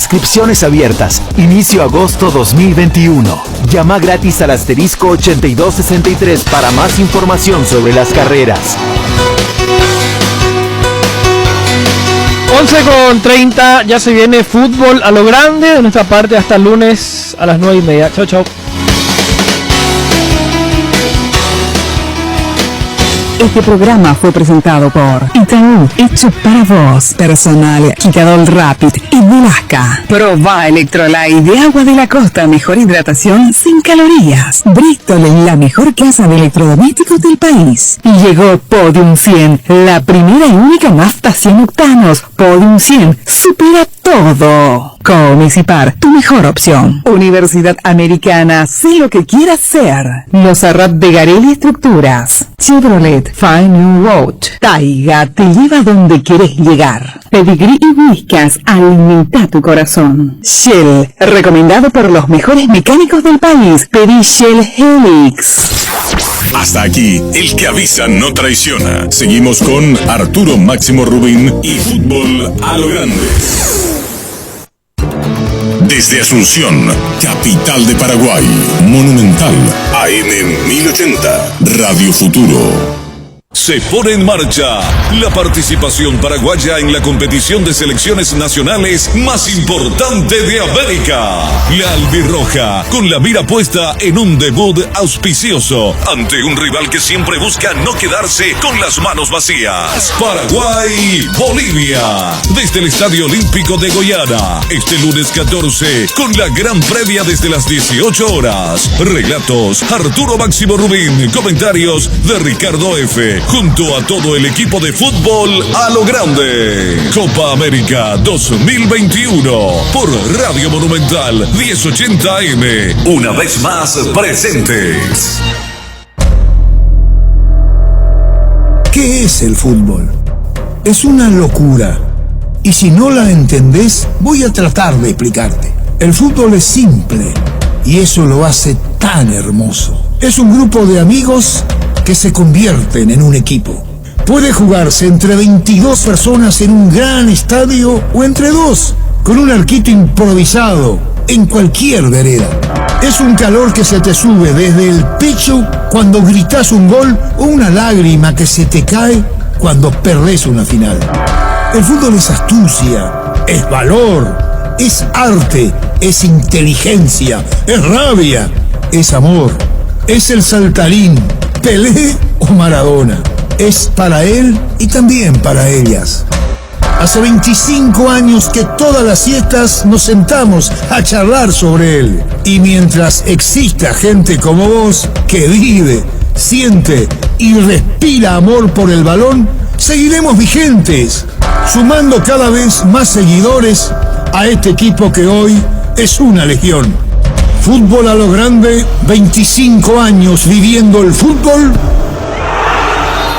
Inscripciones abiertas. Inicio agosto 2021. Llama gratis al asterisco 8263 para más información sobre las carreras. 11:30, ya se viene fútbol a lo grande. De nuestra parte hasta el lunes a las 9:30. Chau, chau. Este programa fue presentado por Itaú, hecho para vos, personal, Quitadol Rapid y Velasca. Proba Electrolyte de agua de la costa, mejor hidratación sin calorías. Bristol, la mejor casa de electrodomésticos del país. Y llegó Podium 100, la primera y única nafta 100 octanos. Podium 100 supera todo. Comex y Par, tu mejor opción. Universidad Americana, sé lo que quieras ser. Los Arrap de Garelli Estructuras. Chevrolet, Find New Road. Taiga, te lleva donde quieres llegar. Pedigree y Whiskas, alimenta tu corazón. Shell, recomendado por los mejores mecánicos del país. Pedí Shell Helix. Hasta aquí, el que avisa no traiciona. Seguimos con Arturo Máximo Rubín y Fútbol a lo Grande. Desde Asunción, capital de Paraguay, Monumental, AM 1080, Radio Futuro. Se pone en marcha la participación paraguaya en la competición de selecciones nacionales más importante de América. La albirroja, con la mira puesta en un debut auspicioso ante un rival que siempre busca no quedarse con las manos vacías. Paraguay-Bolivia, desde el Estadio Olímpico de Goiânia, este lunes 14, con la gran previa desde las 18 horas. Relatos, Arturo Máximo Rubín, comentarios de Ricardo F., junto a todo el equipo de fútbol a lo grande. Copa América 2021 por Radio Monumental 1080 AM. Una vez más presentes. ¿Qué es el fútbol? Es una locura. Y si no la entendés, voy a tratar de explicarte. El fútbol es simple y eso lo hace tan hermoso. Es un grupo de amigos que se convierten en un equipo. Puede jugarse entre 22 personas en un gran estadio o entre dos, con un arquito improvisado en cualquier vereda. Es un calor que se te sube desde el pecho cuando gritás un gol o una lágrima que se te cae cuando perdés una final. El fútbol es astucia, es valor, es arte, es inteligencia, es rabia, es amor, es el saltarín, Pelé o Maradona. Es para él y también para ellas. Hace 25 años que todas las siestas nos sentamos a charlar sobre él. Y mientras exista gente como vos que vive, siente y respira amor por el balón, seguiremos vigentes, sumando cada vez más seguidores a este equipo que hoy es una legión. Fútbol a lo grande, 25 años viviendo el fútbol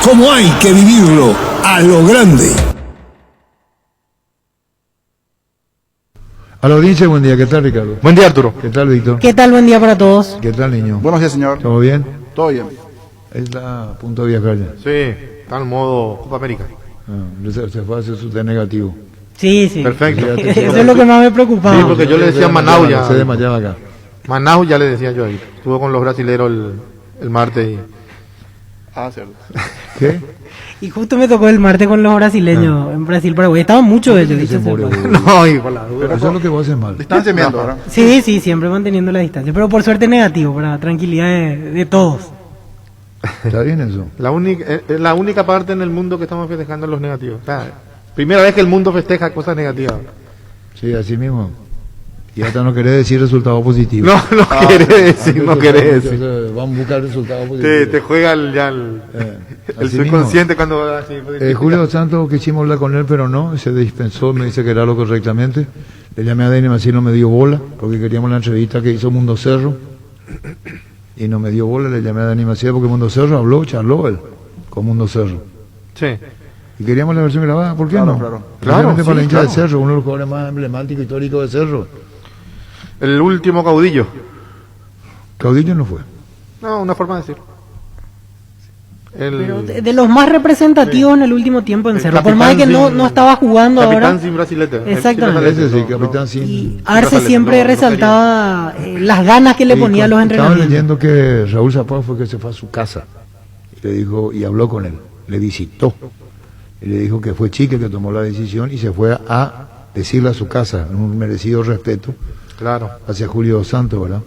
como hay que vivirlo, a lo grande. A la audiencia, buen día. ¿Qué tal, Ricardo? Buen día, Arturo. ¿Qué tal, Víctor? ¿Qué tal? Buen día para todos. ¿Qué tal, niño? Buenos días, señor. ¿Todo bien? Todo bien. Es la punto de viajar ya. Sí, está en modo Copa América. Se fue a hacer su test negativo. Sí, sí. Perfecto. Eso es lo que más me preocupaba. Sí, porque yo le decía a Manaus ya. Se desmayaba acá. Manaus ya le decía yo ahí. Estuvo con los brasileros el martes y... Ah, cierto. ¿Qué? Y justo me tocó el martes con los brasileños en Brasil, Paraguay. Estaban muchos de ellos. No, hijo, la duda. Pero eso es lo que vos haces mal. Distanciamiento, ¿verdad? Sí, sí, siempre manteniendo la distancia. Pero por suerte negativo, para tranquilidad de todos. ¿Está bien eso? Es la única parte en el mundo que estamos festejando los negativos. O sea, primera vez que el mundo festeja cosas negativas. Sí, así mismo. Y hasta no querés decir resultado positivo. No querés decir. Vamos a buscar resultados positivos. Te juega el subconsciente cuando... Julio Santos, quisimos hablar con él, pero no, se dispensó, me dice que era lo correctamente. Le llamé a Denis Macín, no me dio bola, porque queríamos la entrevista que hizo Mundo Cerro. Y no me dio bola, le llamé a Denis Macín porque Mundo Cerro charló él, con Mundo Cerro. Sí. Y queríamos la versión grabada, ¿por qué no? Claro, para la hincha de Cerro, uno de los jugadores más emblemáticos históricos de Cerro. El último caudillo. Caudillo no fue. No, una forma de decir. Pero de los más representativos en el último tiempo en Cerro, por más que no estaba jugando ahora. Capitán sin brasilete. Exactamente. Ese sí, capitán sin. Y Arce siempre resaltaba las ganas que le ponía a los entrenamientos. Estaba leyendo que Raúl Zapata fue que se fue a su casa y le dijo, y habló con él, le visitó y le dijo que fue Chique que tomó la decisión y se fue a decirle a su casa, en un merecido respeto, Claro. hacia Julio Dos Santos, ¿verdad?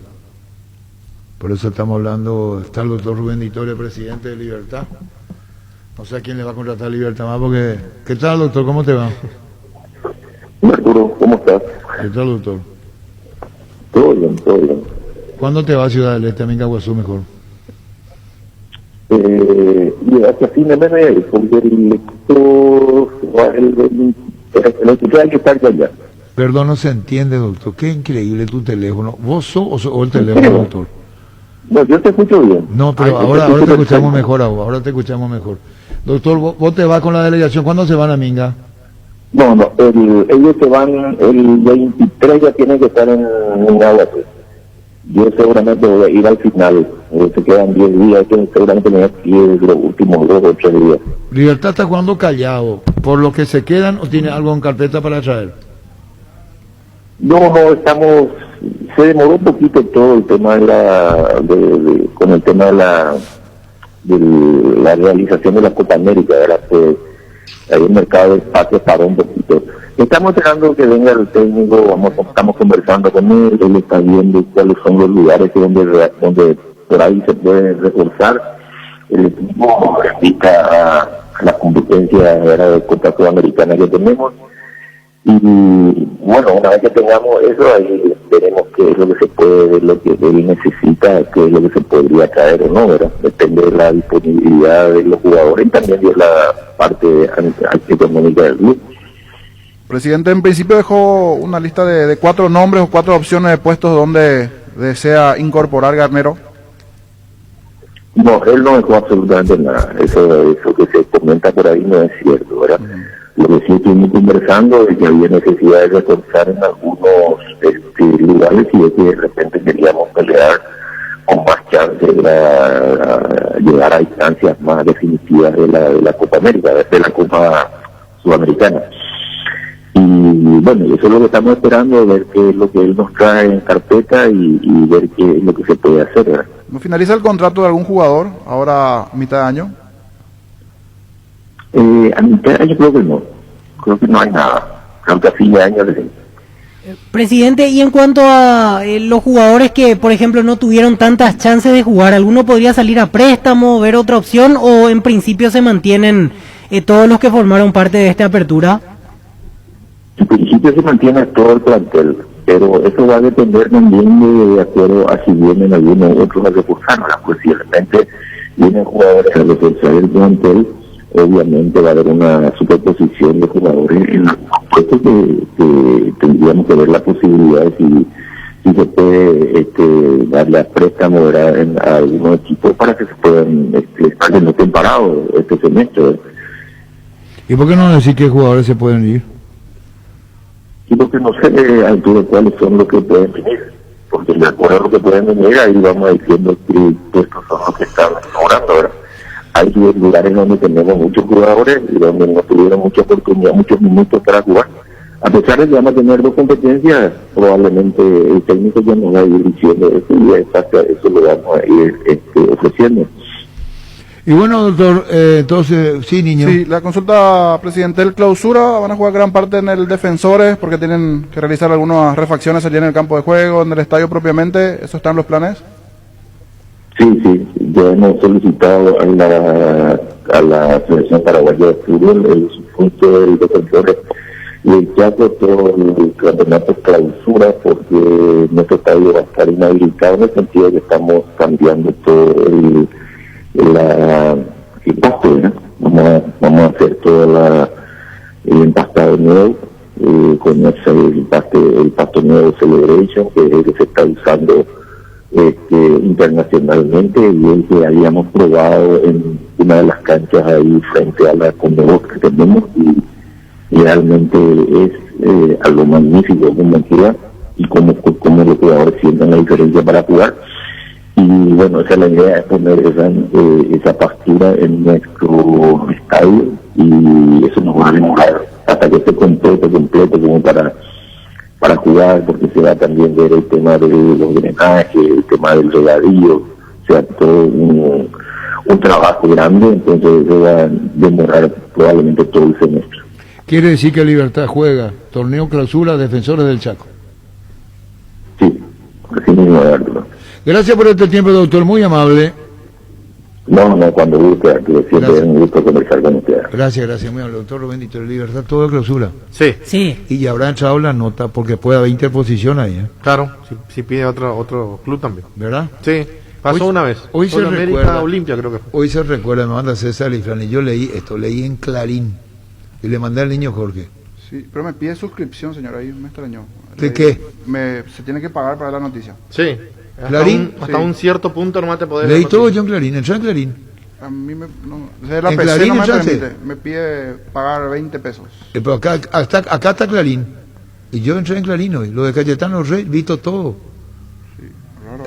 Por eso estamos hablando, está el doctor Rubén Ditore, presidente de Libertad. No sé a quién le va a contratar Libertad más porque... ¿Qué tal, doctor? ¿Cómo te va? Arturo, ¿cómo estás? ¿Qué tal, doctor? Todo bien, todo bien. ¿Cuándo te va a Ciudad del Este, a Mingaguazú mejor? Y hasta fin de mes, porque el equipo hay que estar allá. Perdón, no se entiende, doctor. Qué increíble tu teléfono. ¿Vos sos o el teléfono, doctor? No, yo te escucho bien. No, pero ahora te escuchamos mejor, ahora te escuchamos mejor. Doctor, ¿vos te vas con la delegación? ¿Cuándo se van a Minga? No, ellos se van el 23, ya tienen que estar en Mingaguazú. Yo seguramente voy a ir al final. Se quedan 10 días, yo seguramente me voy a ir los últimos 2 o 3 días. Libertad está jugando callado. ¿Por lo que se quedan o tiene algo en carpeta para traer? No, se demoró un poquito todo el tema con el tema de la realización de la Copa América, ¿verdad? Pues ahí el mercado de espacio paró un poquito. Estamos esperando que venga el técnico, estamos conversando con él está viendo cuáles son los lugares donde por ahí se puede reforzar. El equipo indica a las competencias de Copa Sudamericana que tenemos. Y bueno, una vez que tengamos eso, ahí veremos qué es lo que se puede, lo que él necesita, qué es lo que se podría traer o no, ¿verdad? Depende de la disponibilidad de los jugadores y también de la parte económica del club. Presidente, en principio dejó una lista de 4 nombres o 4 opciones de puestos donde desea incorporar Garnero. No, él no dejó absolutamente nada. Eso que se comenta por ahí no es cierto, ¿verdad? Lo que sí estuvimos conversando es que había necesidad de reforzar en algunos lugares y es que de repente queríamos pelear con más chance de llegar a instancias más definitivas de la Copa América, de la Copa Sudamericana. Y bueno, eso es lo que estamos esperando, ver qué es lo que él nos trae en carpeta y ver qué es lo que se puede hacer, ¿verdad? ¿No finaliza el contrato de algún jugador ahora a mitad de año? A mitad de año creo que no hay nada, creo que a fin de año Presidente, y en cuanto a los jugadores que, por ejemplo, no tuvieron tantas chances de jugar, ¿alguno podría salir a préstamo, ver otra opción, o en principio se mantienen todos los que formaron parte de esta apertura? En principio se mantiene todo el plantel, pero eso va a depender también de acuerdo a si vienen algunos otros a reforzar, pues si de repente vienen jugadores a reforzar el plantel, obviamente va a haber una superposición de jugadores en los puestos que tendríamos que ver la posibilidad de si se puede darle a préstamo a algunos equipos para que se puedan estar no parados este semestre. ¿Y por qué no decir qué jugadores se pueden ir? Y porque no sé Arturo cuáles son los que pueden venir, porque de acuerdo a lo que pueden venir ahí vamos diciendo que estos son los que están logrando, ¿verdad? Hay lugares donde tenemos muchos jugadores y donde no tuvieron mucha oportunidad, muchos minutos para jugar. A pesar de que vamos a tener 2 competencias, probablemente el técnico ya nos va a ir diciendo eso y eso lo vamos a ir ofreciendo. Y bueno, doctor, entonces, sí, niño. Sí, la consulta, presidente, el clausura van a jugar gran parte en el Defensores porque tienen que realizar algunas refacciones allí en el campo de juego, en el estadio propiamente. ¿Eso está en los planes? Sí, ya hemos solicitado a la Federación Paraguaya de Fútbol el punto del Defensores y el Chaco todo el campeonato clausura porque nuestro estadio va a estar inhabilitado en el sentido de que estamos cambiando todo el pasto, ¿eh? Vamos a hacer todo el empastado nuevo con el pasto nuevo Celebration que es el que se está usando internacionalmente y el que habíamos probado en una de las canchas ahí frente a la Conmebol que tenemos y realmente es algo magnífico como entidad y como los jugadores sientan la diferencia para jugar Y bueno, esa es la idea, es poner esa pastura en nuestro estadio, y eso nos va a demorar hasta que esté completo como para jugar, porque se va a también ver el tema de los drenajes, el tema del regadío, o sea, todo un trabajo grande, entonces se va a demorar probablemente todo el semestre. Quiere decir que Libertad juega torneo clausura Defensores del Chaco. Sí, así mismo, Arturo. Gracias por este tiempo, doctor, muy amable. No, cuando guste, Arturo, siempre es un gusto conversar con usted. Gracias, muy amable, doctor Rubén Dito de Libertad, todo clausura. Sí. Y ya habrá entrado la nota porque puede haber interposición ahí, ¿eh? Claro, si pide otro club también. ¿Verdad? Sí, pasó una vez. Hoy se América recuerda, Olimpia, creo que fue. Hoy se recuerda, me manda César Ifrán, y yo leí en Clarín, y le mandé al niño Jorge. Sí, pero me pide suscripción, señor, ahí me extrañó. ¿De qué? Se tiene que pagar para la noticia. Sí. Clarín. Hasta un cierto punto nomás te podés... Leí todo yo en Clarín, entré en Clarín. A mí la ¿En PC Clarín no me entraste? permite, me pide pagar 20 pesos. Pero acá está Clarín. Y yo entré en Clarín hoy. Lo de Cayetano Rey, visto todo. Sí, raro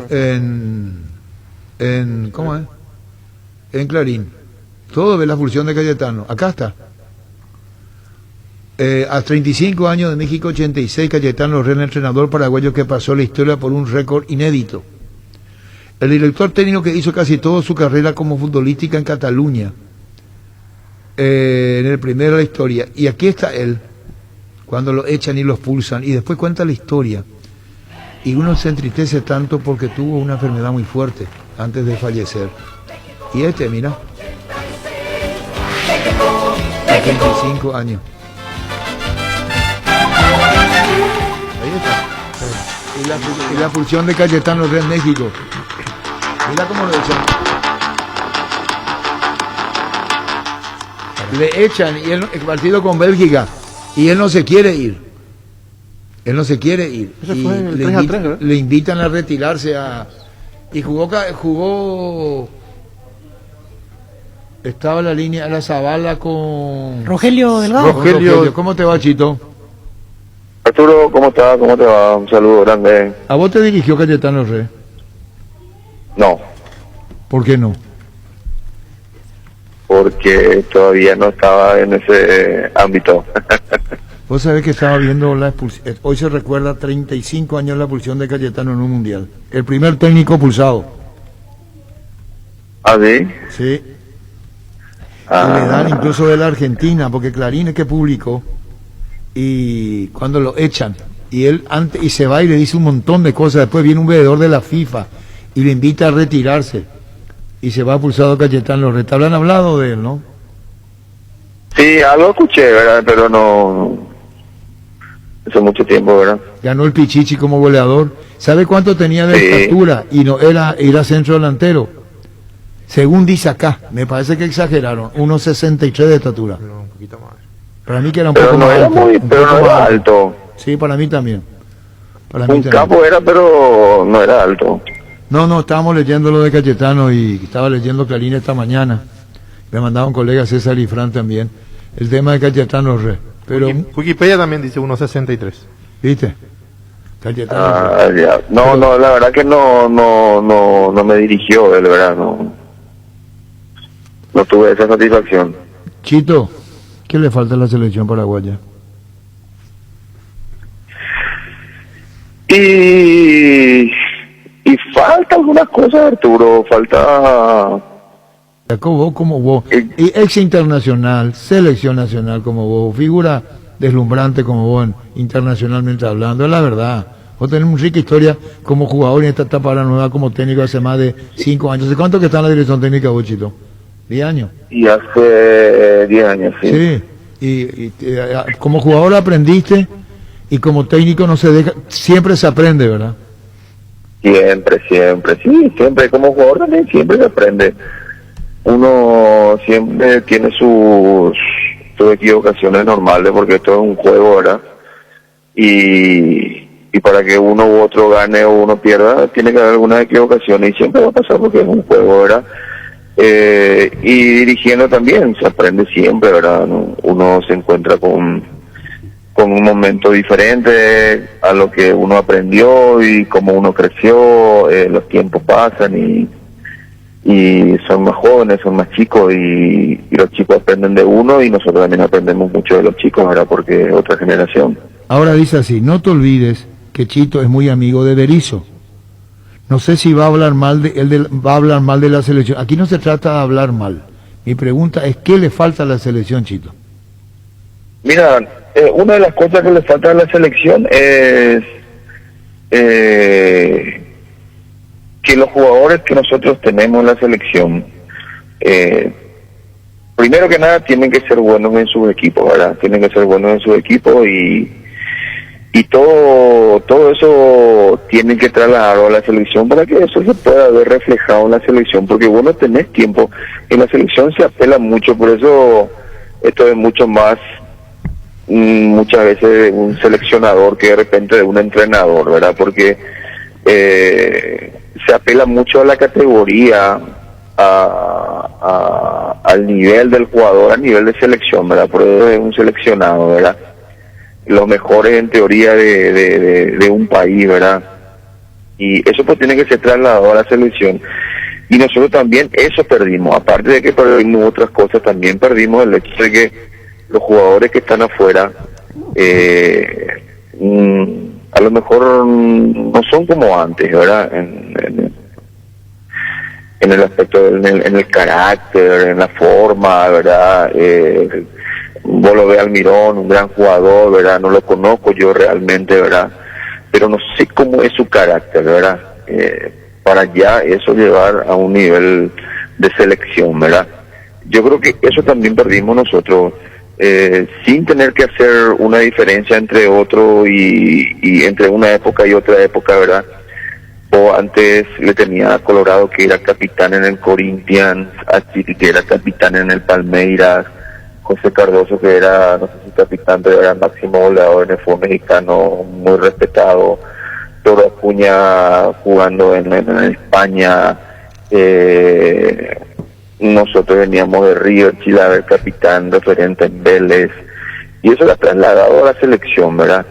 ¿Cómo es? En Clarín. Todo ve la función de Cayetano. Acá está. A 35 años de México 86, Cayetano Rey, el entrenador paraguayo que pasó la historia por un récord inédito. El director técnico que hizo casi toda su carrera como futbolística en Cataluña, en el primero de la historia. Y aquí está él, cuando lo echan y lo expulsan, y después cuenta la historia. Y uno se entristece tanto porque tuvo una enfermedad muy fuerte antes de fallecer. Y mira, a 35 años. Ahí está. Y la función de Cayetano Rey en México. Mira cómo lo echan. Le echan y el partido con Bélgica, y él no se quiere ir. Él no se quiere ir. Ese Y fue el 3-3, ¿verdad? le invitan a retirarse y jugó estaba la línea, la Zavala con Rogelio Delgado. Rogelio. ¿Cómo te va, Chito? Arturo, ¿cómo estás? ¿Cómo te va? Un saludo grande. ¿A vos te dirigió Cayetano Rey? No, ¿Por qué no? porque todavía no estaba en ese ámbito. Vos sabés que estaba viendo la expulsión. Hoy se recuerda 35 años la expulsión de Cayetano en un mundial. El primer técnico expulsado. ¿Ah, sí? Sí. Y le dan incluso de la Argentina, porque Clarín es que publicó. Y cuando lo echan, y él y se va y le dice un montón de cosas. Después viene un veedor de la FIFA y le invita a retirarse. Y se va expulsado Cayetano Rey. Te habrán hablado de él, ¿no? Sí, algo escuché, ¿verdad? Pero no... Hace mucho tiempo, ¿verdad? Ganó el Pichichi como goleador. ¿Sabe cuánto tenía de estatura? Y no era centro delantero. Según dice acá, me parece que exageraron. 1,63 de estatura. Un poquito más. Para mí que era un Pero poco no más era alto. muy, pero no era alto. Sí, para mí también. Para mí Un también. capo era, pero no era alto. No, estábamos leyendo lo de Cayetano y estaba leyendo Clarín esta mañana. Me mandaba un colega César Ifrán también. El tema de Cayetano Rey. Pero, Wikipedia también dice 1.63. ¿viste? Cayetano Rey. Ya. No, la verdad que no me dirigió él, ¿verdad? No tuve esa satisfacción. Chito, ¿qué le falta a la selección paraguaya? Y falta algunas cosas, Arturo, falta... Vos como vos, y ex internacional, selección nacional como vos, figura deslumbrante como vos, internacionalmente hablando, es la verdad. Vos tenés una rica historia como jugador en esta etapa ahora nueva como técnico hace más de 5 años. ¿Hace cuánto que está en la dirección técnica vos, Chito? 10 años. Y hace 10 años, sí. Sí, y como jugador aprendiste y como técnico no se deja, siempre se aprende, ¿verdad? Siempre, sí, siempre, como jugador también siempre se aprende. Uno siempre tiene sus equivocaciones normales porque esto es un juego, ¿verdad? Y para que uno u otro gane o uno pierda, tiene que haber algunas equivocaciones y siempre va a pasar porque es un juego, ¿verdad? Y dirigiendo también se aprende siempre, ¿verdad? Uno se encuentra con con un momento diferente a lo que uno aprendió y como uno creció. Los tiempos pasan y son más jóvenes, son más chicos y los chicos aprenden de uno y nosotros también aprendemos mucho de los chicos, ¿verdad? Porque es otra generación. Ahora dice así, no te olvides que Chito es muy amigo de Berizzo. No sé si va a hablar mal va a hablar mal de la selección. Aquí no se trata de hablar mal. Mi pregunta es, ¿qué le falta a la selección, Chito? Mira, una de las cosas que le falta a la selección es que los jugadores que nosotros tenemos en la selección, primero que nada tienen que ser buenos en sus equipos, ¿verdad? Tienen que ser buenos en sus equipos y todo eso tienen que trasladarlo a la selección para que eso se pueda ver reflejado en la selección, porque vos no tenés tiempo. En la selección se apela mucho, por eso esto es mucho más muchas veces de un seleccionador que de repente de un entrenador, ¿verdad? Porque se apela mucho a la categoría, al nivel del jugador, al nivel de selección, ¿verdad? Por eso es un seleccionado, ¿verdad? Los mejores en teoría de un país, ¿verdad? Y eso pues tiene que ser trasladado a la selección. Y nosotros también eso perdimos, aparte de que perdimos otras cosas, también perdimos el hecho de que los jugadores que están afuera a lo mejor no son como antes, ¿verdad? En el aspecto, en el carácter, en la forma, ¿verdad? Vos lo ves Almirón, un gran jugador, ¿verdad? No lo conozco yo realmente, ¿verdad? Pero no sé cómo es su carácter, ¿verdad? Para ya eso llevar a un nivel de selección, ¿verdad? Yo creo que eso también perdimos nosotros, sin tener que hacer una diferencia entre otro y entre una época y otra época, ¿verdad? O antes le tenía a Colorado, que era capitán en el Corinthians, a Chiti, que era capitán en el Palmeiras, José Cardoso, que era, no sé si capitán, pero era máximo goleador en el fútbol mexicano, muy respetado, Toro Acuña jugando en España, nosotros veníamos de River, Chilaver, capitán, referente en Vélez, y eso lo ha trasladado a la selección, ¿verdad?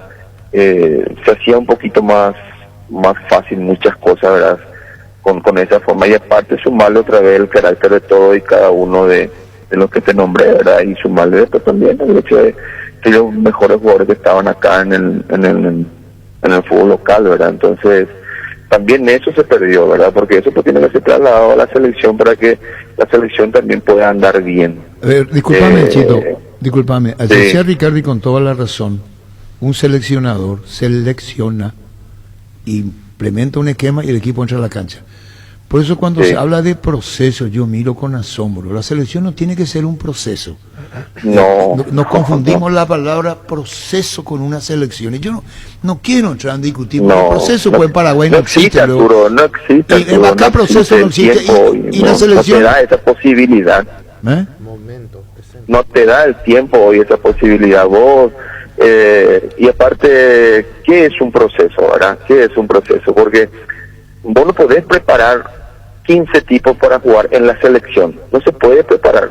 Se hacía un poquito más fácil muchas cosas, ¿verdad? Con esa forma, y aparte sumarle otra vez el carácter de todo y cada uno de los que te nombré, ¿verdad? Y sumarle después también el hecho de que los mejores jugadores que estaban acá en el fútbol local, ¿verdad? Entonces también eso se perdió, ¿verdad? Porque eso pues tiene que ser trasladado a la selección para que la selección también pueda andar bien. A ver, discúlpame, Chito, discúlpame. Decía Ricardo, y con toda la razón, un seleccionador selecciona, implementa un esquema y el equipo entra a la cancha. Por eso cuando se habla de proceso, yo miro con asombro. La selección no tiene que ser un proceso. Nos confundimos la palabra proceso con una selección. Y yo no quiero entrar en discutir. El proceso pues en Paraguay no existe. Arturo, no existe. Y acá proceso no existe. Y la selección... No te da esa posibilidad. No te da el tiempo hoy esa posibilidad. Vos... y aparte, ¿qué es un proceso, verdad? ¿Qué es un proceso? Porque vos no podés preparar 15 tipos para jugar en la selección. No se puede preparar.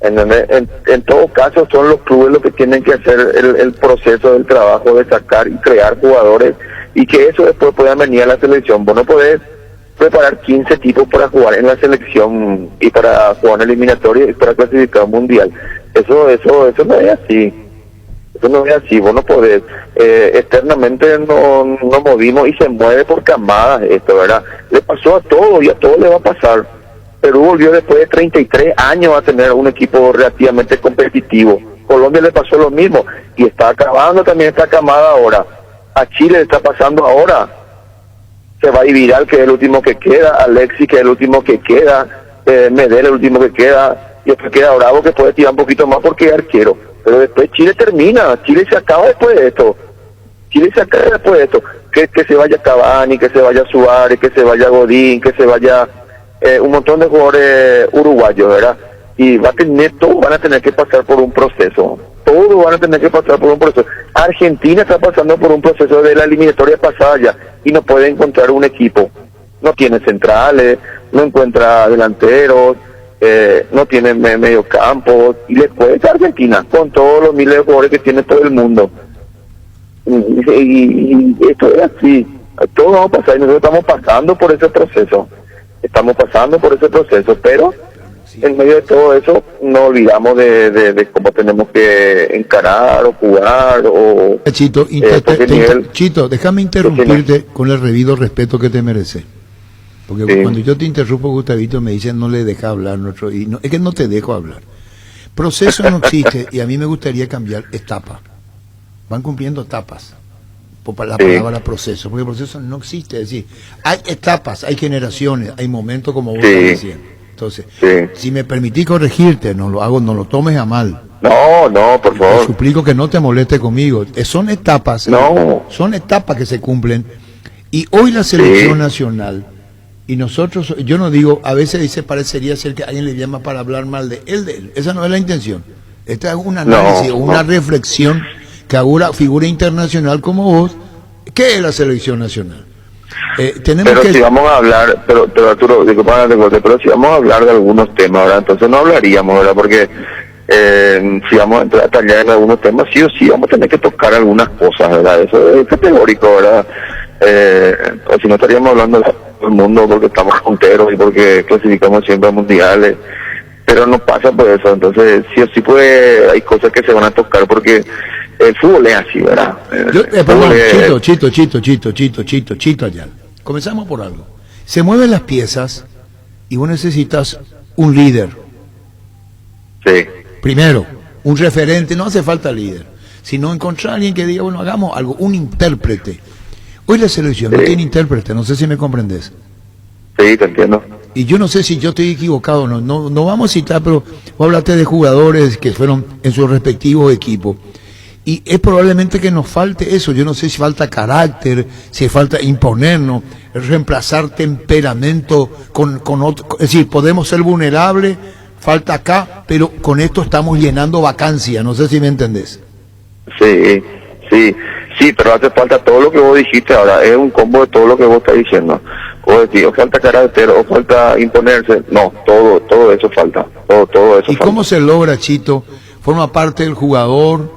En todo caso, son los clubes los que tienen que hacer el proceso del trabajo de sacar y crear jugadores y que eso después pueda venir a la selección. Vos no podés preparar 15 tipos para jugar en la selección y para jugar en eliminatoria y para clasificar un mundial. Eso no es así. Eso no es así, vos no podés, eternamente no movimos y se mueve por camadas esto, ¿verdad? Le pasó a todo y a todo le va a pasar. Perú volvió después de 33 años a tener un equipo relativamente competitivo. Colombia le pasó lo mismo y está acabando también esta camada ahora. A Chile le está pasando ahora. Se va a Vidal, que es el último que queda, Alexis, que es el último que queda, Medel, el último que queda, y después queda Bravo, que puede tirar un poquito más porque es arquero. Pero después Chile termina, Chile se acaba después de esto. Que se vaya Cavani, que se vaya Suárez, que se vaya Godín, que se vaya un montón de jugadores uruguayos, ¿verdad? Y todos van a tener que pasar por un proceso. Argentina está pasando por un proceso de la eliminatoria pasada ya y no puede encontrar un equipo. No tiene centrales, no encuentra delanteros, no tiene medio campo, y le puede a Argentina con todos los miles de jugadores que tiene todo el mundo. Y esto es así, todos vamos a pasar y nosotros estamos pasando por ese proceso, pero en medio de todo eso no olvidamos de cómo tenemos que encarar o jugar o... Chito, Chito, déjame interrumpirte con el debido respeto que te merece. Porque cuando yo te interrumpo, Gustavito, me dicen no le deja hablar, es que no te dejo hablar. Proceso no existe y a mí me gustaría cambiar etapa. Van cumpliendo etapas por la palabra proceso, porque el proceso no existe. Es decir, hay etapas, hay generaciones, hay momentos como vos estás diciendo. Entonces, si me permitís corregirte, no lo tomes a mal. No, por favor. Te suplico que no te moleste conmigo. Son etapas, son etapas que se cumplen. Y hoy la selección nacional, y nosotros, yo no digo, a veces parecería ser que alguien le llama para hablar mal de él. Esa no es la intención. Esta es un análisis, una reflexión que haga una figura internacional como vos. ¿Qué es la selección nacional? Si vamos a hablar, pero Arturo, pero si vamos a hablar de algunos temas, ¿verdad? Entonces no hablaríamos, ¿verdad? Porque si vamos a entrar a tallar en algunos temas, sí o sí vamos a tener que tocar algunas cosas, ¿verdad? Eso es categórico, ¿verdad? O si no estaríamos hablando de todo el mundo porque estamos punteros y porque clasificamos siempre a mundiales, pero no pasa por eso. Entonces sí o sí hay cosas que se van a tocar porque el fútbol es así, ¿verdad? Chito allá. Comenzamos por algo. Se mueven las piezas y vos necesitas un líder. Sí. Primero, un referente, no hace falta líder, sino encontrar a alguien que diga, bueno, hagamos algo, un intérprete. Hoy la selección no tiene intérprete, no sé si me comprendes. Sí, te entiendo. Y yo no sé si yo estoy equivocado o no vamos a citar, pero vos hablaste de jugadores que fueron en sus respectivos equipos. Y es probablemente que nos falte eso. Yo no sé si falta carácter, si falta imponernos, reemplazar temperamento con otro. Es decir, podemos ser vulnerables, falta acá, pero con esto estamos llenando vacancia. No sé si me entendés. Sí, pero hace falta todo lo que vos dijiste ahora. Es un combo de todo lo que vos estás diciendo. O falta carácter, o falta imponerse. No, todo eso falta. Todo eso. ¿Y cómo se logra, Chito? ¿Forma parte del jugador?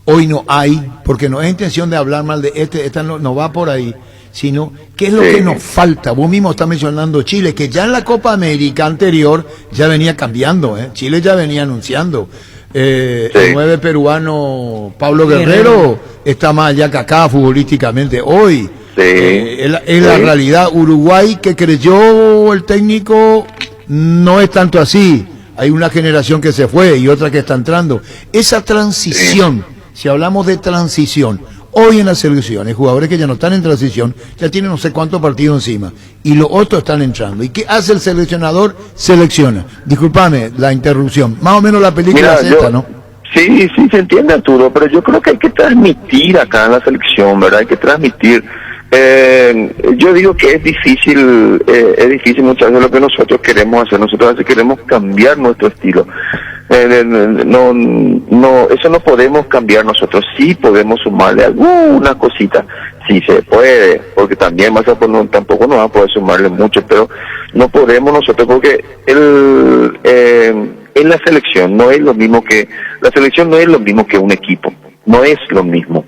Hoy no hay, porque no es intención de hablar mal de esta no va por ahí, sino qué es lo que nos falta. Vos mismo estás mencionando Chile, que ya en la Copa América anterior ya venía cambiando, Chile ya venía anunciando. El 9 peruano Pablo Guerrero está más allá que acá futbolísticamente hoy. Es la realidad. Uruguay, que creyó el técnico, no es tanto así. Hay una generación que se fue y otra que está entrando. Esa transición, si hablamos de transición, hoy en las selecciones, jugadores que ya no están en transición, ya tienen no sé cuántos partidos encima, y los otros están entrando. ¿Y qué hace el seleccionador? Selecciona. Discúlpame la interrupción. Más o menos la película es esta, ¿no? Sí, se entiende, Arturo, pero yo creo que hay que transmitir acá en la selección, ¿verdad? Hay que transmitir. Yo digo que es difícil muchas veces lo que nosotros queremos hacer. Nosotros a veces queremos cambiar nuestro estilo. Eso no podemos cambiar nosotros. Sí podemos sumarle alguna cosita, sí se puede, porque también tampoco nos va a poder sumarle mucho, pero no podemos nosotros porque en la selección no es lo mismo que un equipo, no es lo mismo,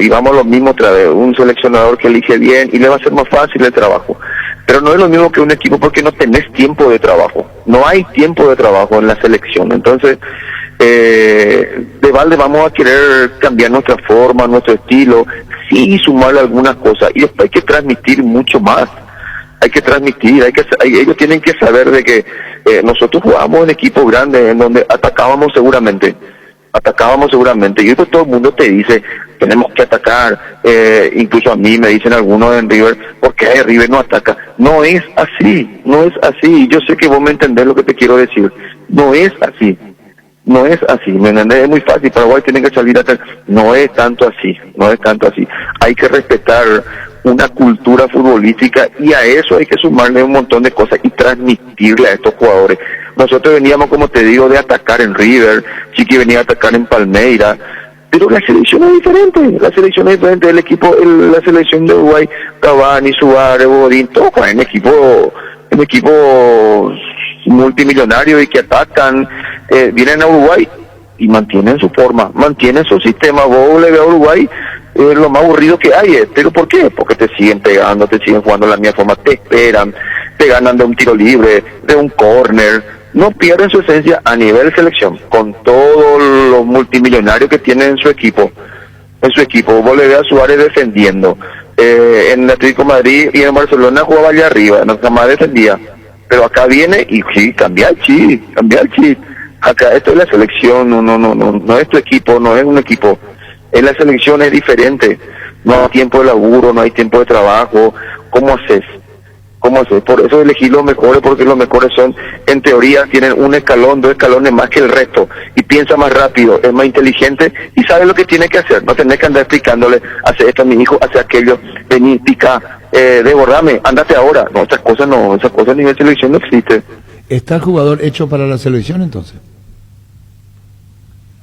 y vamos lo mismo otra vez, un seleccionador que elige bien y le va a ser más fácil el trabajo, pero no es lo mismo que un equipo porque no tenés tiempo de trabajo, no hay tiempo de trabajo en la selección. Entonces de balde vamos a querer cambiar nuestra forma, nuestro estilo, sí, sumarle algunas cosas, y después hay que transmitir mucho más, ellos tienen que saber de que nosotros jugamos en equipos grandes en donde atacábamos seguramente, y después todo el mundo te dice, tenemos que atacar, incluso a mí me dicen algunos en River, ¿por qué River no ataca? No es así, yo sé que vos me entendés lo que te quiero decir, no es así, ¿me entendés? Es muy fácil, Paraguay tiene que salir a atacar, no es tanto así, hay que respetar una cultura futbolística y a eso hay que sumarle un montón de cosas y transmitirle a estos jugadores. Nosotros veníamos, como te digo, de atacar en River, Chiqui venía a atacar en Palmeiras, pero la selección es diferente, el equipo, la selección de Uruguay, Cavani, Suárez, Bodín, todos juegan en equipos multimillonarios y que atacan, vienen a Uruguay y mantienen su forma, mantienen su sistema. Vos le veo a Uruguay lo más aburrido que hay, ¿pero por qué? Porque te siguen pegando, te siguen jugando de la misma forma, te esperan, te ganan de un tiro libre, de un córner, no pierden su esencia a nivel selección, con todos los multimillonarios que tienen en su equipo. Vos le ves a Suárez defendiendo, en el Atlético de Madrid y en Barcelona jugaba allá arriba, no jamás defendía, pero acá viene y sí, cambia el chip. Acá esto es la selección, no es tu equipo, no es un equipo. En la selección es diferente, no hay tiempo de laburo, no hay tiempo de trabajo. ¿Cómo haces? Por eso elegí los mejores, porque los mejores son, en teoría, tienen un escalón, 2 escalones más que el resto, y piensa más rápido, es más inteligente, y sabe lo que tiene que hacer. No tenés que andar explicándole, hace esto a mi hijo, hace aquello, vení, pica, desbordame, ándate ahora. No, esas cosas a nivel selección no existe. ¿Está el jugador hecho para la selección entonces?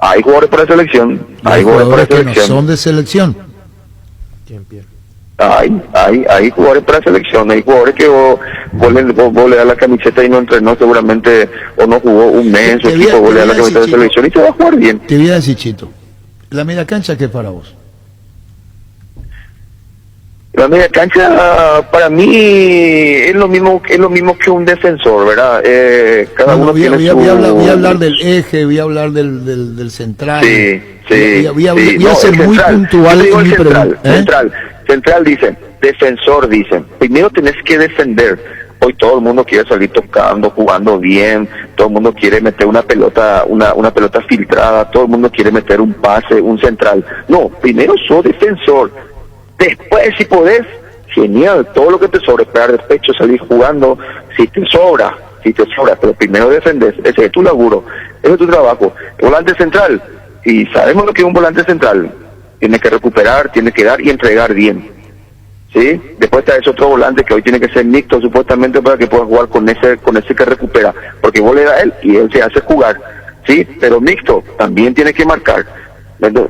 Hay jugadores para selección, hay jugadores que no son de selección. Hay jugadores para selección, hay jugadores que vos le das la camiseta y no entrenó seguramente, o no jugó un mes, su equipo, vos le das la camiseta de selección y te va a jugar bien. Te voy a decir, Chito, la media cancha, ¿qué es para vos? La media cancha para mí es lo mismo que un defensor, ¿verdad? Cada uno tiene voy a hablar del eje, voy a hablar del central. Sí. Voy a ser muy puntual en mi pregunta. Central dicen, defensor dicen. Primero tenés que defender. Hoy todo el mundo quiere salir tocando, jugando bien, todo el mundo quiere meter una pelota filtrada, todo el mundo quiere meter un pase, un central. No, primero sos defensor. Después, si podés, genial, todo lo que te sobre, pegar de pecho, salir jugando, si te sobra, pero primero defendés, ese es tu laburo, ese es tu trabajo. Volante central, y sabemos lo que es un volante central, tiene que recuperar, tiene que dar y entregar bien, ¿sí? Después está ese otro volante que hoy tiene que ser mixto, supuestamente, para que pueda jugar con ese que recupera, porque vos le das a él y él se hace jugar, ¿sí? Pero mixto, también tiene que marcar. Pero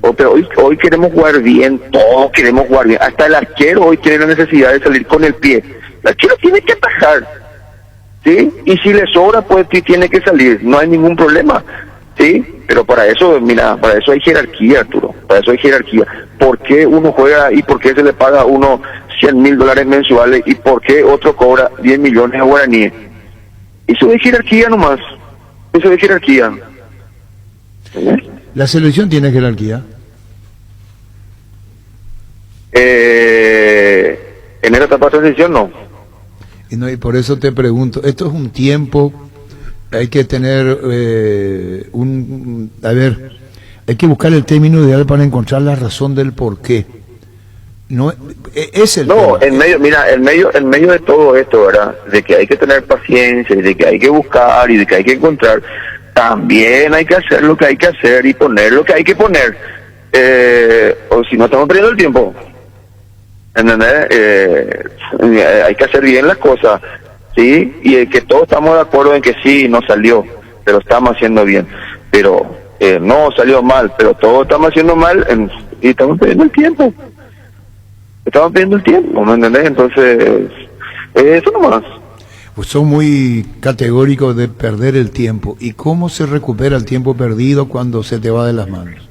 hoy queremos jugar bien, todos queremos jugar bien, hasta el arquero hoy tiene la necesidad de salir con el pie. El arquero tiene que atajar, ¿sí? Y si le sobra, pues tiene que salir, no hay ningún problema, ¿sí? Pero para eso, para eso hay jerarquía, Arturo, para eso hay jerarquía. ¿Por qué uno juega y por qué se le paga a uno $100,000 mensuales y por qué otro cobra 10 millones de guaraníes? Eso es jerarquía nomás, eso es jerarquía. ¿Sí? ¿La selección tiene jerarquía? En esta etapa de transición no. Y por eso te pregunto, esto es un tiempo, hay que tener hay que buscar el término ideal para encontrar la razón del por qué. No es el tema. en medio de todo esto, ¿verdad? De que hay que tener paciencia, y de que hay que buscar y de que hay que encontrar, también hay que hacer lo que hay que hacer y poner lo que hay que poner, o si no estamos perdiendo el tiempo, ¿entendés? Hay que hacer bien las cosas, ¿sí? Y que todos estamos de acuerdo en que sí, no salió, pero estamos haciendo bien, pero no salió mal, pero todos estamos haciendo mal y estamos perdiendo el tiempo, ¿me entendés? Entonces, eso nomás. Pues son muy categóricos de perder el tiempo. ¿Y cómo se recupera el tiempo perdido cuando se te va de las manos?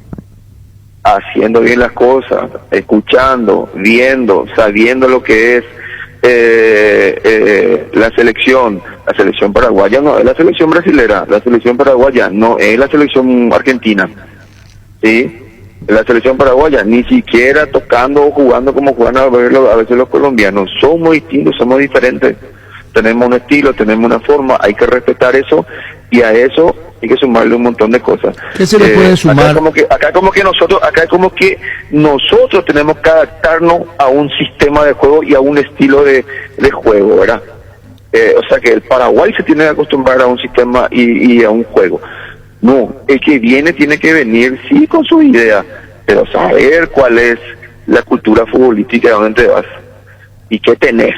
Haciendo bien las cosas, escuchando, viendo, sabiendo lo que es la selección paraguaya no es la selección brasilera, la selección paraguaya no es la selección argentina, ¿sí? La selección paraguaya, ni siquiera tocando o jugando como juegan a veces los colombianos. Somos distintos, somos diferentes. Tenemos un estilo, tenemos una forma, hay que respetar eso, y a eso hay que sumarle un montón de cosas. ¿Qué se le puede sumar? Acá como que nosotros tenemos que adaptarnos a un sistema de juego y a un estilo de juego, ¿verdad? O sea que el Paraguay se tiene que acostumbrar a un sistema y a un juego. No, el que viene tiene que venir, sí, con su idea, pero saber cuál es la cultura futbolística de dónde te vas y qué tenés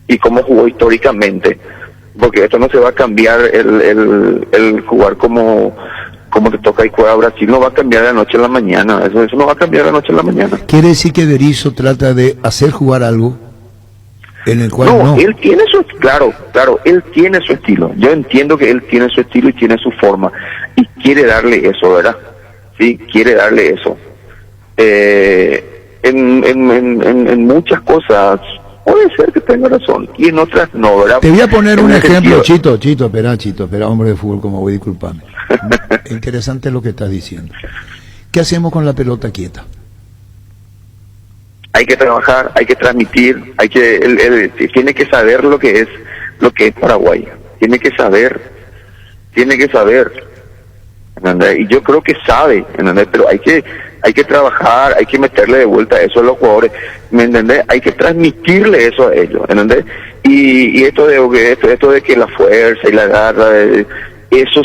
y cómo jugó históricamente, porque esto no se va a cambiar, el jugar como te toca y juega Brasil no va a cambiar de la noche a la mañana, eso no va a cambiar de la noche a la mañana. ¿Quiere decir que Berizzo trata de hacer jugar algo? en el cual no. Él tiene su, claro, él tiene su estilo. Yo entiendo que él tiene su estilo y tiene su forma y quiere darle eso, ¿verdad? Sí, quiere darle eso. En muchas cosas puede ser que tenga razón y en otras no, ¿verdad? Te voy a poner un ejemplo, sentido... Chito, espera, hombre de fútbol como voy, disculpame. Interesante lo que estás diciendo. ¿Qué hacemos con la pelota quieta? Hay que trabajar, hay que transmitir, él tiene que saber lo que es Paraguay, tiene que saber, ¿entendés? Y yo creo que sabe, ¿entendés? Pero hay que trabajar, hay que meterle de vuelta eso a los jugadores, ¿me entendés? Hay que transmitirle eso a ellos, ¿entendés? Y esto de que la fuerza y la garra, eso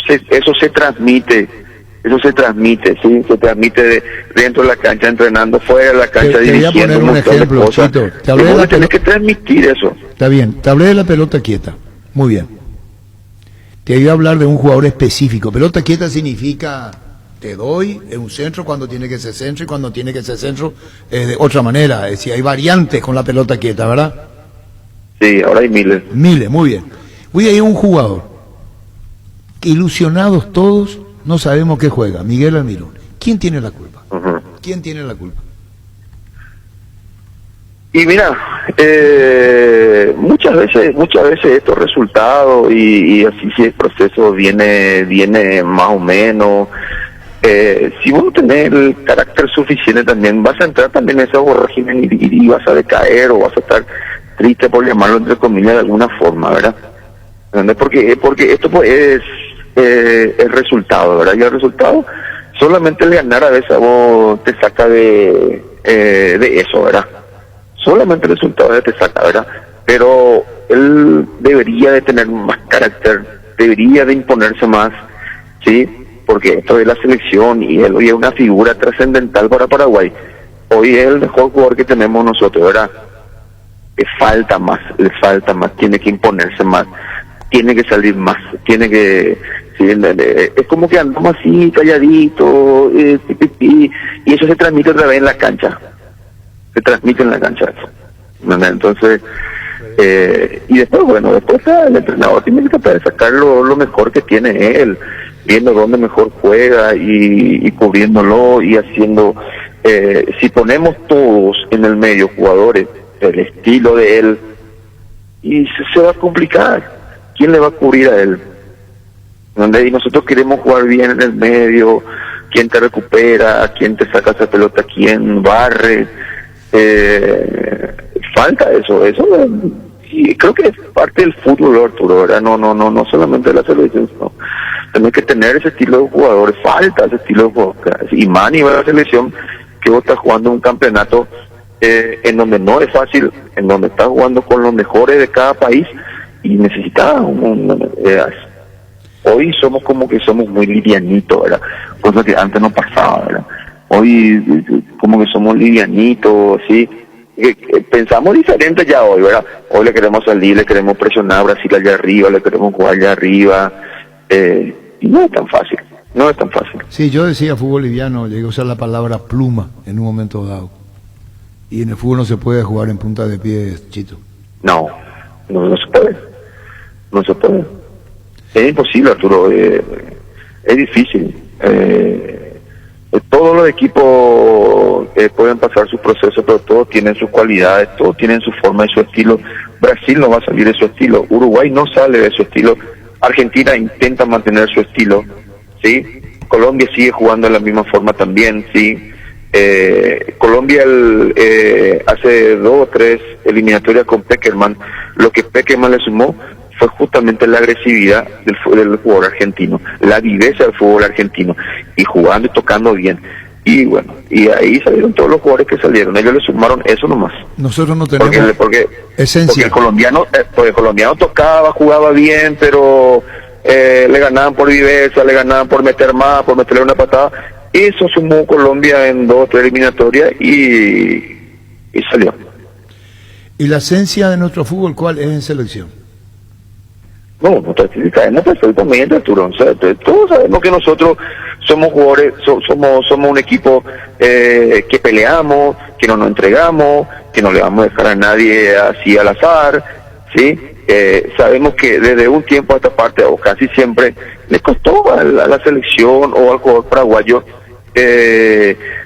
se transmite. Eso se transmite, ¿sí? Se transmite dentro de la cancha, entrenando, fuera de la cancha, dirigiendo. Te voy a poner un ejemplo, Chito. Te hablé de la tienes que transmitir eso. Está bien, te hablé de la pelota quieta. Muy bien. Te voy a hablar de un jugador específico. Pelota quieta significa, te doy en un centro cuando tiene que ser centro y cuando tiene que ser centro de otra manera. Es decir, hay variantes con la pelota quieta, ¿verdad? Sí, ahora hay miles. Miles, muy bien. Hoy hay un jugador, ilusionados todos, no sabemos qué juega, Miguel Almirón. ¿Quién tiene la culpa? Uh-huh. ¿Quién tiene la culpa? Y mira, muchas veces estos resultados y así si el proceso viene más o menos, si vos no tenés el carácter suficiente también, vas a entrar también en ese régimen y vas a decaer o vas a estar triste, por llamarlo entre comillas de alguna forma, ¿verdad? Porque esto pues es el resultado, ¿verdad? Y el resultado, solamente el ganar a veces a vos te saca de eso, ¿verdad? Solamente el resultado te saca, ¿verdad? Pero él debería de tener más carácter, debería de imponerse más, ¿sí? Porque esto es la selección y él hoy es una figura trascendental para Paraguay. Hoy es el mejor jugador que tenemos nosotros, ¿verdad? Le falta más, tiene que imponerse más, tiene que salir más, tiene que... Sí, es como que andamos así, calladito, y eso se transmite otra vez en la cancha. Se transmite en la cancha eso. Entonces, y después el entrenador tiene que tratar de sacar lo mejor que tiene él, viendo dónde mejor juega y cubriéndolo y haciendo... si ponemos todos en el medio jugadores del estilo de él, y se va a complicar. ¿Quién le va a cubrir a él? Y nosotros queremos jugar bien en el medio, quién te recupera, quién te saca esa pelota, quién barre, falta eso, y creo que es parte del fútbol, Arturo, ¿verdad? No solamente de la selección, no. Tenés que tener ese estilo de jugadores, falta ese estilo de jugadores, y Manny va a la selección que vos estás jugando un campeonato en donde no es fácil, en donde estás jugando con los mejores de cada país, y necesitas hoy somos como que somos muy livianitos, ¿verdad? Cosa que antes no pasaba, ¿verdad? Hoy como que somos livianitos, ¿sí? Pensamos diferente ya hoy, ¿verdad? Hoy le queremos salir, le queremos presionar a Brasil allá arriba, le queremos jugar allá arriba, y no es tan fácil, Sí, yo decía fútbol liviano, llegué a usar la palabra pluma en un momento dado. Y en el fútbol no se puede jugar en punta de pies, Chito. No se puede. Es imposible, Arturo, es difícil. Todos los equipos pueden pasar su proceso, pero todos tienen sus cualidades, todos tienen su forma y su estilo. Brasil no va a salir de su estilo, Uruguay no sale de su estilo, Argentina intenta mantener su estilo, ¿sí? Colombia sigue jugando de la misma forma también, ¿sí? Colombia hace 2 o 3 eliminatorias con Peckerman, lo que Peckerman le sumó fue justamente la agresividad del jugador argentino, la viveza del fútbol argentino, y jugando y tocando bien. Y bueno, y ahí salieron todos los jugadores que salieron, ellos le sumaron eso nomás. Nosotros no tenemos porque esencia. Porque el colombiano tocaba, jugaba bien, pero le ganaban por viveza, le ganaban por meter más, por meterle una patada. Eso sumó Colombia en 2 o 3 eliminatorias y salió. ¿Y la esencia de nuestro fútbol cuál es en selección? No caemos perfectamente, Arturo. O sea, todos sabemos que nosotros somos jugadores, somos un equipo que peleamos, que no nos entregamos, que no le vamos a dejar a nadie así al azar, ¿sí? Sabemos que desde un tiempo a esta parte, o casi siempre, le costó a la selección o al jugador paraguayo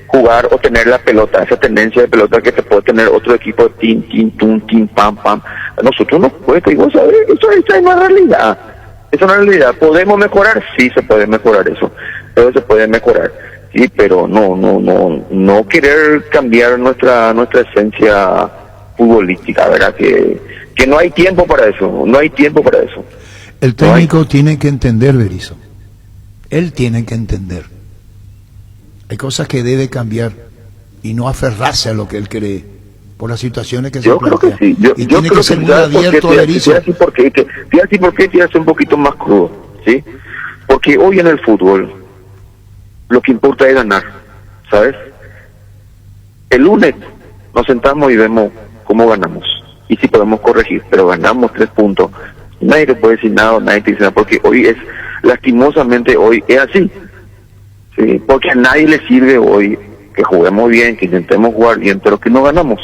jugar o tener la pelota, esa tendencia de pelota que te puede tener otro equipo de tin, tin, tum, tin, pam, pam. A nosotros nos cuesta, y vos sabés, eso es una realidad. Es una realidad. ¿Podemos mejorar? Sí, se puede mejorar eso. Todo se puede mejorar. Sí, pero no querer cambiar nuestra esencia futbolística, ¿verdad? Que no hay tiempo para eso, no hay tiempo para eso. El técnico tiene que entender, Berizzo. Él tiene que entender. Hay cosas que debe cambiar y no aferrarse a lo que él cree por las situaciones que se plantean. Yo creo que sí. Yo tiene creo que ser muy abierto a Berizzo. Fíjate por qué tirarse un poquito más crudo, ¿sí? Porque hoy en el fútbol lo que importa es ganar, ¿sabes? El lunes nos sentamos y vemos cómo ganamos y si podemos corregir, pero ganamos 3 puntos. Nadie te puede decir nada, nadie te dice nada, porque hoy es, lastimosamente hoy es así, ¿sí? Porque a nadie le sirve hoy que juguemos bien, que intentemos jugar bien, pero que no ganamos.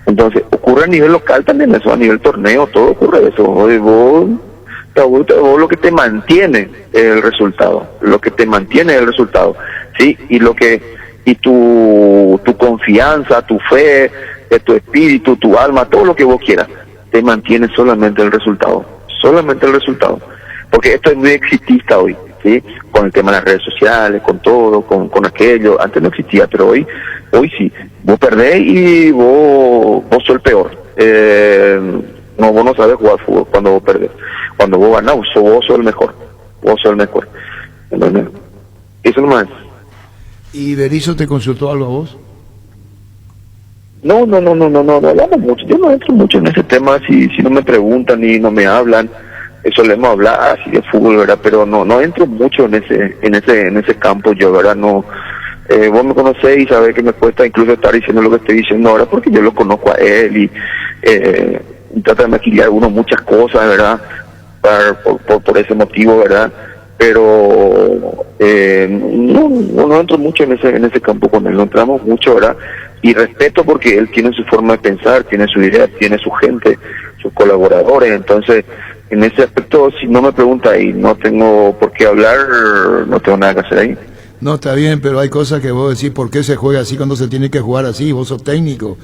Entonces, ocurre a nivel local también eso, a nivel torneo, todo ocurre eso. Hoy vos lo que te mantiene es el resultado, ¿sí? Y tu confianza, tu fe, tu espíritu, tu alma, todo lo que vos quieras, te mantiene solamente el resultado, porque esto es muy exitista hoy, ¿sí? Con el tema de las redes sociales, con todo, con aquello. Antes no existía, pero hoy sí. Vos perdés y vos sos el peor. Vos no sabes jugar fútbol cuando vos perdés. Cuando vos ganás, vos sos el mejor. ¿Entendés? Eso nomás. ¿Y Berizzo te consultó algo a vos? No hablamos mucho. Yo no entro mucho en ese tema si no me preguntan y no me hablan. Solemos hablar así de fútbol, ¿verdad? Pero no entro mucho en ese campo yo, ¿verdad? No. Vos me conocés y sabés que me cuesta incluso estar diciendo lo que estoy diciendo ahora, porque yo lo conozco a él y trata de maquillar uno muchas cosas, ¿verdad? Por ese motivo, ¿verdad? Pero no entro mucho en ese campo con él, no entramos mucho, ¿verdad? Y respeto porque él tiene su forma de pensar, tiene su idea, tiene su gente, sus colaboradores. Entonces, en ese aspecto, si no me pregunta y no tengo por qué hablar, no tengo nada que hacer ahí. No, está bien, pero hay cosas que vos decís, ¿por qué se juega así cuando se tiene que jugar así? Vos sos técnico,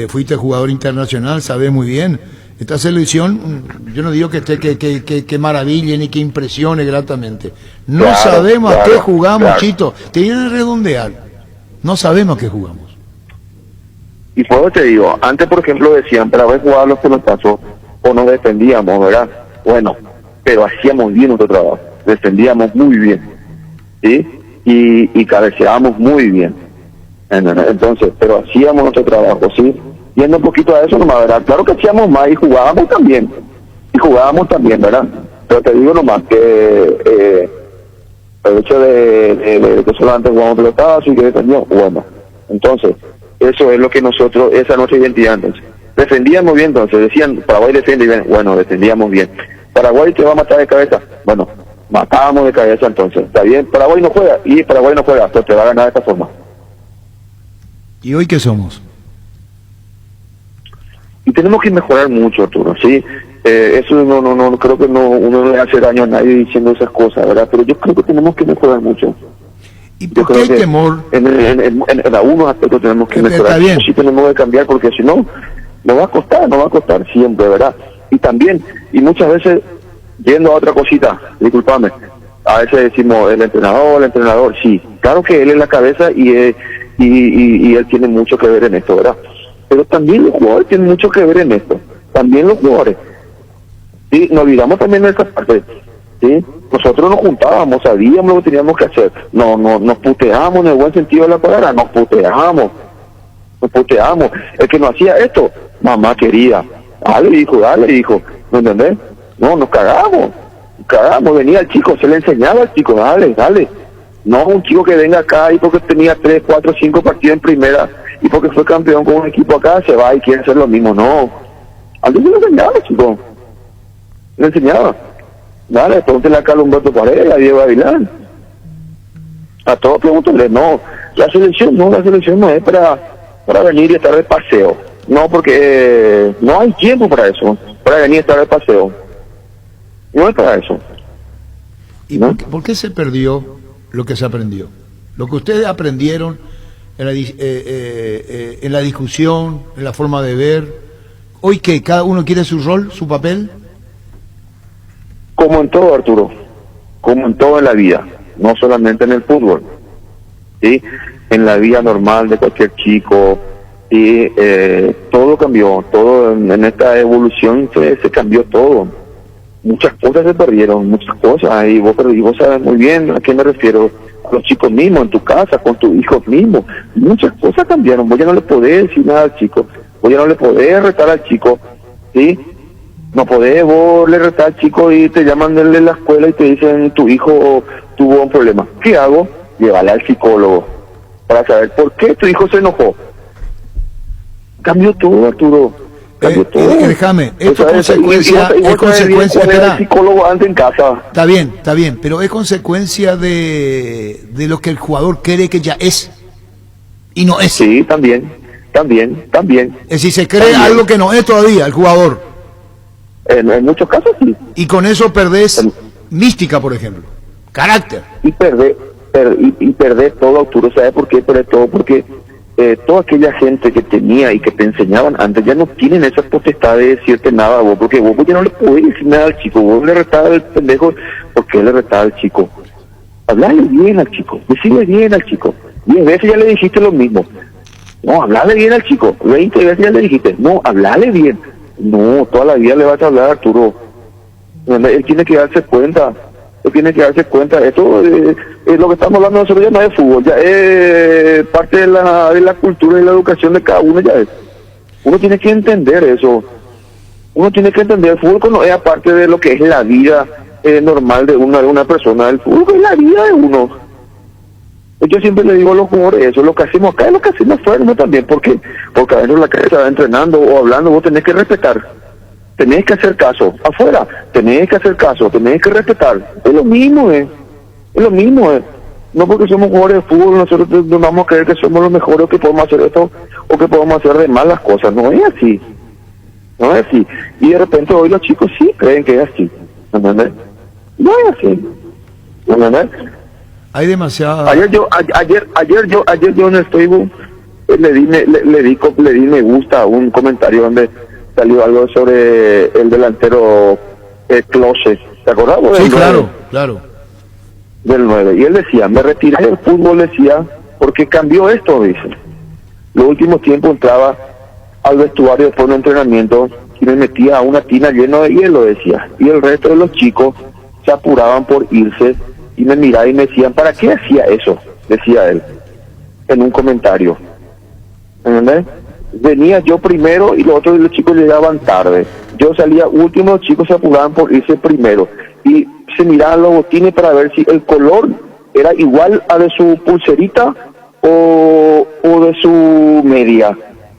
fuiste jugador internacional, sabés muy bien. Esta selección, yo no digo que maraville ni que impresione gratamente. No sabemos a qué jugamos, Chito. Te vienen a redondear. No sabemos a qué jugamos. Y por eso te digo, antes por ejemplo decían, para ver jugar los pelotazos, o nos defendíamos, ¿verdad? Bueno, pero hacíamos bien nuestro trabajo, defendíamos muy bien, ¿sí? Y cabeceábamos muy bien. Entonces, pero hacíamos nuestro trabajo, ¿sí? Yendo un poquito a eso nomás, ¿verdad? Claro que hacíamos más y jugábamos también, ¿verdad? Pero te digo nomás que el hecho de que solamente jugamos pelotazo y que defendíamos, bueno, entonces, eso es lo que nosotros, esa es nuestra identidad. Entonces defendíamos bien, entonces decían Paraguay defiende bien, bueno, defendíamos bien. Paraguay te va a matar de cabeza, bueno, matábamos de cabeza, entonces está bien. Paraguay no juega, pero te va a ganar de esta forma. ¿Y hoy qué somos? Y tenemos que mejorar mucho, Arturo, ¿sí? Eso no creo que uno no le hace daño a nadie diciendo esas cosas, ¿verdad? Pero yo creo que tenemos que mejorar mucho. ¿Y por qué hay temor? En algunos aspectos tenemos que mejorar. Sí tenemos que cambiar, porque si no, nos va a costar siempre, ¿verdad? Y también, y muchas veces, yendo a otra cosita, discúlpame, a veces decimos, el entrenador, sí, claro que él es la cabeza y él tiene mucho que ver en esto, ¿verdad? Pero también los jugadores tienen mucho que ver en esto, también los jugadores. Sí, nos olvidamos también de esa parte, ¿sí? Nosotros nos juntábamos, sabíamos lo que teníamos que hacer, nos puteábamos en el buen sentido de la palabra, nos puteábamos. El que no hacía esto, mamá querida, dale hijo, ¿me entendés? No, nos cagamos, venía el chico, se le enseñaba al chico, dale, no un chico que venga acá y porque tenía 3, 4, 5 partidos en primera y porque fue campeón con un equipo acá, se va y quiere hacer lo mismo, no, antes se le enseñaba, chico, dale, pregúntale acá a Humberto Paredes, a Diego Avilán, a todos pregúntale, no, la selección no es para venir y estar de paseo, No, porque no hay tiempo para eso, para venir a estar de paseo. No es para eso. ¿Y ¿no? por qué se perdió lo que se aprendió? Lo que ustedes aprendieron en la discusión, en la forma de ver. Hoy que cada uno quiere su rol, su papel. Como en todo, Arturo, como en todo en la vida, no solamente en el fútbol, ¿sí? En la vida normal de cualquier chico, y todo cambió, todo en esta evolución se cambió todo. Muchas cosas se perdieron, muchas cosas, y vos sabes muy bien a qué me refiero. A los chicos mismos, en tu casa, con tus hijos mismos, muchas cosas cambiaron. Vos ya no le podés decir nada al chico, vos ya no le podés retar al chico, ¿sí? No podés vos le retar al chico y te llaman de la escuela y te dicen tu hijo tuvo un problema. ¿Qué hago? Llévale al psicólogo para saber por qué tu hijo se enojó. Cambió todo, Arturo. Cambió todo. Déjame, esto es consecuencia, espera. Psicólogo antes en casa. Está bien, pero es consecuencia de lo que el jugador cree que ya es y no es. Sí, también. Es decir, se cree algo que no es todavía el jugador. En muchos casos sí. Y con eso perdés mística, por ejemplo, carácter. Y perdés todo, Arturo. ¿Sabes por qué? Perdés todo porque toda aquella gente que tenía y que te enseñaban antes ya no tienen esa potestad de decirte nada a vos, porque vos ya no le podés decir nada al chico. Vos le retabas al pendejo, ¿por qué le retabas al chico? Hablale bien al chico, decirle bien al chico. 10 veces ya le dijiste lo mismo. No, hablale bien al chico. 20 veces ya le dijiste, no, hablale bien. No, toda la vida le vas a hablar, Arturo. Él tiene que darse cuenta. Esto es lo que estamos hablando nosotros, ya no es fútbol, ya es parte de la cultura y la educación de cada uno, ya es. Uno tiene que entender eso. El fútbol no es aparte de lo que es la vida normal de una persona. El fútbol es la vida de uno. Yo siempre le digo a los jugadores eso, lo que hacemos acá es lo que hacemos afuera, ¿no? También, porque adentro de la calle se va entrenando o hablando, vos tenés que respetar. Tenés que hacer caso. Afuera, tenés que hacer caso, tenés que respetar. Es lo mismo. No porque somos jugadores de fútbol, nosotros no vamos a creer que somos los mejores o que podemos hacer esto o que podemos hacer de malas cosas. No es así. Y de repente hoy los chicos sí creen que es así. ¿Entendés? No es así. ¿Entendés? Hay demasiada... Ayer yo en el Facebook le di me gusta a un comentario donde salió algo sobre el delantero Klose. ¿Te acordás? Sí, claro. Del 9. Y él decía, me retiré del fútbol, decía, porque cambió esto, dice. Los últimos tiempos entraba al vestuario después de un entrenamiento y me metía a una tina llena de hielo, decía. Y el resto de los chicos se apuraban por irse y me miraban y me decían, ¿para qué hacía eso? Decía él, en un comentario. ¿Entendés? Venía yo primero y los otros de los chicos llegaban tarde. Yo salía último, los chicos se apuraban por irse primero. Y se miraban los botines para ver si el color era igual a de su pulserita o de su media.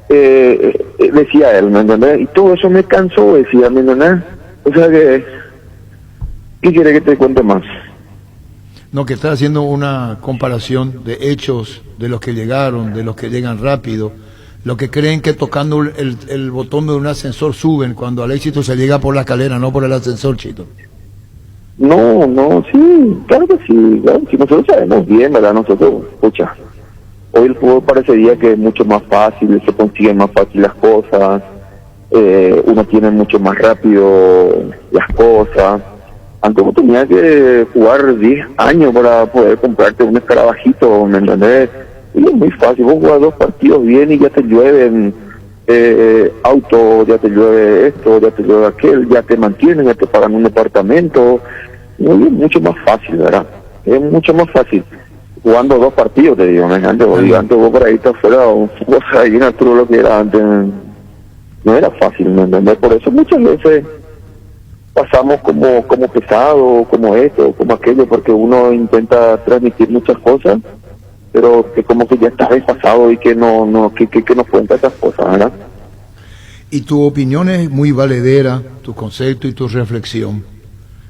Decía él, ¿me entendés? Y todo eso me cansó, decía, ¿me entendés? O sea que, ¿qué quiere que te cuente más? No, que está haciendo una comparación de hechos, de los que llegaron, de los que llegan rápido, los que creen que tocando el botón de un ascensor suben, cuando al éxito se llega por la escalera, no por el ascensor, Chito. No, sí, claro que sí, nosotros sabemos bien, ¿verdad? Nosotros, escucha, hoy el fútbol parecería que es mucho más fácil, se consiguen más fácil las cosas, uno tiene mucho más rápido las cosas. Antes vos tenías que jugar 10 años para poder comprarte un escarabajito, ¿me entendés? Y es muy fácil, vos jugás 2 partidos bien y ya te llueven auto, ya te llueve esto, ya te llueve aquel, ya te mantienen, ya te pagan un departamento. Y es mucho más fácil, ¿verdad? Es mucho más fácil. Jugando 2 partidos, te digo, antes vos por ahí estás fuera, vos ahí en Arturo lo que era antes, no era fácil, ¿me entendés? Por eso muchas veces pasamos como pesado, como esto, como aquello, porque uno intenta transmitir muchas cosas, pero que como que ya está desfasado y que no cuenta esas cosas, ¿verdad? Y tu opinión es muy valedera, tu concepto y tu reflexión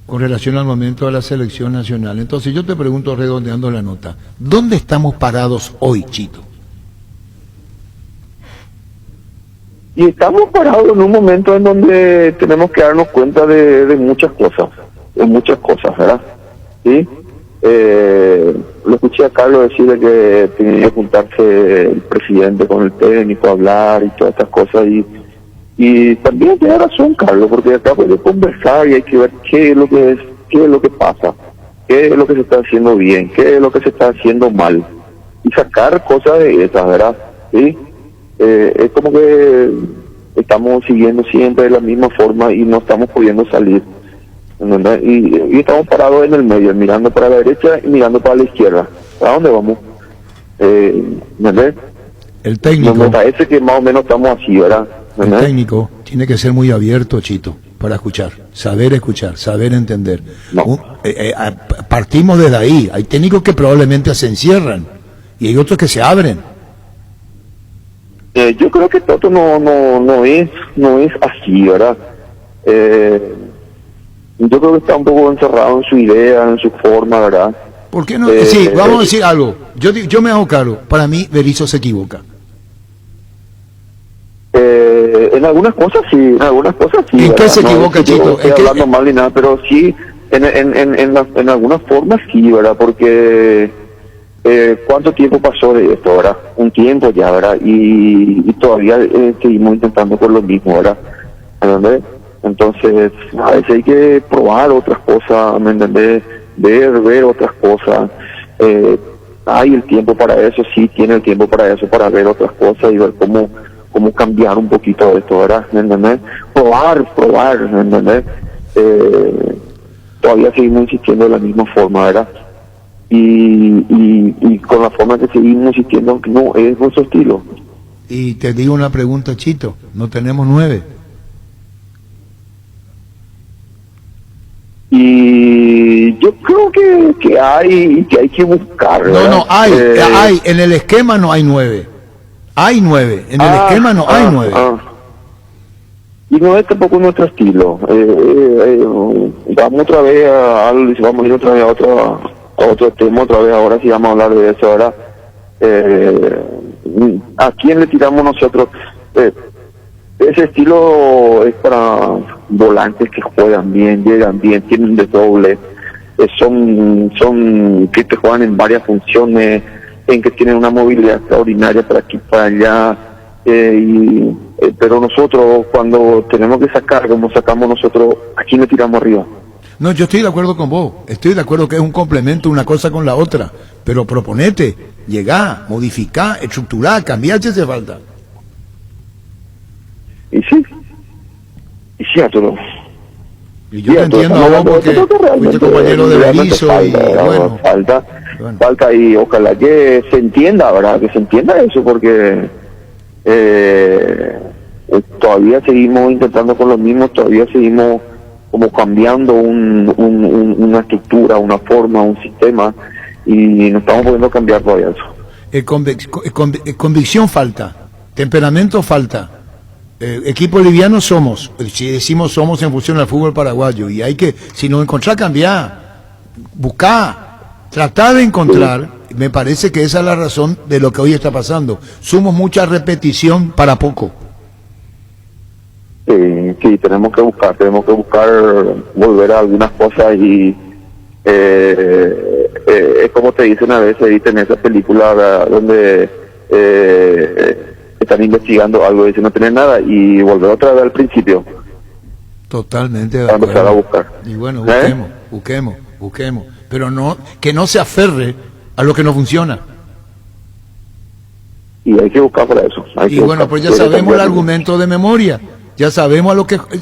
con relación al momento de la selección nacional. Entonces yo te pregunto, redondeando la nota, ¿dónde estamos parados hoy, Chito? Y estamos parados en un momento en donde tenemos que darnos cuenta de muchas cosas, ¿verdad? ¿Sí? Lo escuché a Carlos decirle que tenía que juntarse el presidente con el técnico, hablar y todas estas cosas, y también tiene razón Carlos, porque acá puede conversar y hay que ver qué es lo que pasa, qué es lo que se está haciendo bien, qué es lo que se está haciendo mal, y sacar cosas de esas, ¿verdad? ¿Sí? Es como que estamos siguiendo siempre de la misma forma y no estamos pudiendo salir, ¿entendés? Y estamos parados en el medio, mirando para la derecha y mirando para la izquierda. ¿A dónde vamos? ¿Entendés? El técnico. Me parece que más o menos estamos así, ¿verdad? El técnico tiene que ser muy abierto, Chito, para escuchar, saber entender. No. Partimos desde ahí. Hay técnicos que probablemente se encierran y hay otros que se abren. Yo creo que Toto no es así, ¿verdad? Yo creo que está un poco encerrado en su idea, en su forma, ¿verdad? ¿Por qué no? Sí, vamos a decir algo. Yo me hago cargo. Para mí, Berizzo se equivoca. En algunas cosas sí, ¿En qué se equivoca, Chito? No estoy hablando mal ni nada, pero sí, en algunas formas sí, ¿verdad? Porque ¿cuánto tiempo pasó de esto, verdad? Un tiempo ya, ¿verdad? Y todavía seguimos intentando por lo mismo, ¿verdad? ¿Me entendés? Entonces, a veces hay que probar otras cosas, ¿me entendés? Ver otras cosas. Hay el tiempo para eso, sí, tiene el tiempo para eso, para ver otras cosas y ver cómo cambiar un poquito esto, ¿verdad? ¿Me entendés? Probar, ¿me entendés? Todavía seguimos insistiendo de la misma forma, ¿verdad? Y con la forma que seguimos insistiendo, aunque no es nuestro estilo. Y te digo una pregunta, Chito, no tenemos 9. Y yo creo que hay que buscar, ¿verdad? No, hay, en el esquema no hay 9. Hay 9, en el esquema no hay 9. Y no es tampoco nuestro estilo. Vamos otra vez vamos a ir otra vez a otro tema, otra vez ahora sí vamos a hablar de eso, ¿verdad? ¿A quién le tiramos nosotros? Ese estilo es para volantes que juegan bien, llegan bien, tienen de doble, son que te juegan en varias funciones, en que tienen una movilidad extraordinaria para aquí, para allá, pero nosotros cuando tenemos que sacar, como sacamos nosotros, ¿a quién le tiramos arriba? No, yo estoy de acuerdo con vos, estoy de acuerdo que es un complemento una cosa con la otra, pero proponete, llegá, modificá, estructurá, cambiá si hace falta. Y sí, a todo. Y yo te entiendo a vos porque fuiste compañero de Berizzo y bueno. Falta y ojalá que se entienda, ¿verdad? Que se entienda eso porque todavía seguimos intentando con lo mismo, todavía seguimos como cambiando una estructura, una forma, un sistema y no estamos pudiendo cambiar todavía eso. Convicción falta, temperamento falta. Equipo liviano somos, si decimos somos en función al fútbol paraguayo, y hay que, si nos encontrás, cambiar, buscar, tratar de encontrar, me parece que esa es la razón de lo que hoy está pasando. Somos mucha repetición para poco. Sí, tenemos que buscar volver a algunas cosas y es como te dicen a veces, dicen en esa película, ¿verdad? Donde están investigando algo y dicen no tener nada y volver otra vez al principio. Totalmente de acuerdo. Empezar a buscar. Y bueno, busquemos, pero no que no se aferre a lo que no funciona. Y hay que buscar para eso. Y bueno, pues ya sabemos el argumento de memoria, ya sabemos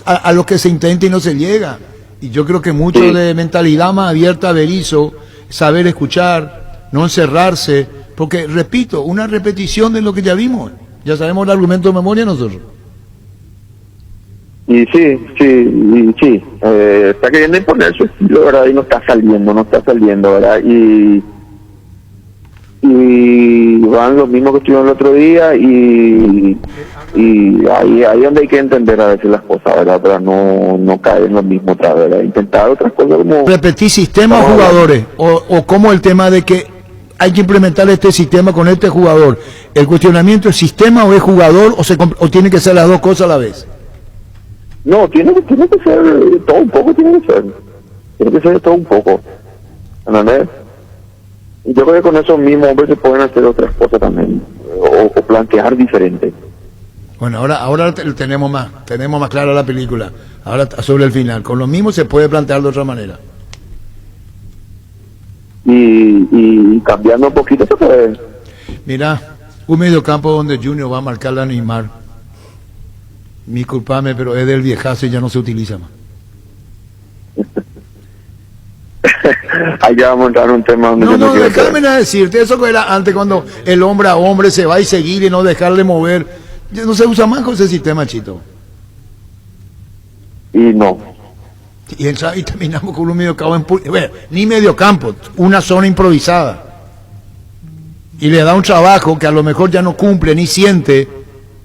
a lo que se intenta y no se llega. Y yo creo que mucho de mentalidad más abierta a Berizzo, saber escuchar, no encerrarse, porque repito, una repetición de lo que ya vimos. Ya sabemos el argumento de memoria nosotros. Y sí. Está queriendo imponer su estilo, ¿verdad? Y no está saliendo, ¿verdad? Y van los mismos que estuvieron el otro día y ahí donde hay que entender a veces las cosas, ¿verdad? Para no caer en lo mismo otra vez, ¿verdad? Intentar otras cosas como... ¿Repetir sistemas jugadores? O como el tema de que hay que implementar este sistema con este jugador. ¿El cuestionamiento es sistema o es jugador o tiene que ser las dos cosas a la vez? No, tiene que ser todo un poco, tiene que ser todo un poco. ¿Entendés? Y yo creo que con esos mismos hombres se pueden hacer otras cosas también, o plantear diferente. Bueno, ahora tenemos más clara la película. Ahora sobre el final, con lo mismo se puede plantear de otra manera. Y cambiando un poquito se puede. Mira, un mediocampo donde Junior va a marcar a Neymar. Disculpame, pero es del viejazo y ya no se utiliza más. Ahí ya vamos a entrar en un tema donde no déjame decirte, eso que era antes cuando el hombre a hombre se va y seguir y no dejarle mover. Ya no se usa más con ese sistema, Chito. Y no. Y terminamos con un mediocampo, ni mediocampo, una zona improvisada. Y le da un trabajo que a lo mejor ya no cumple ni siente,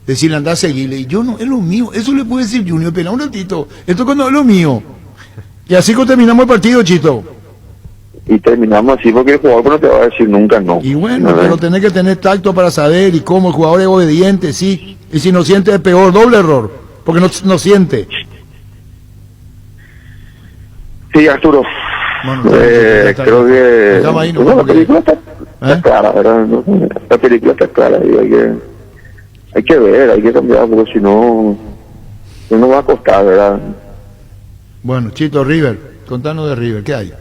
decirle anda a seguirle. Y yo no, es lo mío, eso le puede decir Junior, espera un ratito, esto cuando es lo mío. Y así que terminamos el partido, Chito. Y terminamos así porque el jugador no te va a decir nunca no. Y bueno, pero tenés que tener tacto para saber y cómo el jugador es obediente, sí. Y si no siente es peor, doble error, porque no siente. Sí, Arturo. Bueno, creo que ahí, la película está clara, ¿verdad? La película está clara y hay que ver, hay que cambiar, porque si no va a costar, ¿verdad? Bueno, Chito, River, contanos de River, ¿qué hay?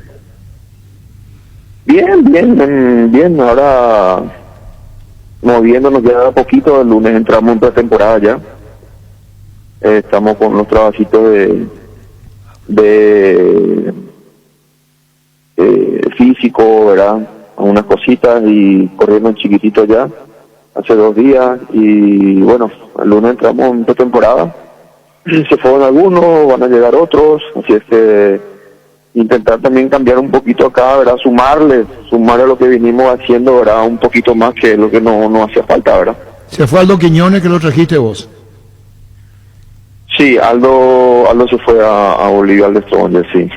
Bien, ahora moviéndonos ya a poquito, el lunes entramos en pretemporada ya. Estamos con los trabajitos de físico, ¿verdad? Unas cositas y corriendo en chiquitito ya, hace 2 días, y bueno, el lunes entramos en pretemporada. Se fueron algunos, van a llegar otros, así es que intentar también cambiar un poquito acá, ¿verdad? Sumarle a lo que vinimos haciendo, ¿verdad? Un poquito más que lo que no hacía falta, ¿verdad? Se fue Aldo Quiñones, que lo trajiste vos. Sí, Aldo se fue a Bolivia, al Destroyer, sí.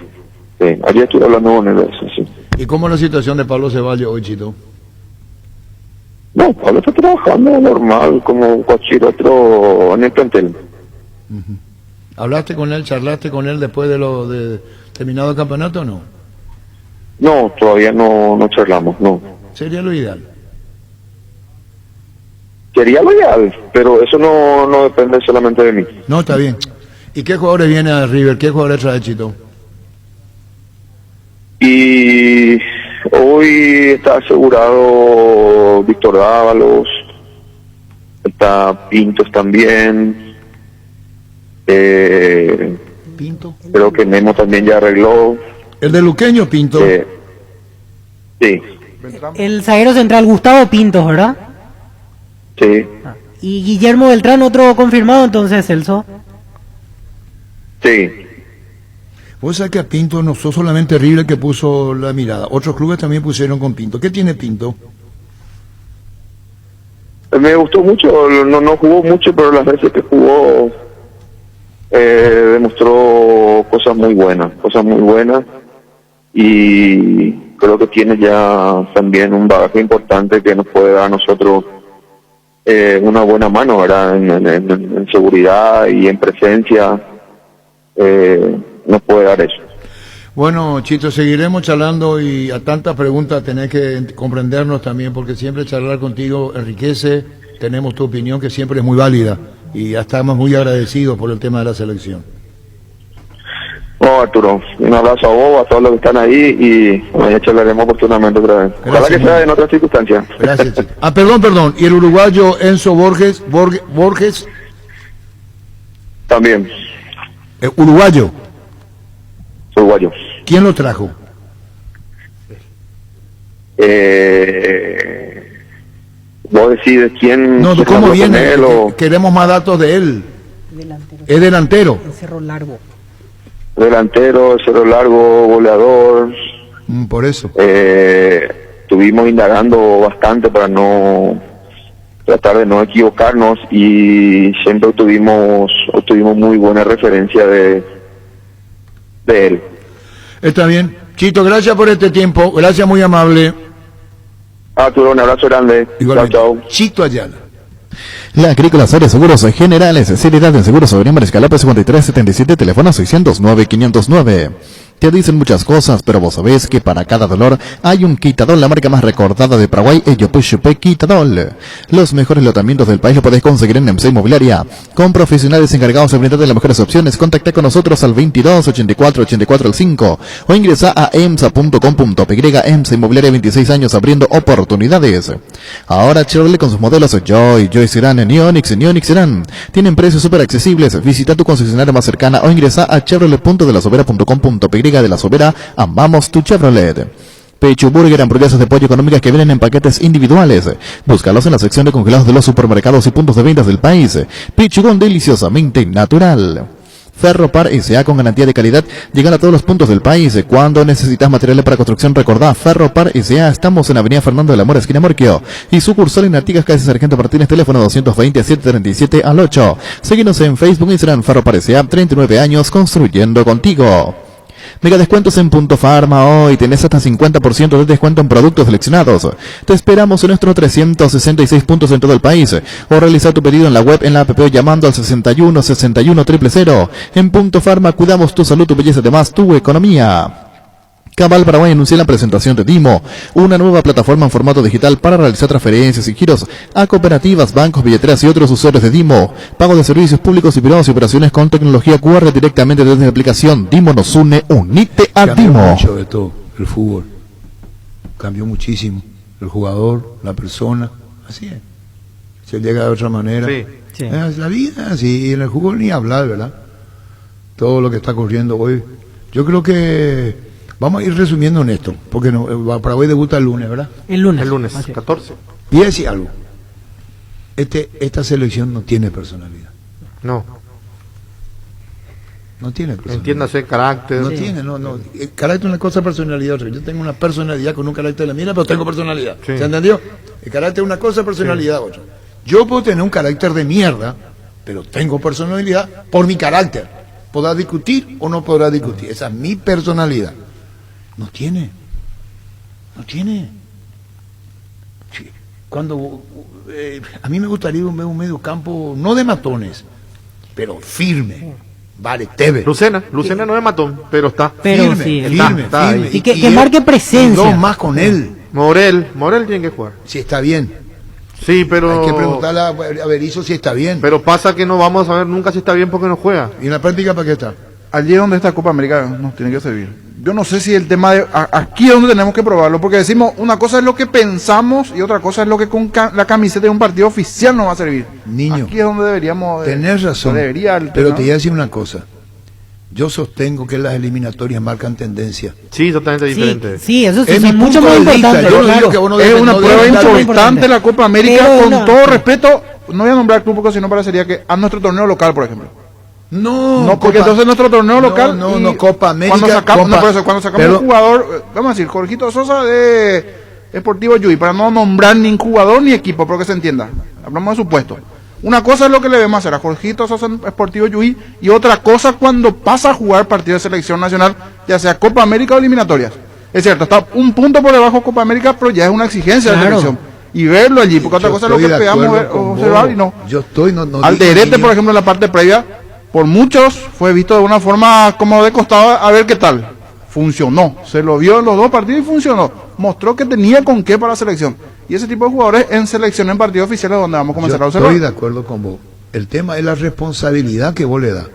Ayer estuve hablando con él, eso, sí. ¿Y cómo es la situación de Pablo Ceballos hoy, Chito? No, Pablo está trabajando normal, como cualquier otro en el plantel. ¿Hablaste con él, charlaste con él después de terminado el campeonato o no? No, todavía no charlamos, no. Sería lo ideal. Sería lo ideal, pero eso no depende solamente de mí. No, está bien. ¿Y qué jugadores viene a River? ¿Qué jugadores trae, Chito? Y hoy está asegurado Víctor Dávalos, está Pintos también. ¿Pinto? Creo que Nemo también ya arregló. ¿El de Luqueño, Pinto? Sí. El zaguero central Gustavo Pintos, ¿verdad? Sí. Y Guillermo Beltrán, otro confirmado entonces, Celso. Sí. Vos sabés que a Pinto no sos solamente River que puso la mirada, otros clubes también pusieron con Pinto. ¿Qué tiene Pinto? Me gustó mucho, no jugó mucho, pero las veces que jugó demostró cosas muy buenas, y creo que tiene ya también un bagaje importante que nos puede dar a nosotros una buena mano, ¿verdad? En seguridad y en presencia, nos puede dar eso. Bueno, Chito, seguiremos charlando y a tantas preguntas tenés que comprendernos también, porque siempre charlar contigo enriquece, tenemos tu opinión que siempre es muy válida y ya estamos muy agradecidos por el tema de la selección. No, Arturo, un abrazo a vos, a todos los que están ahí y ya charlaremos oportunamente otra vez. Ojalá Gracias, que sea en otras circunstancias. Gracias, Chito. Perdón, y el uruguayo Enzo Borges, También. Uruguayo. Uruguayo. ¿Quién lo trajo? Vos decides quién. No, ¿cómo habló viene? con él o- Queremos más datos de él. Es delantero. En Cerro Largo. Delantero, cerro largo, goleador. Por eso. Estuvimos indagando bastante para tratar de no equivocarnos y siempre obtuvimos muy buena referencia de él. Está bien. Chito, gracias por este tiempo. Gracias, muy amable. Arturo, un abrazo grande. Igualmente. Chao, chao. Chito Ayala. La Agrícola Soria Seguros Generales, seriedad en seguros sobre Escalapa 5377, teléfono 609-509. Te dicen muchas cosas, pero vos sabés que para cada dolor hay un Quitadol, la marca más recordada de Paraguay, Yopuchupe Quitadol. Los mejores lotamientos del país lo podés conseguir en EMSA Inmobiliaria. Con profesionales encargados de brindarte las mejores opciones, contacta con nosotros al 22 84 84 5 o ingresa a emsa.com.py. EMSA Inmobiliaria, 26 años abriendo oportunidades. Ahora Chevrolet con sus modelos Joy Serán, Neonix Serán. Tienen precios súper accesibles. Visita tu concesionaria más cercana o ingresa a chevrolet.delasobera.com.py. De La Sobera, amamos tu Chevrolet. Pechu Burger, hamburguesas de pollo económicas que vienen en paquetes individuales. Búscalos en la sección de congelados de los supermercados y puntos de ventas del país. Pechugón deliciosamente natural. Ferropar S.A. con garantía de calidad. Llegan a todos los puntos del país. Cuando necesitas materiales para construcción, recordá Ferropar S.A. Estamos en Avenida Fernando de la Mora, esquina Morquio. Y sucursal en Artigas, calle Sargento Martínez, teléfono 220-737-8. Seguinos en Facebook, Instagram, Ferropar S.A. 39 años construyendo contigo. Mega descuentos en Punto Farma hoy. Tenés hasta 50% de descuento en productos seleccionados. Te esperamos en nuestros 366 puntos en todo el país. O realiza tu pedido en la web, en la app, llamando al 61 61 000. En Punto Farma cuidamos tu salud, tu belleza, además tu economía. Cabal Paraguay anuncia la presentación de Dimo, una nueva plataforma en formato digital para realizar transferencias y giros a cooperativas, bancos, billeteras y otros usuarios de Dimo. Pago de servicios públicos y privados y operaciones con tecnología QR directamente desde la aplicación. Dimo nos une, unite a Cambió Dimo. mucho de todo, el fútbol. Cambió muchísimo. El jugador, la persona, así es. Se llega de otra manera. Sí. Es la vida, así. Y en el fútbol ni hablar, ¿verdad? Todo lo que está ocurriendo hoy. Yo creo que vamos a ir resumiendo en esto, porque Paraguay debuta el lunes, ¿verdad? El lunes. El lunes, 14. Y decir algo. Esta selección no tiene personalidad. No. No tiene personalidad. Entiéndase carácter. No tiene, no. El carácter es una cosa, personalidad otra. Yo tengo una personalidad con un carácter de la mía, pero tengo personalidad. Sí. ¿Se entendió? El carácter es una cosa, personalidad otra. Yo puedo tener un carácter de mierda, pero tengo personalidad por mi carácter. Podrá discutir o no podrá discutir. Esa es mi personalidad. No tiene. Sí. Cuando a mí me gustaría un medio campo, no de matones, pero firme. Vale, Tevez. Lucena no es matón, pero está. Pero firme, sí, firme. Y que marque presencia. Y dos más con él. Morel tiene que jugar. Si está bien. Sí, pero Hay que preguntarle a Berizzo si está bien. Pero pasa que no vamos a saber nunca si está bien porque no juega. ¿Y en la práctica para qué está? Allí es donde esta Copa América nos tiene que servir. Yo no sé si el tema de aquí es donde tenemos que probarlo, porque decimos una cosa es lo que pensamos y otra cosa es lo que con la camiseta de un partido oficial nos va a servir. Niño, aquí es donde deberíamos tenés razón, pero ¿no? te voy a decir una cosa. Yo sostengo que las eliminatorias marcan tendencia. Sí, totalmente diferente. Sí, eso sí, Es mi son mucho punto más de vista. importantes. Yo no Claro. digo que vos no Es debes- una no prueba debes dar- importante la Copa América, Pero con una- todo respeto. No voy a nombrar club porque si no parecería que a nuestro torneo local, por ejemplo. No, Porque entonces nuestro torneo local. No, Copa América. Cuando sacamos, Copa- por eso, cuando sacamos pero- un jugador, vamos a decir, Jorgito Sosa de Sportivo Yui, para no nombrar ni jugador ni equipo, pero que se entienda. Hablamos de supuesto. Una cosa es lo que le debemos hacer a Jorgito Sosa en Sportivo Yui y otra cosa cuando pasa a jugar partido de selección nacional, ya sea Copa América o eliminatorias. Es cierto, está un punto por debajo Copa América, pero ya es una exigencia de la Claro. selección. Y verlo allí, porque otra Yo cosa es lo estoy que de podamos acuerdo con observar vos. y no. Yo estoy, no digo, Alderete, niño. por ejemplo, en la parte previa, por muchos fue visto de una forma como de costado a ver qué tal. Funcionó, se lo vio en los dos partidos y funcionó. Mostró que tenía con qué para la selección. Y ese tipo de jugadores en selección, en partidos oficiales, donde vamos a comenzar a Yo observar. estoy de acuerdo con vos. El tema es la responsabilidad que vos le das.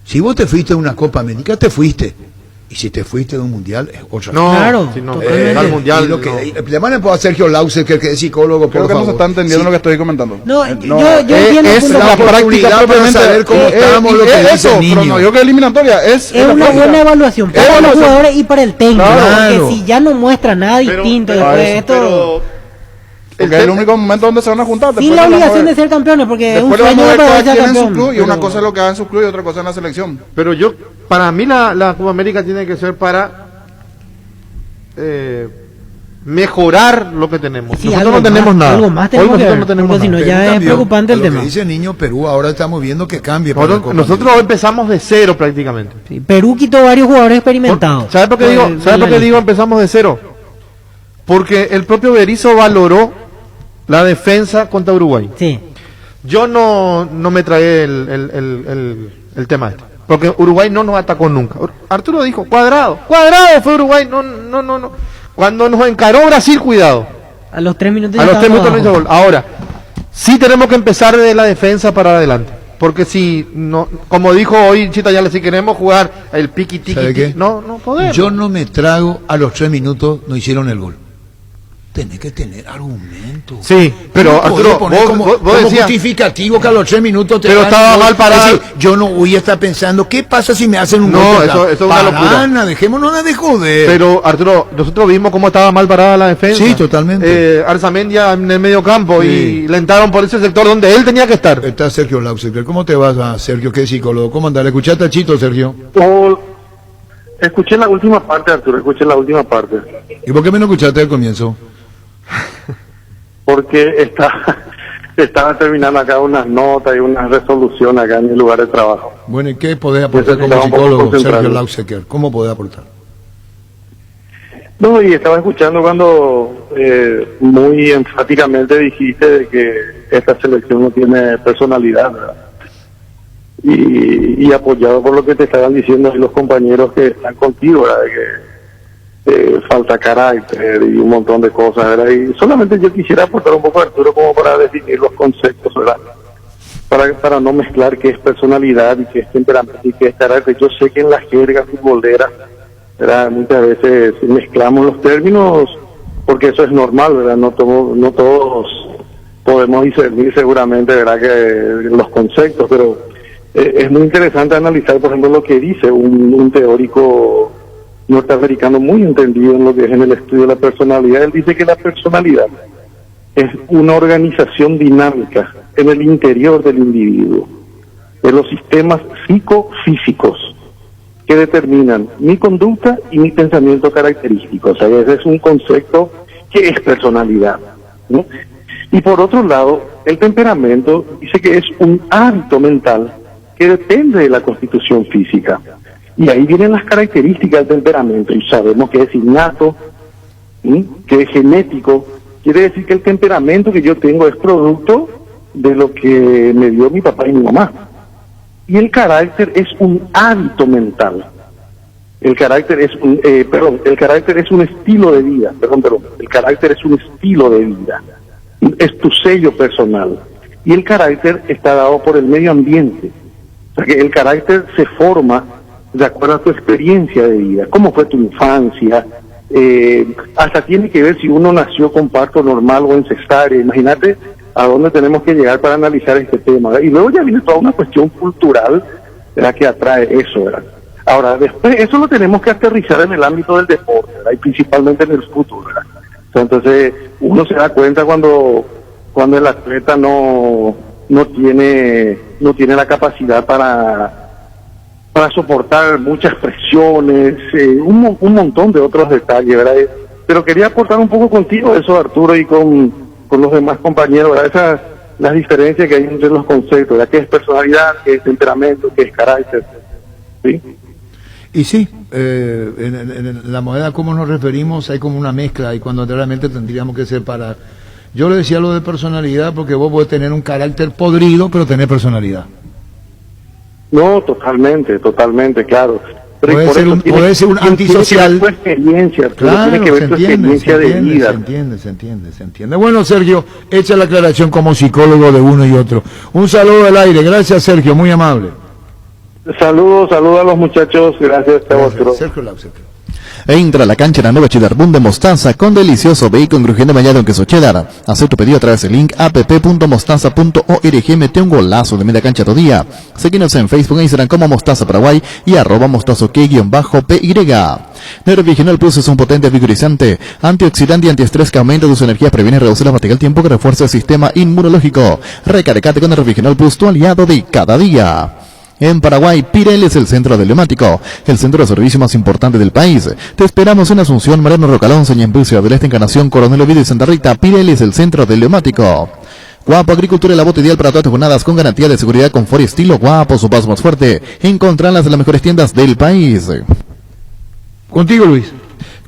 Si vos te fuiste de una Copa América, te fuiste. Y si te fuiste de un mundial, es otra No, cosa. Claro, si no, totalmente. al mundial. Y lo que, no. le van a poder a Sergio Lauser, que es psicólogo, Creo por que no favor. se está entendiendo Sí. lo que estoy comentando. No, No, yo entiendo es que la la práctica oportunidad para propiamente. saber cómo estamos, lo que dice eso, el pero niño. no digo que eliminatoria, es es la una práctica. buena evaluación Es para los evaluación. jugadores y para el técnico. Claro. Porque si ya no muestra nada distinto después de esto, Porque es el único momento donde se van a juntar. sin después la vamos a obligación ver. de ser campeones, porque es un Después le vamos sueño a ver para cada ser quien en su campeón. club y una pero- cosa es lo que hace en su club y otra cosa en la selección. Pero para mí la Copa América tiene que ser para mejorar lo que tenemos. Sí, Nosotros algo no tenemos más, nada. algo más Hoy tenemos que nosotros ver, no tenemos porque si nada. no ya es Cambió. preocupante el Lo que tema. dice el niño Perú, ahora estamos viendo que cambie. para la Copa Nosotros América. empezamos de cero prácticamente. Sí, Perú quitó varios jugadores experimentados. ¿Sabes por qué digo? ¿Sabes por qué digo empezamos de cero? Porque el propio Berizzo valoró la defensa contra Uruguay. Sí. Yo no me tragué el tema este. Porque Uruguay no nos atacó nunca. Arturo dijo, cuadrado fue Uruguay, no. Cuando nos encaró Brasil, cuidado. A los 3 minutos. A los 3 minutos no hizo gol. Ahora, sí tenemos que empezar desde la defensa para adelante. Porque si no, como dijo hoy Chita Yala, si queremos jugar el piqui tiqui, no podemos. Yo no me trago a los 3 minutos, no hicieron el gol. Tenés que tener argumentos. Sí, pero Arturo, vos decías justificativo que a los 3 minutos te pero estaba mal parado. Es decir, yo no voy a estar pensando, ¿qué pasa si me hacen un gol? No, eso es una locura. Dejémonos de joder. Pero Arturo, nosotros vimos cómo estaba mal parada la defensa. Sí, totalmente. Arzamendia en el medio campo y le entraron por ese sector donde él tenía que estar. Está Sergio Lausecker. ¿Cómo te vas, Sergio? ¿Qué psicólogo? ¿Cómo andás? ¿Le escuchaste a Chito, Sergio? Escuché la última parte, Arturo, ¿Y por qué me no escuchaste al comienzo? Porque estaba terminando acá unas notas y una resolución acá en el lugar de trabajo. Bueno, ¿y qué podés aportar como psicólogo, Sergio Lausecker? ¿Cómo podés aportar? No, y estaba escuchando cuando muy enfáticamente dijiste de que esta selección no tiene personalidad, ¿verdad? Y apoyado por lo que te estaban diciendo los compañeros que están contigo, ¿verdad? De que falta carácter y un montón de cosas, ¿verdad? Y solamente yo quisiera aportar un poco, Arturo, como para definir los conceptos, ¿verdad? Para no mezclar qué es personalidad y qué es temperamento y qué es carácter. Yo sé que en la jerga futbolera, ¿verdad?, muchas veces mezclamos los términos porque eso es normal, ¿verdad? No todos podemos discernir seguramente, ¿verdad?, que los conceptos, pero es muy interesante analizar, por ejemplo, lo que dice un teórico norteamericano muy entendido en lo que es en el estudio de la personalidad. Él dice que la personalidad es una organización dinámica en el interior del individuo, de los sistemas psicofísicos que determinan mi conducta y mi pensamiento característico. O sea, ese es un concepto que es personalidad, ¿no? Y por otro lado, el temperamento dice que es un hábito mental que depende de la constitución física. Y ahí vienen las características del temperamento, y sabemos que es innato, que es genético. Quiere decir que el temperamento que yo tengo es producto de lo que me dio mi papá y mi mamá. Y el carácter es un hábito mental. El carácter es un estilo de vida. El carácter es un estilo de vida. Es tu sello personal. Y el carácter está dado por el medio ambiente. O sea que el carácter se forma de acuerdo a tu experiencia de vida, cómo fue tu infancia, hasta tiene que ver si uno nació con parto normal o en cesárea. Imagínate a dónde tenemos que llegar para analizar este tema, ¿verdad? Y luego ya viene toda una cuestión cultural, ¿verdad?, que atrae eso, ¿verdad? Ahora, después eso lo tenemos que aterrizar en el ámbito del deporte, ¿verdad?, y principalmente en el fútbol, ¿verdad? O sea, entonces uno se da cuenta cuando el atleta no tiene la capacidad para soportar muchas presiones, un montón de otros detalles, ¿verdad? Pero quería aportar un poco contigo eso, Arturo, y con los demás compañeros, ¿verdad? Las diferencias que hay entre los conceptos, ¿verdad? ¿Qué es personalidad? ¿Qué es temperamento? ¿Qué es carácter? ¿Sí? Y sí, en la moneda, ¿cómo nos referimos? Hay como una mezcla, y cuando realmente tendríamos que separar. Yo le decía lo de personalidad porque vos podés tener un carácter podrido, pero tener personalidad. No, totalmente, claro. Pero puede ser un antisocial. Tu experiencia, claro, tiene que ver tu experiencia de vida. Se entiende. Bueno, Sergio, echa la aclaración como psicólogo de uno y otro. Un saludo al aire, gracias, Sergio, muy amable. Saludos a los muchachos, gracias a vosotros. Sergio Lausecker. Entra a la cancha la nueva Cheddar Boom de mostaza con delicioso bacon crujiente bañado en queso cheddar. Haz tu pedido a través del link app.mostaza.org. Mete un golazo de media cancha todo día. Seguinos en Facebook e Instagram como Mostaza Paraguay y @mostazoque_py. Neuroviginal Plus es un potente vigorizante, antioxidante y antiestrés que aumenta tus energías, previene y reduce la fatiga al tiempo que refuerza el sistema inmunológico. Recargate con Neuroviginal Plus, tu aliado de cada día. En Paraguay, Pirelli es el centro del neumático, el centro de servicio más importante del país. Te esperamos en Asunción, Mariano Rocalón, Ciudad del Este, Encarnación, Coronel Oviedo y Santa Rita. Pirelli es el centro del neumático. Guapo Agricultura es la bota ideal para todas tus jornadas con garantía de seguridad, confort y estilo. Guapo, su paso más fuerte. Encontrarlas en las mejores tiendas del país. Contigo, Luis.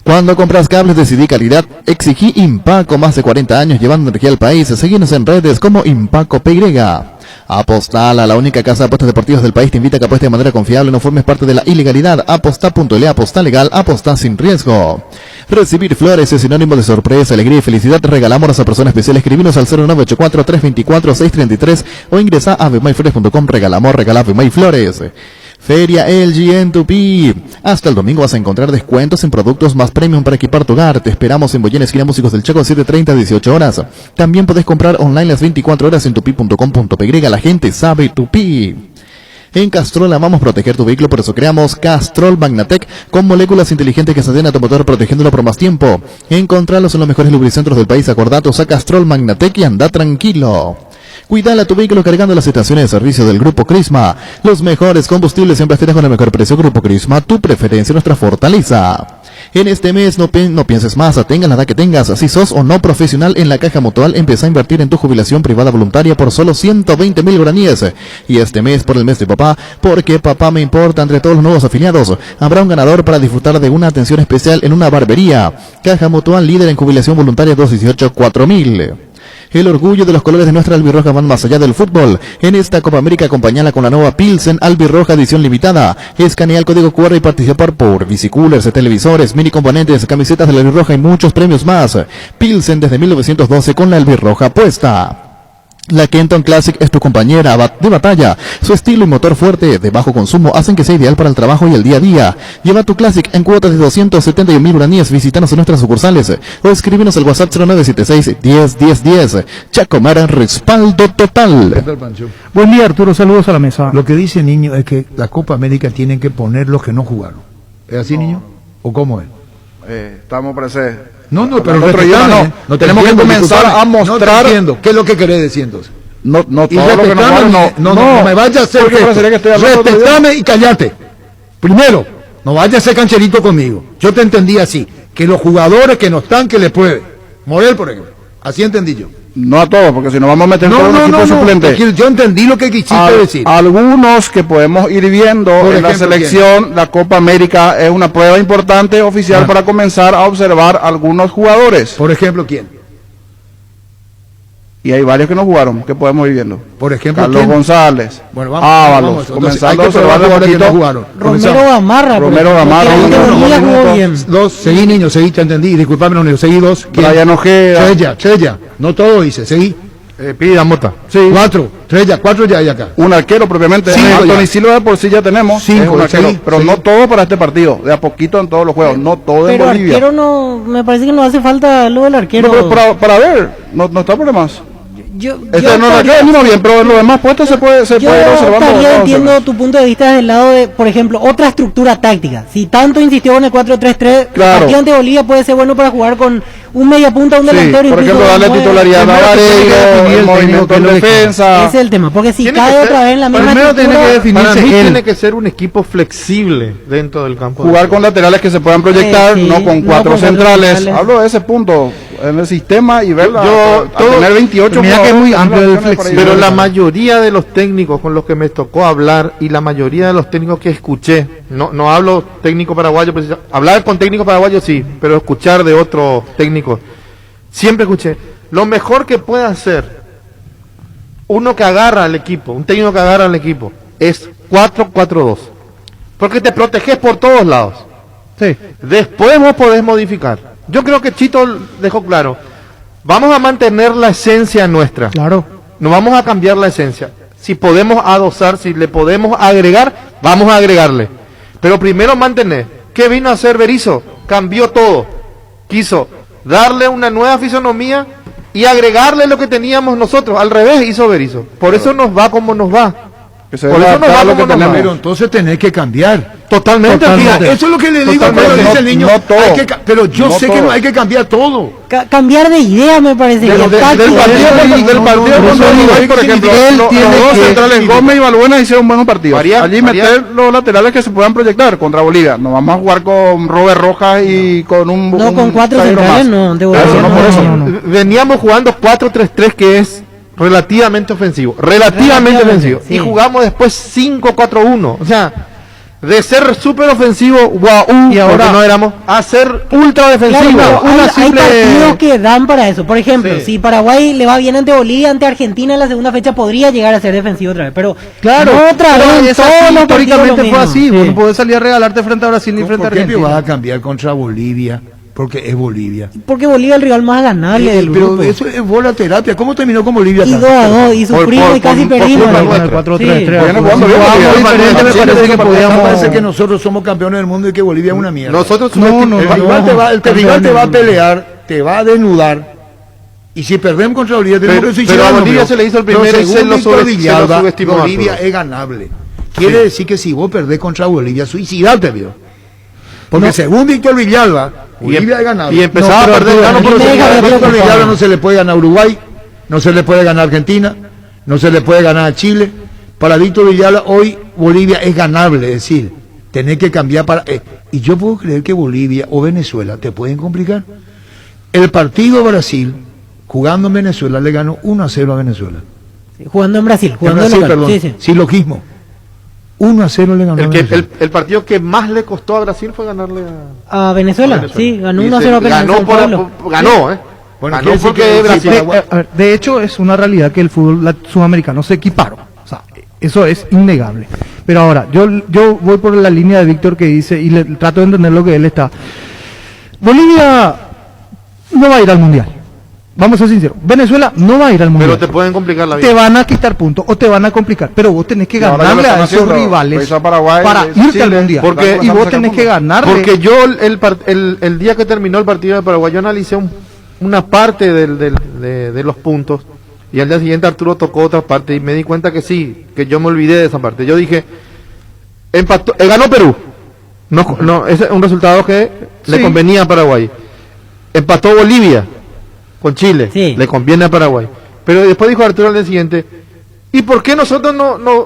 Cuando compras cables decidí calidad, exigí Impaco, más de 40 años llevando energía al país. Seguimos en redes como Impaco PY. Apostala, la única casa de apuestas deportivas del país, te invita a que apuestes de manera confiable, no formes parte de la ilegalidad. Aposta.le, aposta legal, aposta sin riesgo. Recibir flores es sinónimo de sorpresa, alegría y felicidad. Regalamos a personas especiales. Escribinos al 0984-324-633 o ingresa a avemaiflores.com. Regala Avemaiflores. Feria LG en Tupí. Hasta el domingo vas a encontrar descuentos en productos más premium para equipar tu hogar. Te esperamos en Boyén, esquina Músicos del Chaco, 7:30 a 18 horas. También podés comprar online las 24 horas en tupi.com.py. La gente sabe Tupí. En Castrol amamos proteger tu vehículo, por eso creamos Castrol Magnatec con moléculas inteligentes que se adhieren a tu motor protegiéndolo por más tiempo. Encontralos en los mejores lubricentros del país. Acordatos a Castrol Magnatec y anda tranquilo. Cuidala tu vehículo cargando las estaciones de servicio del Grupo Crisma. Los mejores combustibles siempre estarán con el mejor precio. Grupo Crisma, tu preferencia, nuestra fortaleza. En este mes no pienses más, tengas la edad que tengas. Si sos o no profesional en la Caja Mutual, empieza a invertir en tu jubilación privada voluntaria por solo 120.000 guaraníes. Y este mes, por el mes de papá, porque papá me importa, entre todos los nuevos afiliados, habrá un ganador para disfrutar de una atención especial en una barbería. Caja Mutual, líder en jubilación voluntaria 218-4000. El orgullo de los colores de nuestra albirroja van más allá del fútbol. En esta Copa América acompañala con la nueva Pilsen Albirroja edición limitada. Escanea el código QR y participar por bicicoolers, televisores, mini componentes, camisetas de la albirroja y muchos premios más. Pilsen desde 1912 con la albirroja puesta. La Kenton Classic es tu compañera de batalla. Su estilo y motor fuerte de bajo consumo hacen que sea ideal para el trabajo y el día a día. Lleva tu Classic en cuotas de 271.000 guaraníes. Visítanos en nuestras sucursales o escríbenos al WhatsApp 0976-101010. Chacomara, respaldo total. Buen día, Arturo. Saludos a la mesa. Lo que dice Niño es que la Copa América tienen que poner los que no jugaron. ¿Es así, Niño? ¿O cómo es? Estamos presentes. No, pero nosotros ya no tenemos que comenzar a mostrar. No entiendo. ¿Qué es lo que querés decir entonces? No todo lo que no me vayas a hacer respetame y callate. Primero, no vayas a ser cancherito conmigo. Yo te entendí así, que los jugadores que no están, que le prueben. Morel, por ejemplo. Así entendí yo. No a todos, porque si nos vamos a meter todo un equipo suplente. Yo entendí lo que quisiste decir. Algunos que podemos ir viendo por en ejemplo, la selección, ¿quién? La Copa América es una prueba importante oficial para comenzar a observar algunos jugadores. Por ejemplo, ¿quién? Y hay varios que no jugaron, que podemos ir viendo. Por ejemplo, Carlos ¿quién? González, bueno, Ábalos, comenzando a observar los que no jugaron. Romero Gamarra. Seguí, niño, seguí, te entendí. Disculpame, no, seguí dos. Brian Ojeda. Chella. No todo hice, seguí. Pida Mota. Sí. Cuatro ya hay acá. Un arquero propiamente. Anthony Silva de por sí ya tenemos. 5, pero no todo para este partido. De a poquito en todos los juegos. No todo en Bolivia. Pero arquero no, me parece que no hace falta lo del arquero. No, para ver, no está por demás. Yo no bien, pero en los demás puestos se puede ir observando. Yo entiendo tu punto de vista del lado de, por ejemplo, otra estructura táctica. Si tanto insistió en el 4-3-3, claro. Aquí ante Bolivia puede ser bueno para jugar con un media punta, un delantero. Por ejemplo, darle titularidad a Vareiro, el movimiento en defensa. Ese es el tema, porque si cae otra vez en la misma primero estructura, tiene que definirse, tiene que ser un equipo flexible dentro del campo. Jugar con laterales que se puedan proyectar, no con cuatro centrales. Hablo de ese punto en el sistema y verla. Tener 28 mira que es muy amplio el flexible. Pero la mayoría de los técnicos con los que me tocó hablar y la mayoría de los técnicos que escuché, no hablo técnico paraguayo, hablar con técnico paraguayo sí, pero escuchar de otro técnico, siempre escuché, lo mejor que puede hacer uno que agarra al equipo, un técnico que agarra al equipo, es 4-4-2, porque te proteges por todos lados. Sí. Después vos podés modificar. Yo creo que Chito dejó claro, vamos a mantener la esencia nuestra. Claro. No vamos a cambiar la esencia. Si podemos adosar, si le podemos agregar, vamos a agregarle. Pero primero mantener. ¿Qué vino a hacer Berizzo? Cambió todo. Quiso darle una nueva fisonomía y agregarle lo que teníamos nosotros. Al revés hizo Berizzo. Por eso nos va como nos va. Por eso nos va como nos va. Pero entonces tenés que cambiar. Totalmente. Eso es lo que le digo cuando dice el niño. No todo. Pero yo sé que no hay que cambiar todo. Cambiar de idea me parece. Del partido contra Uruguay, por ejemplo, los dos centrales Gómez y Balbuena hicieron un buen partido. Allí meter los laterales que se puedan proyectar contra Bolivia. No vamos a jugar con Robert Rojas y con un... No, con cuatro centrales no. De Bolivia no, por eso. Veníamos jugando 4-3-3 que es relativamente ofensivo. Relativamente ofensivo. Sí. Y jugamos después 5-4-1. O sea... de ser súper ofensivo, Y ahora- porque no éramos, a ser ultra defensivo. Claro, pero hay partidos que dan para eso. Por ejemplo, Sí. si Paraguay le va bien ante Bolivia, ante Argentina en la segunda fecha, podría llegar a ser defensivo otra vez. Pero Claro, no otra pero vez, es así, todos los partidos históricamente lo fue mismo. así. Vos Sí. no podés salir a regalarte frente a Brasil ni frente a ¿Por qué Argentina. vas a cambiar contra Bolivia? Porque es Bolivia. Porque Bolivia es el rival más ganable del Pero grupo. eso es bola terapia. ¿Cómo terminó con Bolivia? Y 2-2, y sufrimos y casi perdimos. Con el 4-3-3. Sí. Bueno, Si jugando bien, jugábamos porque diferente, me parece que podíamos... Parece que nosotros somos campeones del mundo y que Bolivia es una mierda. Nosotros No, subestimamos- no, el no. rival te va, el campeón rival te del va a mundo. pelear, te va a desnudar. Y si perdemos contra Bolivia, tenemos Pero- que pero a suicidarnos, Bolivia bro. se le hizo el Pero primero y se según lo Víctor Villalba, subestimó a Bolivia Arturo. es ganable. Quiere decir que si vos perdés contra Bolivia, suicidate, vio. Porque No. según Víctor Villalba, Bolivia es ganable. y empezaba a pero perder, Arturo, ganó por a el Víctor segundo. Villalba no se le puede ganar a Uruguay, no se le puede ganar a Argentina, no se le puede ganar a Chile. Para Víctor Villalba hoy Bolivia es ganable, es decir, tenés que cambiar para... y yo puedo creer que Bolivia o Venezuela te pueden complicar. El partido Brasil, jugando en Venezuela, le ganó 1-0 a Venezuela. Jugando en Brasil, jugando en Brasil, local. perdón. Sí, sí. Silogismo. 1-0 le ganó a Venezuela. El partido que más le costó a Brasil fue ganarle a A Venezuela, Venezuela. sí, ganó Y 1-0 a ganó San Pablo. ganó, ¿eh? Bueno, ganó quiere decir porque que Brasil... A ver, de hecho, es una realidad que el fútbol sudamericano se equiparó. O sea, eso es innegable. Pero ahora, yo voy por la línea de Víctor que dice, y le trato de entender lo que él está. Bolivia no va a ir al Mundial. Vamos a ser sinceros. Venezuela no va a ir al Mundial. Pero te pueden complicar la vida. Te van a quitar puntos o te van a complicar. Pero vos tenés que Y ahora ya lo ganarle están a esos haciendo. rivales País a Paraguay, para Chile, irte al Mundial. porque- Y vos tenés que ganarle. Porque yo el día que terminó el partido de Paraguay, yo analicé una parte de los puntos y al día siguiente Arturo tocó otra parte y me di cuenta que sí, que yo me olvidé de esa parte. Yo dije, empató, ganó Perú. No, ese es un resultado que le Sí. convenía a Paraguay. Empató Bolivia con Chile, Sí. le conviene a Paraguay. Pero después dijo Arturo al día siguiente, ¿y por qué nosotros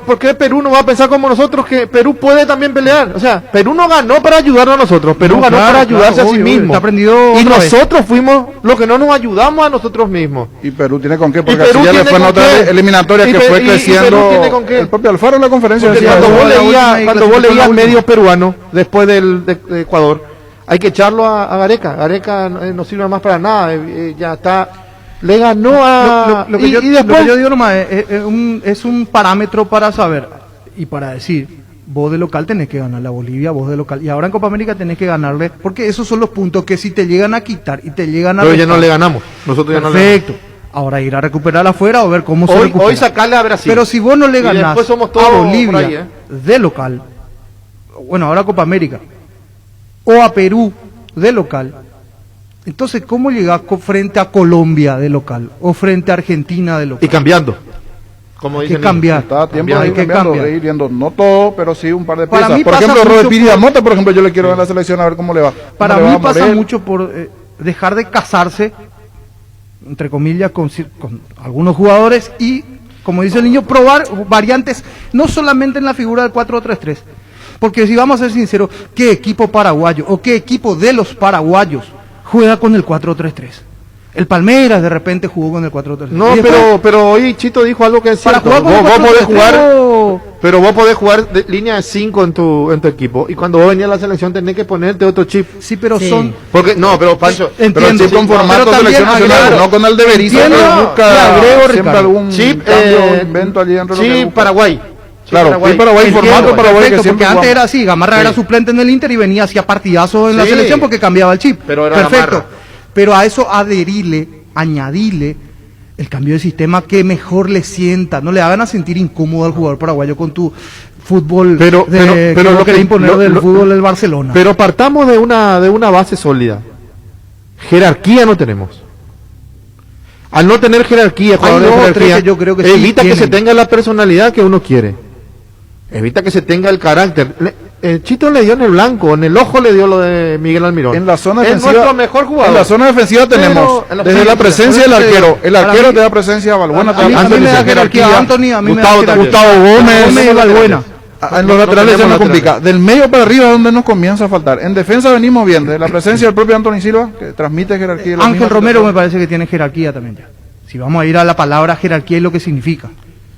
por qué Perú no va a pensar como nosotros que Perú puede también pelear? O sea, Perú no ganó para ayudarnos a nosotros, Perú No, ganó claro, para ayudarse claro, a sí obvio, mismo. está aprendido Y otra vez. nosotros fuimos los que no nos ayudamos a nosotros mismos. Y Perú tiene con qué, porque Perú así ya le tiene fue en con otra qué. eliminatoria Y que Pe- fue y creciendo. Perú tiene con qué. El propio Alfaro en la conferencia Porque decía cuando eso. vos la última leías, y cuando vos clasificó leías la última. medios peruanos después de Ecuador, hay que echarlo a Gareca. Gareca no sirve más para nada, ya está. Le ganó a... Lo que y yo después... digo nomás es un parámetro para saber y para decir, vos de local tenés que ganarle a Bolivia, vos de local, y ahora en Copa América tenés que ganarle, porque esos son los puntos que si te llegan a quitar y te llegan a Pero ya restar, no le ganamos, nosotros ya no le perfecto, ahora ir a recuperar afuera o ver cómo se ganamos. recupera. Hoy sacarle a Brasil. Pero si vos no le Y ganás después somos a todos por Bolivia ahí, de local, bueno, ahora Copa América, o a Perú de local, entonces ¿cómo llegás frente a Colombia de local o frente a Argentina de local? Y cambiando. Como Hay que dicen cambiar. Está a tiempo Cambiar, de hay ir que cambiando, cambiar. de ir viendo, no todo, pero sí un par de Para piezas. mí Por pasa ejemplo, mucho Robert Piri por- Mota, por ejemplo, yo le quiero ver en la selección a ver cómo le va. Para ¿Cómo le mí va a pasa Morel? mucho por dejar de casarse, entre comillas, con algunos jugadores y, como dice el niño, probar variantes, no solamente en la figura del 4-3-3. Porque si vamos a ser sinceros, ¿qué equipo paraguayo o qué equipo de los paraguayos juega con el 4-3-3? El Palmeiras de repente jugó con el 4-3-3. No, Y después, pero hoy Chito dijo algo que es para cierto. jugar con Vos el podés 4-3-3, jugar, pero vos podés jugar de línea de 5 en tu equipo. Y cuando vos venías a la selección tenés que ponerte otro chip. sí, pero Sí. son... Porque, no, pero Pancho, Entiendo. Pero el chip con Sí, formato pero selección también nacional, agrego- no con el de Berizzo, entiendo, que le busca agrego, siempre Ricardo. algún chip, cambio, invento allí dentro de lo que chip busca. Paraguay. Chip Claro, chip Paraguay, Entiendo, formato Paraguay que perfecto, siempre porque antes jugamos. era así, Gamarra Sí. era suplente en el Inter y venía hacia partidazos en la Sí. selección porque cambiaba el chip. Pero era perfecto. Gamarra. Pero a eso añadirle el cambio de sistema que mejor le sienta, no le hagan a sentir incómodo al jugador paraguayo con tu fútbol Pero que lo vos que- querés imponer lo- del lo- fútbol del Barcelona. Pero partamos de una base sólida. Jerarquía no tenemos. Al no tener jerarquía, jugadores dos de o tres jerarquía, que yo creo que sí evita que tienen. se tenga la personalidad que uno quiere. Evita que se tenga el carácter. Chito le dio en el blanco, en el ojo le dio lo de Miguel Almirón. En la zona es defensiva, nuestro mejor jugador. En la zona defensiva tenemos Pero en desde la presencia del arquero. El Para arquero mí- te da presencia, Balbuena te a mí da me da presencia, jerarquía Anthony, a mí me da Gustavo jerarquía. Gustavo Gómez, Gómez y Balbuena. En los No laterales se tenemos nos complica. laterales. Del medio para arriba es donde nos comienza a faltar. En defensa venimos bien, de la presencia del propio Anthony Silva, que transmite jerarquía. Los Ángel mismos Romero me situaciones. parece que tiene jerarquía también ya. Si vamos a ir a la palabra jerarquía y lo que significa.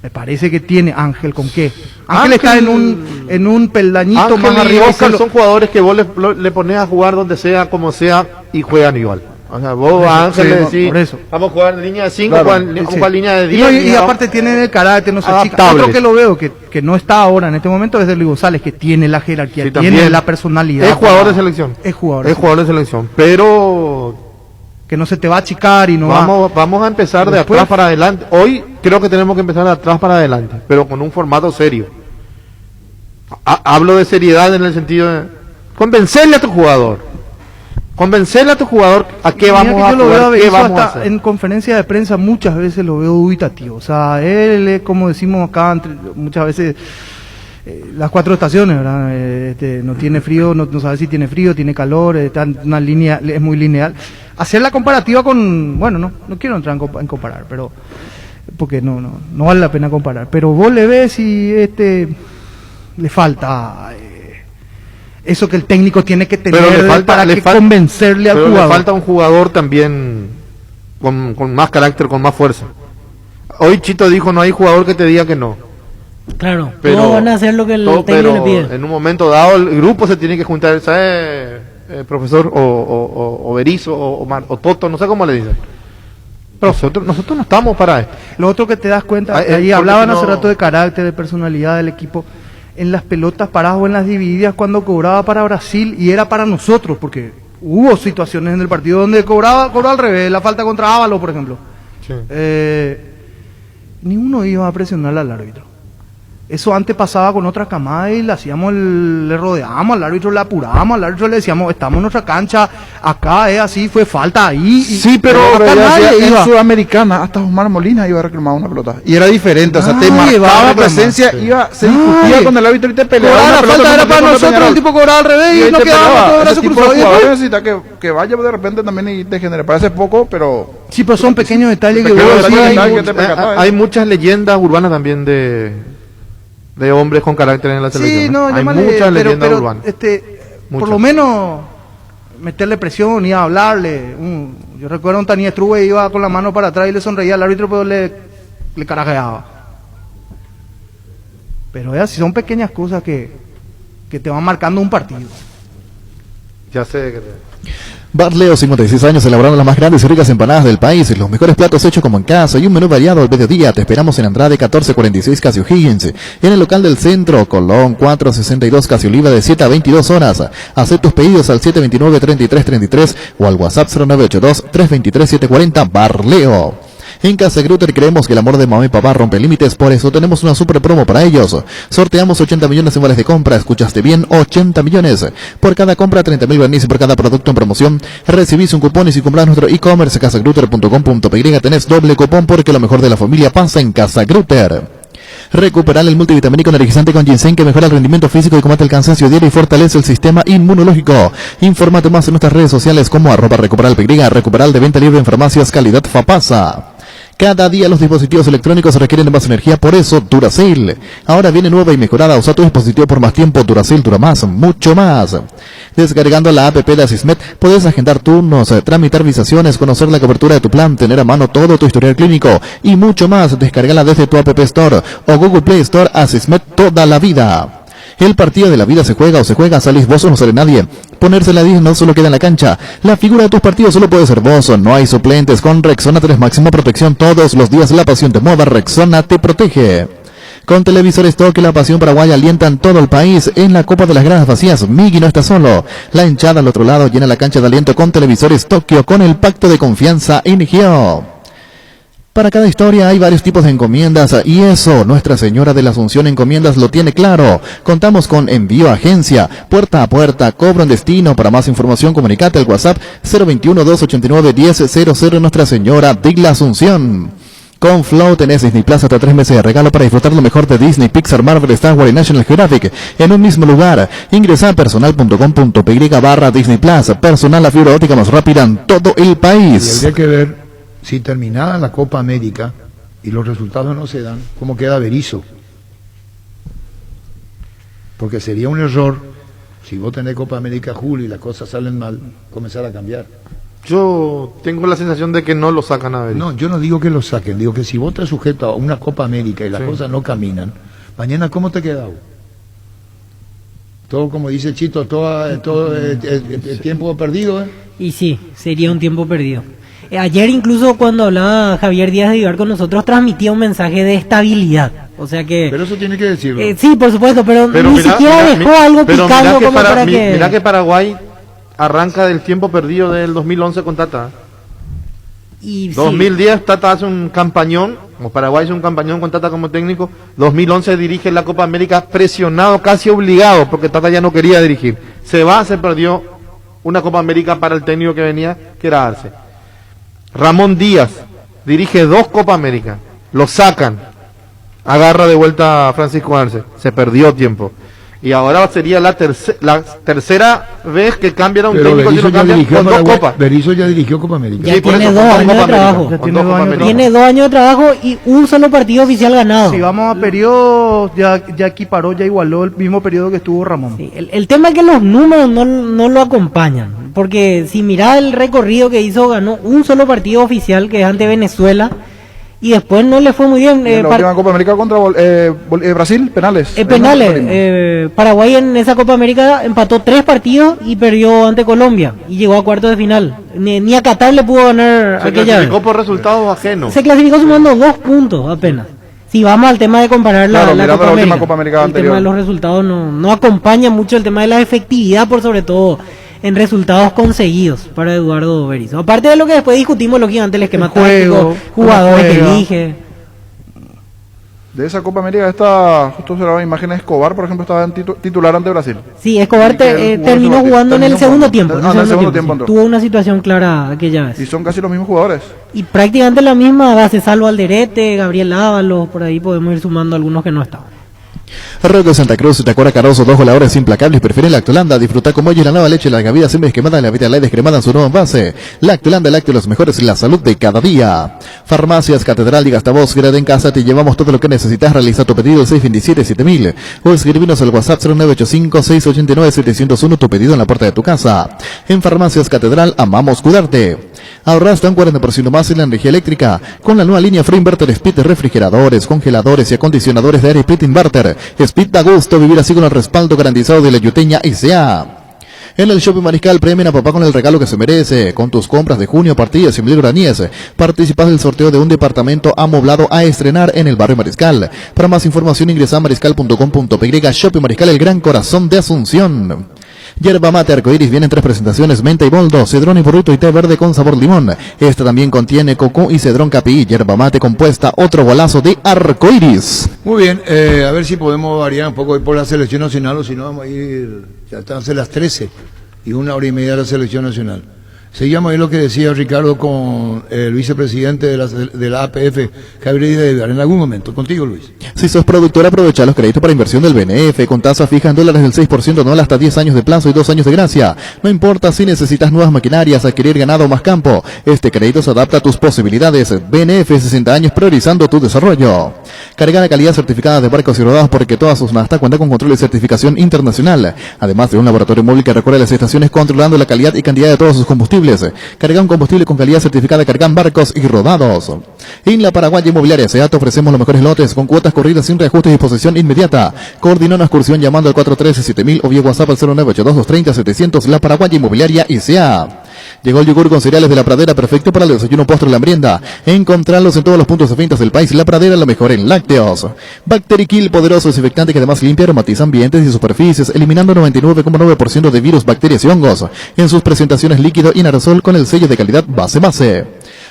Me parece que tiene Ángel con qué. Ángel está en un en un peldañito Ángel más y arriba. Oscar son jugadores que vos le pones a jugar donde sea, como sea, y juegan igual. O sea, vos a Ángel le decís, por eso. vamos a jugar en línea de 5, Claro, vamos a jugar en línea de Y 10. y aparte tienen el carácter, no sé, chica. adaptables. Otro que lo veo, que no está ahora en este momento, es de Luis González, que tiene la jerarquía, Sí, tiene también. la personalidad. Es jugador para- de selección. Es jugador. Es jugador de selección. Pero Que no se te va a achicar y no vamos a empezar de Después- atrás para adelante. Hoy creo que tenemos que empezar de atrás para adelante, pero con un formato serio. Hablo de seriedad en el sentido de convencerle a tu jugador. Convencerle a tu jugador a qué Mira vamos que a yo lo veo jugar, a qué Berizzo vamos a hasta hacer. en conferencia de prensa muchas veces lo veo dubitativo. O sea, él es como decimos acá, muchas veces las 4 estaciones, ¿verdad? No tiene frío, no sabe si tiene frío, tiene calor, está en una línea, es muy lineal. Hacer la comparativa con, bueno, no quiero entrar en comparar, pero porque no vale la pena comparar. Pero vos le ves y le falta eso que el técnico tiene que tener Pero le falta, para convencerle al pero jugador. le falta un jugador también con más carácter, con más fuerza. Hoy Chito dijo, no hay jugador que te diga que no. Claro, Pero todos van a hacer lo que el técnico pero le pide. en un momento dado el grupo se tiene que juntar, ¿sabes? Profesor o Berizzo o Toto, no sé cómo le dicen. Pero nosotros no estamos para esto. Lo otro que te das cuenta, ahí porque hablaban si no- hace rato de carácter, de personalidad del equipo, en las pelotas paradas o en las divididas cuando cobraba para Brasil y era para nosotros, porque hubo situaciones en el partido donde cobró al revés, la falta contra Ávalo, por ejemplo. Ni uno iba a presionar al árbitro. Eso antes pasaba con otra camada y le rodeábamos al árbitro, le apurábamos al árbitro, le decíamos, estamos en nuestra cancha, acá es así, fue falta ahí. Sí, pero acá nadie en iba. Sudamericana hasta Omar Molina iba a reclamar una pelota. Y era diferente, o sea, te Nadie va a marcaba reclamar, presencia, sí. se discutía Nadie. con el árbitro y te peleaba. Cobraba una la pelota falta, con era un para tipo nosotros, Peñarol. el tipo cobraba al revés y ahí no te quedaba peleaba. todo brazo Ese tipo cruzado. de Y después- jugadores necesita que vaya de repente también y te genere. Parece poco, pero Sí, pero son pequeños detalles que Pequeños vos decís, detalles hay que mucho- te percatás, Hay muchas leyendas urbanas también de hombres con carácter en la selección. Sí, no, hay llámale, muchas pero, leyendas pero, urbanas. por Muchas. lo menos meterle presión y hablarle. Yo recuerdo a un Tani Struve iba con la mano para atrás y le sonreía al árbitro, pero le carajeaba. Pero es así, son pequeñas cosas que te van marcando un partido. Ya sé que Barleo, 56 años, elaborando las más grandes y ricas empanadas del país, los mejores platos hechos como en casa y un menú variado al mediodía. Te esperamos en Andrade 1446 Casi O'Higgins, en el local del centro, Colón 462 Casi Oliva, de 7 a 22 horas. Haz tus pedidos al 729-3333 o al WhatsApp 0982-323-740. Barleo. En Casa Grutter creemos que el amor de mamá y papá rompe límites, por eso tenemos una super promo para ellos. Sorteamos 80 millones en vales de compra, escuchaste bien, 80 millones. Por cada compra, 30.000 guaraníes y por cada producto en promoción, recibís un cupón y si compras nuestro e-commerce casagrutter.com.py tenés doble cupón porque lo mejor de la familia pasa en Casa Grutter. Recuperar el multivitamínico energizante con ginseng que mejora el rendimiento físico y combate el cansancio diario y fortalece el sistema inmunológico. Infórmate más en nuestras redes sociales como @recuperalpy, Recuperal de venta libre en farmacias calidad Fapasa. Cada día los dispositivos electrónicos requieren de más energía, por eso Duracell. Ahora viene nueva y mejorada. Usa tu dispositivo por más tiempo. Duracell dura más, mucho más. Descargando la app de Asismet, podés agendar turnos, tramitar visaciones, conocer la cobertura de tu plan, tener a mano todo tu historial clínico y mucho más. Descargala desde tu App Store o Google Play Store. Asismet toda la vida. El partido de la vida se juega o se juega, salís vos o no sale nadie. Ponerse la 10 no solo queda en la cancha. La figura de tus partidos solo puede ser vos. No hay suplentes. Con Rexona 3 máxima protección todos los días. La pasión te mueva. Rexona te protege. Con televisores Tokio, la pasión paraguaya alientan todo el país. En la Copa de las Gradas Vacías, Migui no está solo. La hinchada al otro lado llena la cancha de aliento con televisores Tokio, con el pacto de confianza NGO. Para cada historia hay varios tipos de encomiendas y eso Nuestra Señora de la Asunción Encomiendas lo tiene claro. Contamos con envío a agencia, puerta a puerta, cobro en destino. Para más información comunicate al WhatsApp 021-289-1000. Nuestra Señora de la Asunción. Con Flow tenés Disney Plus hasta 3 meses de regalo para disfrutar lo mejor de Disney, Pixar, Marvel, Star Wars y National Geographic en un mismo lugar. Ingresa a personal.com.py/Disney Plus. Personal, la fibra óptica más rápida en todo el Y país. habría que ver si terminada la Copa América y los resultados no se dan, cómo queda Berizzo. Porque sería un error, si vos tenés Copa América julio y las cosas salen mal, comenzar a cambiar. Yo tengo la sensación de que no lo sacan a ver. No, yo no digo que lo saquen, digo que si vos estás sujeto a una Copa América y las Sí. cosas no caminan, mañana ¿cómo te queda vos? todo como dice Chito, todo el tiempo perdido, ¿eh? Y sí, sería un tiempo perdido. Ayer incluso cuando hablaba Javier Díaz de Vivar con nosotros transmitía un mensaje de estabilidad. O sea que... Pero eso tiene que decirlo. Sí, por supuesto, pero ni siquiera dejó algo picando como para que... Mirá que Paraguay arranca del tiempo perdido del 2011 con Tata. Y 2010 Tata hace un campañón, o Paraguay hace un campañón con Tata como técnico. 2011 dirige la Copa América presionado, casi obligado, porque Tata ya no quería dirigir. Se perdió una Copa América para el técnico que venía, que era Arce. Ramón Díaz dirige 2 Copa América, lo sacan, agarra de vuelta a Francisco Arce, se perdió tiempo. Y ahora sería la tercera vez que cambian a un técnico y lo cambian con 2 copas. Berizzo ya dirigió Copa América. Ya tiene 2 años de trabajo. Tiene 2 años de trabajo y un solo partido oficial ganado. Si vamos a periodos, ya equiparó, ya igualó el mismo periodo que estuvo Ramón. Sí, el tema es que los números no lo acompañan. Porque si mirá el recorrido que hizo, ganó un solo partido oficial que es ante Venezuela. Y después no le fue muy bien. En la última Copa América contra Brasil, penales. Paraguay en esa Copa América empató 3 partidos y perdió ante Colombia. Y llegó a cuartos de final. Ni a Qatar le pudo ganar aquella vez. Se clasificó por resultados ajenos. Se clasificó sumando 2 puntos apenas. Si vamos al tema de comparar la Copa América el tema de los resultados no acompaña mucho el tema de la efectividad, por sobre todo en resultados conseguidos para Eduardo Berizzo. Aparte de lo que después discutimos, lógicamente, el esquema táctico, jugadores que elige. De esa Copa América, justo se daba imágenes, Escobar, por ejemplo, estaba en titular ante Brasil. Sí, Escobar terminó jugando en el segundo tiempo. Tuvo una situación clara aquella vez. Y son casi los mismos jugadores. Y prácticamente la misma base, salvo Alderete, Gabriel Ábalos, por ahí podemos ir sumando algunos que no estaban. Roco Santa Cruz, Tacuara Caroso, 2 goleadores implacables, prefieren Lactolanda. Disfruta como ellos la nueva leche, la gavida semi-esquemada, la vitalidad descremada en su nueva envase. Lactolanda, lácteos mejores, la salud de cada día. Farmacias Catedral y Gastavoz, grade en casa, te llevamos todo lo que necesitas. Realiza tu pedido al 627-7000 o escribinos al WhatsApp 0985-689-701, tu pedido en la puerta de tu casa. En Farmacias Catedral, amamos cuidarte. Ahorra hasta un 40% más en la energía eléctrica con la nueva línea Free Inverter Speed de refrigeradores, congeladores y acondicionadores de aire Speed Inverter. Speed da gusto vivir así con el respaldo garantizado de la Yuteña S.A. En el Shopping Mariscal premian a papá con el regalo que se merece. Con tus compras de junio a partir de 100.000 guaraníes, participas del sorteo de un departamento amoblado a estrenar en el barrio Mariscal. Para más información ingresa a mariscal.com.py. Shopping Mariscal, el gran corazón de Asunción. Yerba mate arcoiris viene en 3 presentaciones: menta y boldo, cedrón y burrito y té verde con sabor limón. Esta también contiene coco y cedrón capí. Yerba mate compuesta, otro golazo de arcoiris. Muy bien, a ver si podemos variar un poco por la selección nacional, o si no vamos a ir, ya están a las 13 y 1 hora y media de la selección nacional. Seguíamos ahí lo que decía Ricardo con el vicepresidente de la APF, Javier Díaz de Vivar, en algún momento. Contigo, Luis. Si sos productor, aprovecha los créditos para inversión del BNF con tasa fija en dólares del 6% anual hasta 10 años de plazo y 2 años de gracia. No importa si necesitas nuevas maquinarias, adquirir ganado o más campo. Este crédito se adapta a tus posibilidades. BNF, 60 años priorizando tu desarrollo. Cargada calidad certificada de barcos y rodados, porque todas sus NASTA cuentan con control y certificación internacional. Además de un laboratorio móvil que recorre las estaciones controlando la calidad y cantidad de todos sus combustibles. Carga un combustible con calidad certificada, Cargan barcos y rodados. En la Paraguaya Inmobiliaria SEA te ofrecemos los mejores lotes con cuotas corridas sin reajustes y posesión inmediata. Coordina una excursión llamando al 413-7000 o vía WhatsApp al 0982-230-700. La Paraguaya Inmobiliaria SEA. Llegó el yogur con cereales de La Pradera, perfecto para el desayuno, postre y la merienda. Encontrarlos en todos los puntos de ventas del país. La Pradera, lo mejor en lácteos. Bacterikill, poderoso desinfectante que además limpia y aromatiza ambientes y superficies, eliminando 99,9% de virus, bacterias y hongos. En sus presentaciones líquido y en aerosol con el sello de calidad base.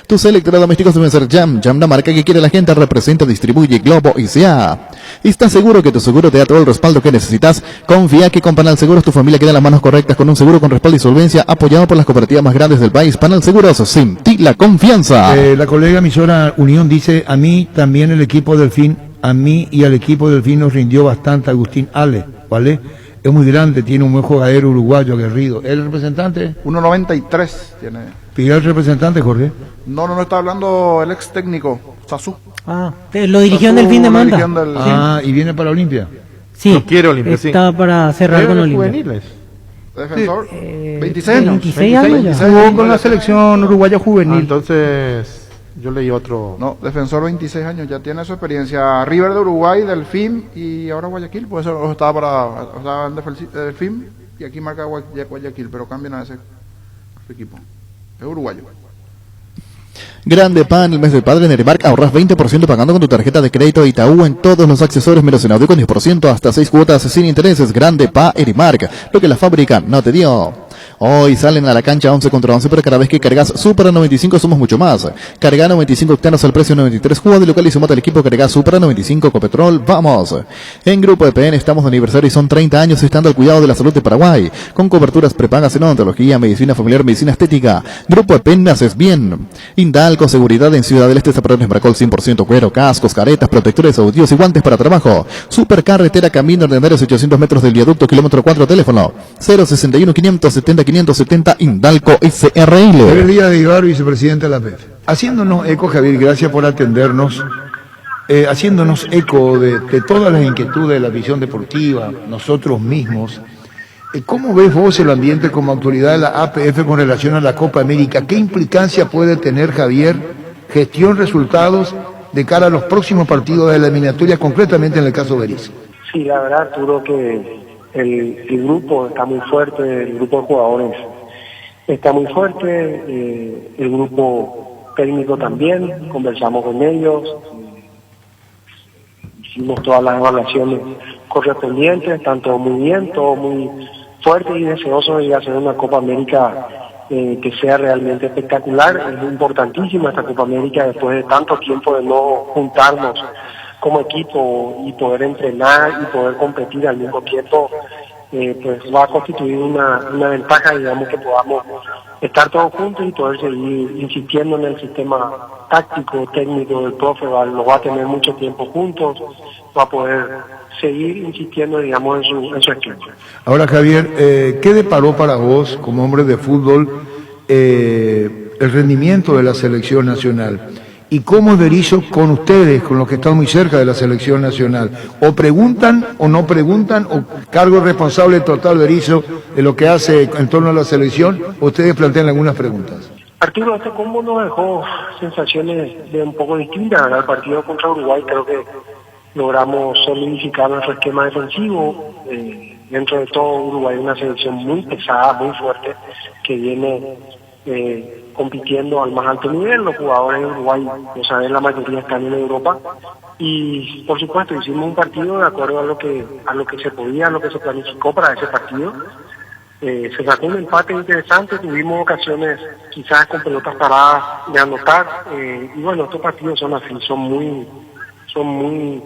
Tus electrodomésticos deben ser Jam, la marca que quiere la gente, representa, distribuye Globo y SEA. ¿Estás seguro que tu seguro te da todo el respaldo que necesitas? Confía que con Panal Seguros tu familia queda en las manos correctas, con un seguro con respaldo y solvencia, apoyado por las cooperativas más grandes del país. Panal Seguros, sin ti la confianza. La colega emisora Unión dice: a mí también el equipo Delfín, a mí y al equipo Delfín nos rindió bastante Agustín Ale, ¿vale? Es muy grande, tiene un buen jugador uruguayo aguerrido. ¿El representante? 1.93 tiene. ¿Pidió el representante, Jorge? No está hablando el ex técnico, Sasú. Lo dirigió en el fin de Manta. ¿Y viene para Olimpia? Sí, no quiere Olimpia, está para cerrar con Olimpia. Juveniles. Defensor, 26 años. 26 años ya. Jugó con la selección uruguaya juvenil. Entonces, Yo leí otro. No, defensor 26 años, ya tiene su experiencia. River de Uruguay, Delfín y ahora Guayaquil, pues eso estaba en Delfín y aquí marca Guayaquil, pero cambian a ese equipo. Es uruguayo. Grande Pa, en el mes del padre en Erimark ahorras 20% pagando con tu tarjeta de crédito Itaú en todos los accesorios menos en audio con 10% hasta 6 cuotas sin intereses. Grande Pa, Erimark, lo que la fábrica no te dio. Hoy salen a la cancha 11 contra 11, pero cada vez que cargas Super 95 somos mucho más. Carga 95 octanos al precio 93. Juega de local y sumate al equipo. Carga Super 95 Copetrol. ¡Vamos! En Grupo EPN estamos de aniversario y son 30 años estando al cuidado de la salud de Paraguay. Con coberturas prepagas en odontología, medicina familiar, medicina estética. Grupo EPN haces bien. Indalco Seguridad en Ciudad del Este, Zaparones Bracol 100% cuero, cascos, caretas, protectores auditivos y guantes para trabajo. Supercarretera Camino Ordinarios 800 metros del viaducto, kilómetro 4, teléfono 061 570 570 Indalco SRL. Javier Díaz de Ibar, vicepresidente de la APF. Haciéndonos eco, Javier, gracias por atendernos. Haciéndonos eco de todas las inquietudes de la visión deportiva, nosotros mismos. ¿Cómo ves vos el ambiente como autoridad de la APF con relación a la Copa América? ¿Qué implicancia puede tener, Javier, gestión, resultados de cara a los próximos partidos de la eliminatoria, concretamente en el caso de Berizzo? Sí, la verdad, Arturo, que el grupo está muy fuerte, el grupo de jugadores está muy fuerte, el grupo técnico también, conversamos con ellos, hicimos todas las evaluaciones correspondientes, tanto muy bien, todo muy fuerte y deseoso de ir a hacer una Copa América que sea realmente espectacular. Es importantísima esta Copa América después de tanto tiempo de no juntarnos como equipo y poder entrenar y poder competir al mismo tiempo, pues va a constituir una ventaja, digamos, que podamos estar todos juntos y poder seguir insistiendo en el sistema táctico, técnico del profe. Lo va a tener mucho tiempo juntos, va a poder seguir insistiendo, digamos, en su esquema. Ahora, Javier, ¿qué deparó para vos, como hombre de fútbol, el rendimiento de la selección nacional? ¿Y cómo es Berizzo con ustedes, con los que están muy cerca de la selección nacional? ¿O preguntan o no preguntan, o cargo responsable total Berizzo de lo que hace en torno a la selección, o ustedes plantean algunas preguntas? Arturo, este combo nos dejó sensaciones de un poco distintas. El partido contra Uruguay creo que logramos solidificar nuestro esquema defensivo. Dentro de todo, Uruguay es una selección muy pesada, muy fuerte, que viene compitiendo al más alto nivel. Los jugadores de Uruguay, lo saben, la mayoría están en Europa, y por supuesto hicimos un partido de acuerdo a lo que se podía, a lo que se planificó para ese partido. Se sacó un empate interesante, tuvimos ocasiones quizás con pelotas paradas de anotar, y bueno, estos partidos son así, son muy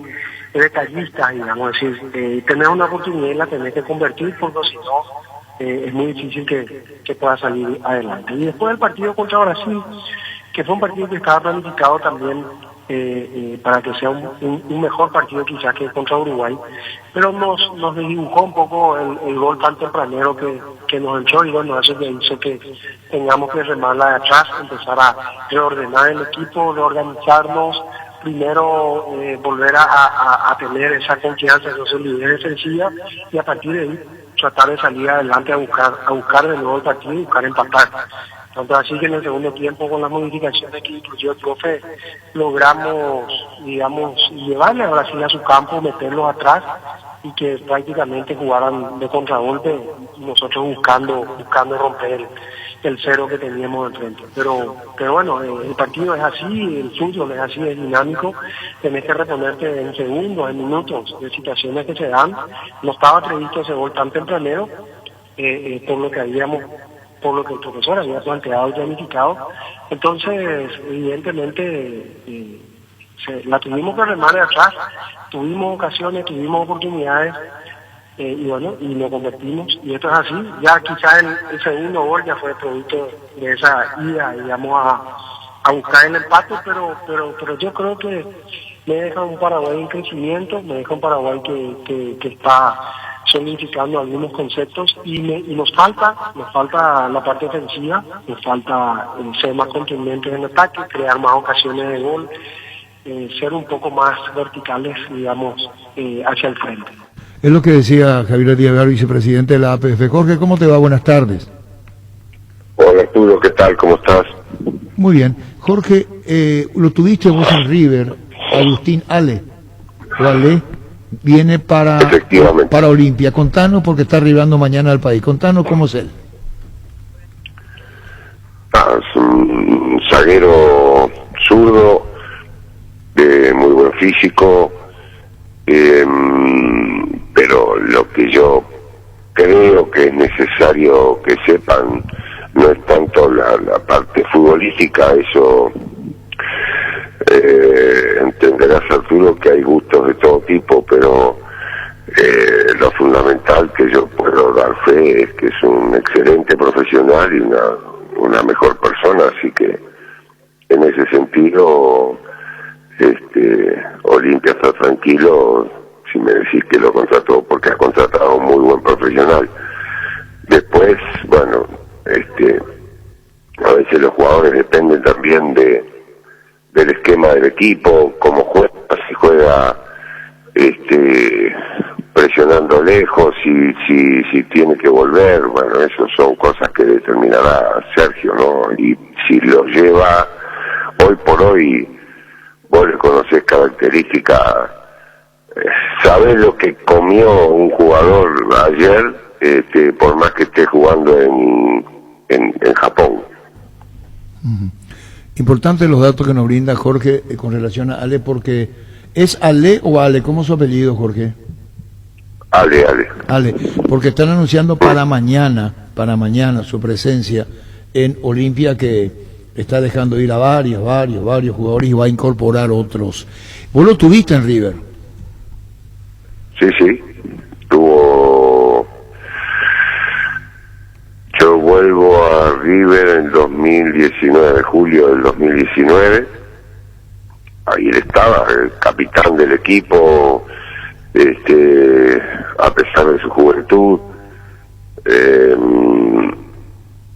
detallistas, digamos, es decir, tener una oportunidad y la tenés que convertir, porque si no es muy difícil que pueda salir adelante. Y después del partido contra Brasil, que fue un partido que estaba planificado también para que sea un mejor partido quizás que contra Uruguay, pero nos desdibujó un poco el gol tan tempranero que nos echó, y bueno, eso que hizo que tengamos que remarla de atrás, empezar a reordenar el equipo, reorganizarnos, primero volver a tener esa confianza, esa solidez defensiva, y a partir de ahí tratar de salir adelante a buscar de nuevo el partido y buscar empatar. Tanto así que en el segundo tiempo, con las modificaciones que incluyó el profe, logramos, digamos, llevarle a Brasil a su campo, meterlos atrás y que prácticamente jugaran de contragolpe, nosotros buscando romper el cero que teníamos enfrente. Pero bueno, el partido es así, el fútbol es así, es dinámico, tenés que reponerte en segundos, en minutos, de situaciones que se dan. No estaba previsto ese gol tan tempranero, por lo que el profesor había planteado y planificado. Entonces, evidentemente, la tuvimos que remar de atrás, tuvimos ocasiones, tuvimos oportunidades, y bueno, y lo convertimos, y esto es así. Ya quizás el segundo gol ya fue producto de esa ida, digamos, a buscar el empate, pero yo creo que me deja un Paraguay en crecimiento, me deja un Paraguay que está solidificando algunos conceptos, y nos falta la parte ofensiva, nos falta ser más contundentes en el ataque, crear más ocasiones de gol, ser un poco más verticales, digamos, hacia el frente. Es lo que decía Javier Díaz de Ibar, vicepresidente de la APF. Jorge, ¿cómo te va? Buenas tardes. Hola Arturo, ¿qué tal? ¿Cómo estás? Muy bien. Jorge, lo tuviste vos en River, Agustín Ale, o Ale, viene para Olimpia. Contanos, porque está arribando mañana al país. Contanos cómo es él. Es un zaguero zurdo, de muy buen físico, pero lo que yo creo que es necesario que sepan no es tanto la parte futbolística, eso entenderás, Arturo, que hay gustos de todo tipo, pero lo fundamental que yo puedo dar fe es que es un excelente profesional y una mejor persona, así que en ese sentido Olimpia está tranquilo si me decís que lo contrató, porque ha contratado a un muy buen profesional. Después, bueno, a veces los jugadores dependen también del esquema del equipo, cómo juega, si juega presionando lejos, si tiene que volver, bueno, eso son cosas que determinará Sergio, ¿no? Y si lo lleva, hoy por hoy, vos le conocés características, sabés lo que comió un jugador ayer, por más que esté jugando en Japón. Importante los datos que nos brinda Jorge con relación a Ale, porque ¿es Ale o Ale? ¿Cómo es su apellido, Jorge? Ale, porque están anunciando para mañana su presencia en Olimpia, que está dejando ir a varios jugadores y va a incorporar otros. ¿Vos lo tuviste en River? Sí, yo vuelvo a River en 2019, julio del 2019, ahí él estaba, el capitán del equipo, a pesar de su juventud,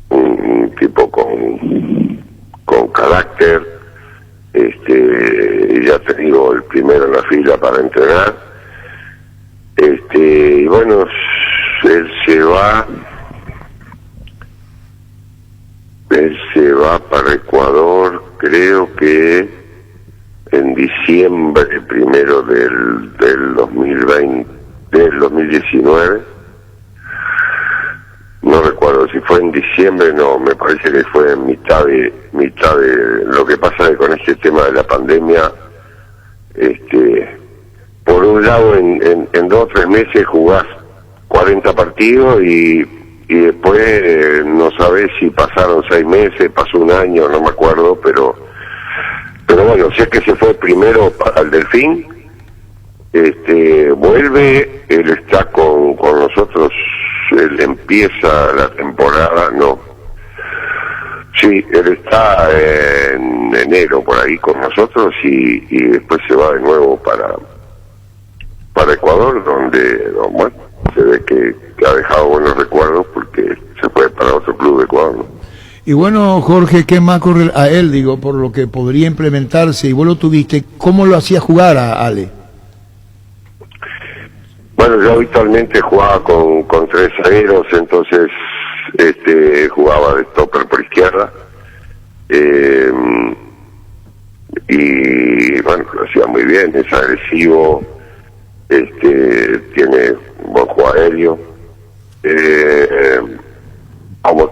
un tipo con carácter, ya te digo, el primero en la fila para entrenar, y bueno, él se va para Ecuador, creo que en diciembre primero del 2019, no recuerdo si fue en diciembre, no, me parece que fue en mitad de lo que pasa es que con este tema de la pandemia, por un lado en 2 o 3 meses jugás 40 partidos y después no sabés si pasaron 6 meses, pasó un año, no me acuerdo, pero bueno, si es que se fue primero para el Delfín, vuelve, él está con nosotros, él empieza la temporada, no, sí, él está en enero por ahí con nosotros y después se va de nuevo para Ecuador, donde bueno, se ve que ha dejado buenos recuerdos porque se fue para otro club de Ecuador, ¿no? Y bueno, Jorge, ¿qué más corre a él, digo, por lo que podría implementarse? Y vos lo tuviste, ¿cómo lo hacía jugar a Ale? Bueno, yo habitualmente jugaba con 3 zagueros, entonces jugaba de stopper por izquierda, y bueno, lo hacía muy bien, es agresivo, tiene buen juego aéreo, como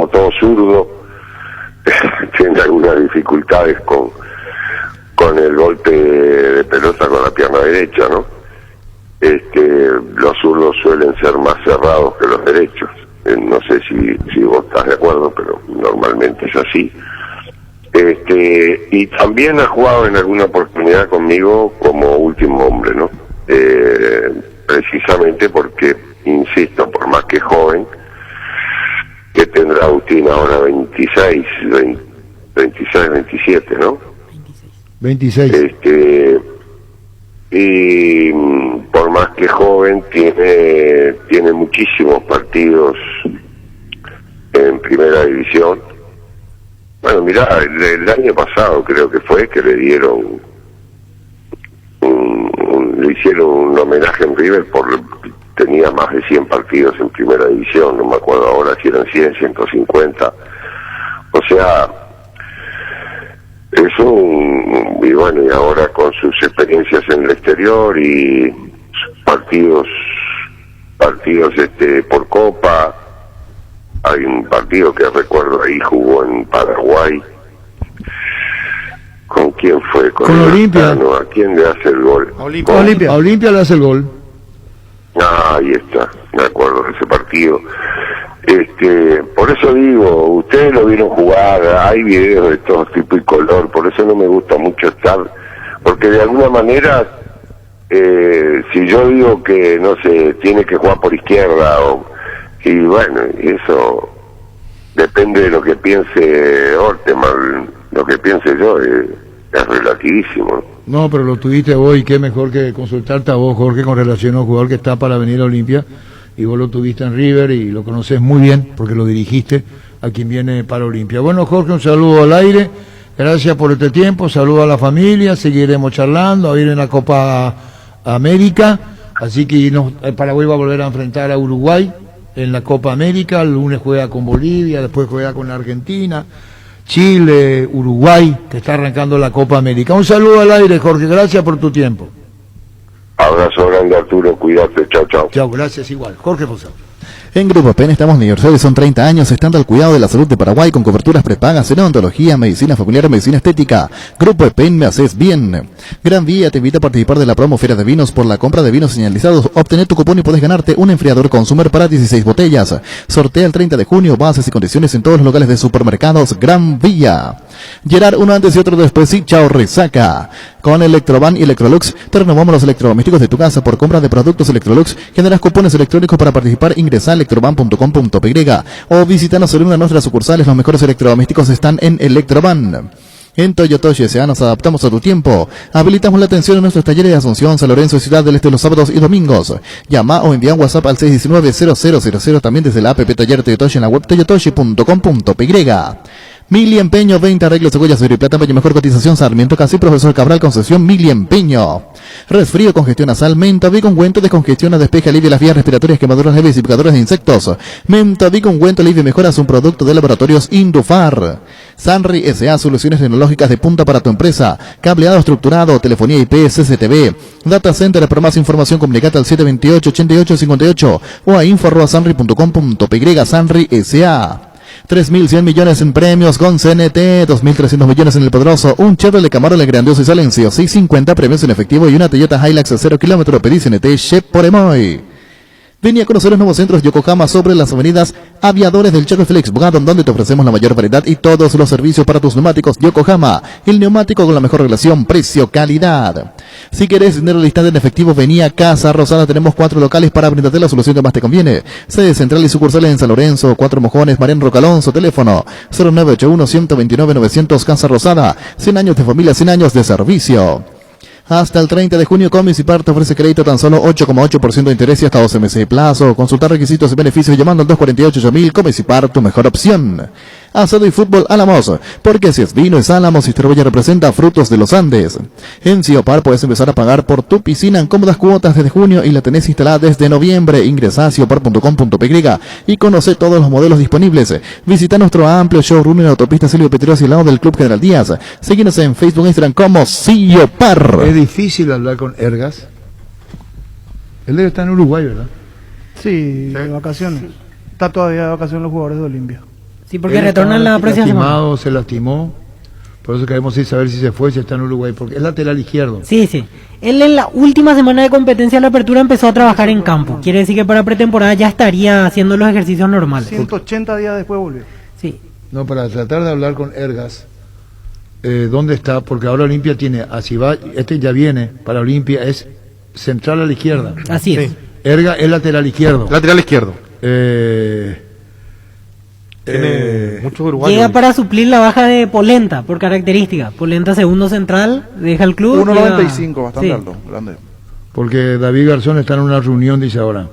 todo zurdo, tiene algunas dificultades con el golpe de pelota con la pierna derecha, ¿no? Los zurdos suelen ser más cerrados que los derechos. No sé si vos estás de acuerdo, pero normalmente es así. Y también ha jugado en alguna oportunidad conmigo como último hombre, ¿no? Precisamente porque, insisto, por más que joven, que tendrá Agustín ahora 26, 27, ¿no? 26. Y por más que joven, tiene muchísimos partidos en primera división. Bueno, mirá, el año pasado creo que fue que le dieron le hicieron un homenaje en River tenía más de 100 partidos en primera división, no me acuerdo ahora si eran 100, 150, o sea, Eso, y bueno, y ahora con sus experiencias en el exterior y partidos por Copa, hay un partido que recuerdo ahí, jugó en Paraguay. ¿Con quién fue? Con Olimpia. ¿A quién le hace el gol? A Olimpia le hace el gol. Ah, ahí está, me acuerdo de ese partido. Por eso digo, ustedes lo vieron jugar, hay videos de todo tipo y color, por eso no me gusta mucho estar, porque de alguna manera, si yo digo que, no sé, tiene que jugar por izquierda, y bueno, eso depende de lo que piense Orteman, lo que piense yo es relativísimo. No, pero lo tuviste vos y qué mejor que consultarte a vos, Jorge, con relación a un jugador que está para venir a Olimpia. Y vos lo tuviste en River y lo conoces muy bien porque lo dirigiste a quien viene para Olimpia. Bueno, Jorge, un saludo al aire, gracias por este tiempo, saludo a la familia, seguiremos charlando, a ir en la Copa América, así que Paraguay va a volver a enfrentar a Uruguay en la Copa América, el lunes juega con Bolivia, después juega con la Argentina, Chile, Uruguay, que está arrancando la Copa América. Un saludo al aire, Jorge, gracias por tu tiempo. Abrazo grande, Arturo, cuídate, chao, chao. Chao, gracias igual. Jorge Fosa. En Grupo PEN estamos aniversario, son 30 años, estando al cuidado de la salud de Paraguay con coberturas prepagas en odontología, medicina familiar, medicina estética. Grupo PEN, me haces bien. Gran Vía te invita a participar de la promo Feria de Vinos por la compra de vinos señalizados. Obtener tu cupón y podés ganarte un enfriador Consumer para 16 botellas. Sortea el 30 de junio, bases y condiciones en todos los locales de supermercados Gran Vía. Gerard, uno antes y otro después, sí, chao, resaca. Con Electroban y Electrolux, te renovamos los electrodomésticos de tu casa por compra de productos Electrolux. Generas cupones electrónicos para participar, ingresa a electroban.com.py o visítanos en una de nuestras sucursales. Los mejores electrodomésticos están en Electroban. En Toyotoshi S.A. nos adaptamos a tu tiempo. Habilitamos la atención en nuestros talleres de Asunción, San Lorenzo y Ciudad del Este los sábados y domingos. Llama o envía un WhatsApp al 619-0000, también desde la app Taller Toyotoshi en la web toyotoshi.com.py. Mili Empeño, 20 arreglos de huellas de plata, mejor cotización, Sarmiento Casi, Profesor Cabral, concesión Mili Empeño. Resfrío, congestión nasal, Mentavic ungüento, descongestiona, despeja, alivia las vías respiratorias, quemaduras leves y picadores de insectos. Mentavic ungüento, alivia y mejora, es un producto de laboratorios Indufar. Sanri S.A. Soluciones tecnológicas de punta para tu empresa. Cableado estructurado, telefonía IP, CCTV. Data Center, para más información comunicate al 728-8858 o a info@sanri.com.py. Sanri S.A. 3.100 millones en premios con CNT, 2.300 millones en el Poderoso, un Chevrolet Camaro grandioso y Silencio, 650 premios en efectivo y una Toyota Hilux 0 kilómetro. Pedí CNT Chep por Emoy. Vení a conocer los nuevos centros Yokohama sobre las avenidas Aviadores del Chaco Félix Bogadón, donde te ofrecemos la mayor variedad y todos los servicios para tus neumáticos. Yokohama, el neumático con la mejor relación precio-calidad. Si querés dinero al instante en efectivo, vení a Casa Rosada. Tenemos 4 locales para brindarte la solución que más te conviene. Sede central y sucursales en San Lorenzo, 4 Mojones, Mariano Rocalonso, teléfono 0981-129-900. Casa Rosada, 100 años de familia, 100 años de servicio. Hasta el 30 de junio, Comisipar te ofrece crédito tan solo 8,8% de interés y hasta 12 meses de plazo. Consultar requisitos y beneficios llamando al 248-8000. Comisipar, tu mejor opción. Asado y fútbol Álamos, porque si es vino es Álamos y Cebolla representa frutos de los Andes. En Ciopar puedes empezar a pagar por tu piscina en cómodas cuotas desde junio y la tenés instalada desde noviembre. Ingresa a ciopar.com.py y conoce todos los modelos disponibles. Visita nuestro amplio showroom en la autopista Silvio Petros y al lado del Club General Díaz. Síguenos en Facebook e Instagram como Ciopar. Es difícil hablar con Ergas. Él debe estar en Uruguay, ¿verdad? Sí, de vacaciones. Está todavía de vacaciones los jugadores de Olimpia. Sí, porque retornan la próxima semana. Se lastimó. Por eso queremos saber si se fue, si está en Uruguay, porque es lateral izquierdo. Sí, sí. Él en la última semana de competencia de la apertura empezó a trabajar en campo. Quiere decir que para pretemporada ya estaría haciendo los ejercicios normales. 180 días después volvió. Sí. No, para tratar de hablar con Ergas, ¿dónde está? Porque ahora Olimpia tiene, así va, ya viene para Olimpia, es central a la izquierda. Así es. Ergas es lateral izquierdo. Lateral izquierdo. Muchos uruguayos. Llega para suplir la baja de Polenta, por característica. Polenta segundo central, deja el club. 1.95, bastante alto, grande. Porque David Garzón está en una reunión, dice ahora.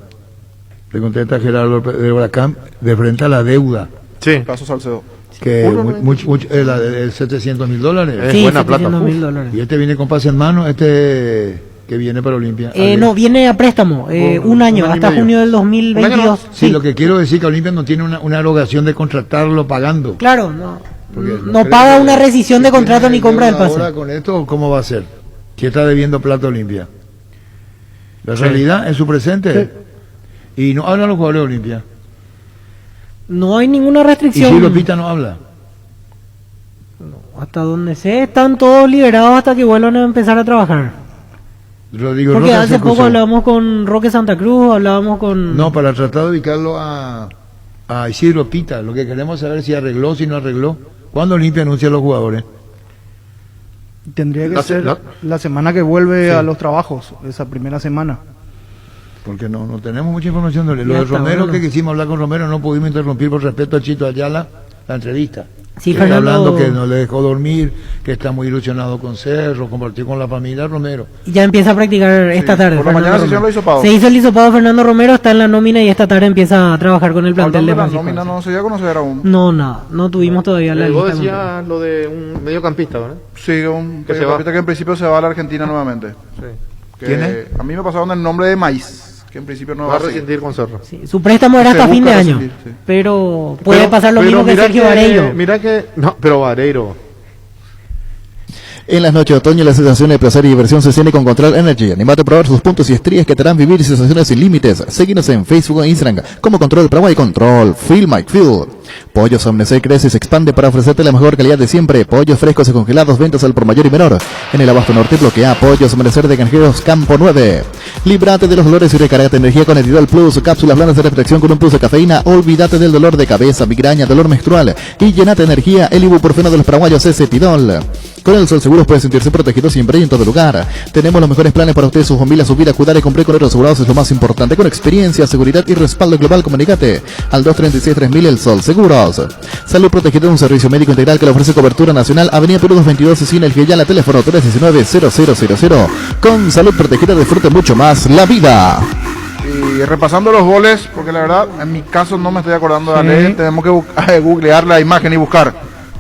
Le contesta Gerardo de Huracán, de frente a la deuda. Sí. Caso Salcedo. Que el $700,000. Es sí, buena plata. $700,000. Y viene con pase en mano, que viene para Olimpia. No, viene a préstamo, un año, hasta junio del 2022. Sí, lo que quiero decir que Olimpia no tiene una erogación de contratarlo pagando. Claro, no. Porque no paga creo una que- rescisión de que contrato tiene ni compra del deuda pase. Ahora con esto, ¿cómo va a ser? Si está debiendo plata a Olimpia. La realidad en su presente. Y no hablan los jugadores de Olimpia. No hay ninguna Y restricción. si Lopita no habla. Hasta donde sé, están todos liberados hasta que vuelvan a empezar a trabajar. Rodrigo Porque Roca hace se poco acusó. hablábamos con Roque Santa Cruz, hablábamos con... No, para tratar de ubicarlo a Isidro Pita. Lo que queremos saber es si arregló, si no arregló. ¿Cuándo Olimpia anuncia a los jugadores? Tendría que ser la semana que vuelve a los trabajos, esa primera semana. Porque no tenemos mucha información de lo Ya de está, Romero, bueno. que quisimos hablar con Romero, no pudimos interrumpir por respeto a Chito Ayala la entrevista. Sí, Que está Fernando- hablando que no le dejó dormir, que está muy ilusionado con Cerro, compartió con la familia Romero. Y ya empieza a practicar esta tarde. por la Fernando mañana se Romero. hicieron los hisopados. Se hizo el hisopado Fernando Romero, está en la nómina y esta tarde empieza a trabajar con el plantel Hablando de de la Francisco. nómina, no se dio a conocer aún. No, nada, no tuvimos todavía la Vos lista. decías lo de un mediocampista, ¿verdad? Sí, un Que se mediocampista que en principio se va a la Argentina nuevamente. Que ¿Quién es? A mí me pasaron el nombre de Maíz, que en principio no Va va a seguir. rescindir con Cerro. Su préstamo era Se hasta fin de busca año, rescindir, sí. pero puede Pero- pasar lo pero mismo que mira Sergio Vareiro. Mira que... No, pero Vareiro... En las noches de otoño la sensación de placer y diversión se siente con Control Energy. Animate a probar sus puntos y estrías que te harán vivir sensaciones sin límites. Síguenos en Facebook e Instagram como Control Paraguay Control. Feel my feel. Pollos Omnesay crece y se expande para ofrecerte la mejor calidad de siempre. Pollos frescos y congelados, ventas al por mayor y menor. En el Abasto Norte Bloque A, Pollos Amanecer de Granjeros Campo 9. Líbrate de los dolores y recargate energía con Etidol Plus. Cápsulas blandas de reflexión con un plus de cafeína. Olvídate del dolor de cabeza, migraña, dolor menstrual. Y llenate de energía. El ibuprofeno de los paraguayos es Etidol. Con el Sol Seguros puede sentirse protegido siempre y en todo lugar. Tenemos los mejores planes para usted, su familia, su vida, cuidar y comprar con otros asegurados es lo más importante. Con experiencia, seguridad y respaldo global, comunícate al 236-3000 El Sol Seguros. Salud protegida de un servicio médico integral que le ofrece cobertura nacional. Avenida Perú 222, esquina El Geyala, teléfono 319-0000. Con salud protegida disfrute mucho más la vida. Y repasando los goles, porque la verdad, en mi caso no me estoy acordando de Sí. la ley, tenemos que googlear la imagen y buscar.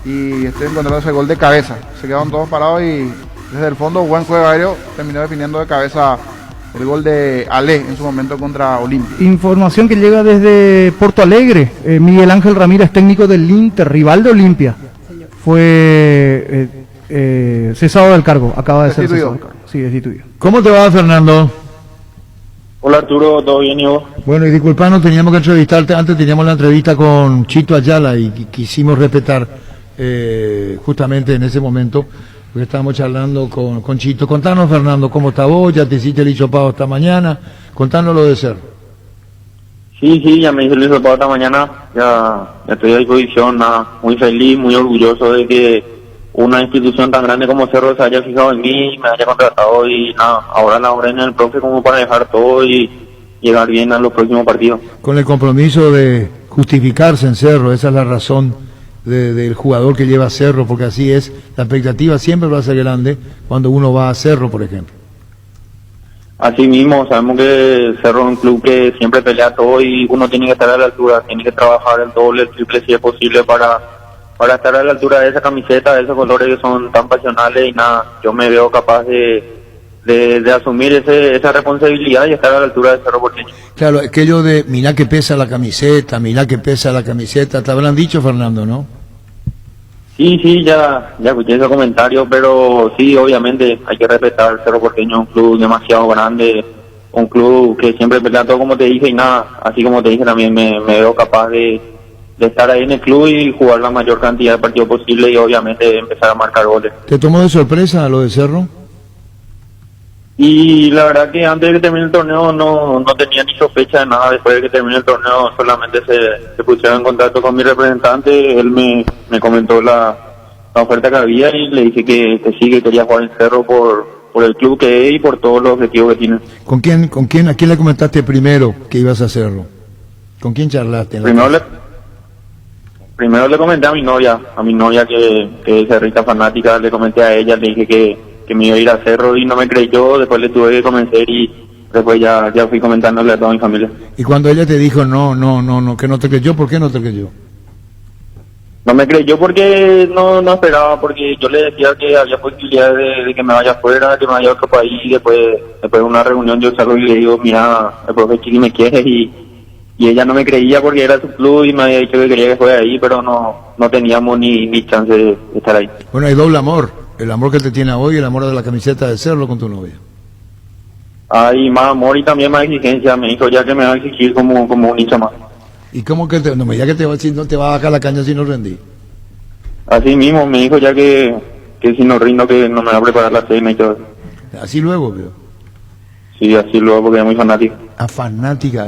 Y estoy encontrando ese gol de cabeza. Se quedaron todos parados y desde el fondo, buen juego aéreo, terminó definiendo de cabeza el gol de Ale en su momento contra Olimpia. Información que llega desde Porto Alegre. Miguel Ángel Ramírez, técnico del Inter, rival de Olimpia, fue cesado del cargo. Acaba de ser Destituido. cesado del cargo. Sí, destituido. ¿Cómo te va, Fernando? Hola Arturo, ¿todo bien y vos? Bueno, y disculpanos, teníamos que entrevistarte. Antes teníamos la entrevista con Chito Ayala y quisimos respetar justamente en ese momento, porque estábamos charlando con Chito. Contanos, Fernando, ¿cómo está vos? ¿Ya te hiciste el hisopado esta mañana? Contanos lo de Cerro. Sí, ya me hice el hisopado esta mañana, ya estoy a disposición, nada, muy feliz, muy orgulloso de que una institución tan grande como Cerro se haya fijado en mí, me haya contratado y nada, ahora la hora en el profe como para dejar todo y llegar bien a los próximos partidos. Con el compromiso de justificarse en Cerro, esa es la razón del jugador que lleva a Cerro, porque así es, la expectativa siempre va a ser grande cuando uno va a Cerro, por ejemplo. Así mismo, sabemos que Cerro es un club que siempre pelea todo y uno tiene que estar a la altura, tiene que trabajar el doble, el triple si es posible para estar a la altura de esa camiseta, de esos colores que son tan pasionales y nada, yo me veo capaz de asumir esa responsabilidad y estar a la altura de Cerro Porteño. Claro, aquello de mirá que pesa la camiseta, te habrán dicho, Fernando, ¿no? Sí, ya escuché ese comentario, pero sí, obviamente hay que respetar Cerro Porteño, un club demasiado grande, un club que siempre pelea todo como te dije y nada, así como te dije también me veo capaz de estar ahí en el club y jugar la mayor cantidad de partidos posible y obviamente empezar a marcar goles. ¿Te tomó de sorpresa lo de Cerro? Y la verdad que antes de que termine el torneo no tenía ni sospecha de nada. Después de que termine el torneo solamente se pusieron en contacto con mi representante. Él me comentó la oferta que había y le dije que sí, que quería jugar en Cerro por el club que es y por todos los objetivos que tiene. ¿A quién le comentaste primero que ibas a hacerlo? ¿Con quién charlaste? Primero le comenté a mi novia que es cerrista fanática, le comenté a ella, le dije que me iba a ir a Cerro y no me creyó, después le tuve que convencer y después ya fui comentándole a toda mi familia. Y cuando ella te dijo no, que no te creyó, ¿por qué no te creyó? No me creyó porque no esperaba, porque yo le decía que había posibilidad de que me vaya afuera, que me vaya a otro país, y después de una reunión yo salgo y le digo, mira, el profe Chiqui me quiere y y ella no me creía porque era su club y me había dicho que quería que fuera ahí, pero no teníamos ni chance de estar ahí. Bueno, hay doble amor, el amor que te tiene hoy y el amor de la camiseta de Cerro con tu novia. Hay más amor y también más exigencia, me dijo ya que me va a exigir como un hincha más. ¿Y cómo que no me diga que te va a decir, no te va a bajar la caña si no rendí? Así mismo, me dijo ya que si no rindo que no me va a preparar la cena y todo eso. Así luego, veo. Sí, así luego porque es muy fanático. Fanática,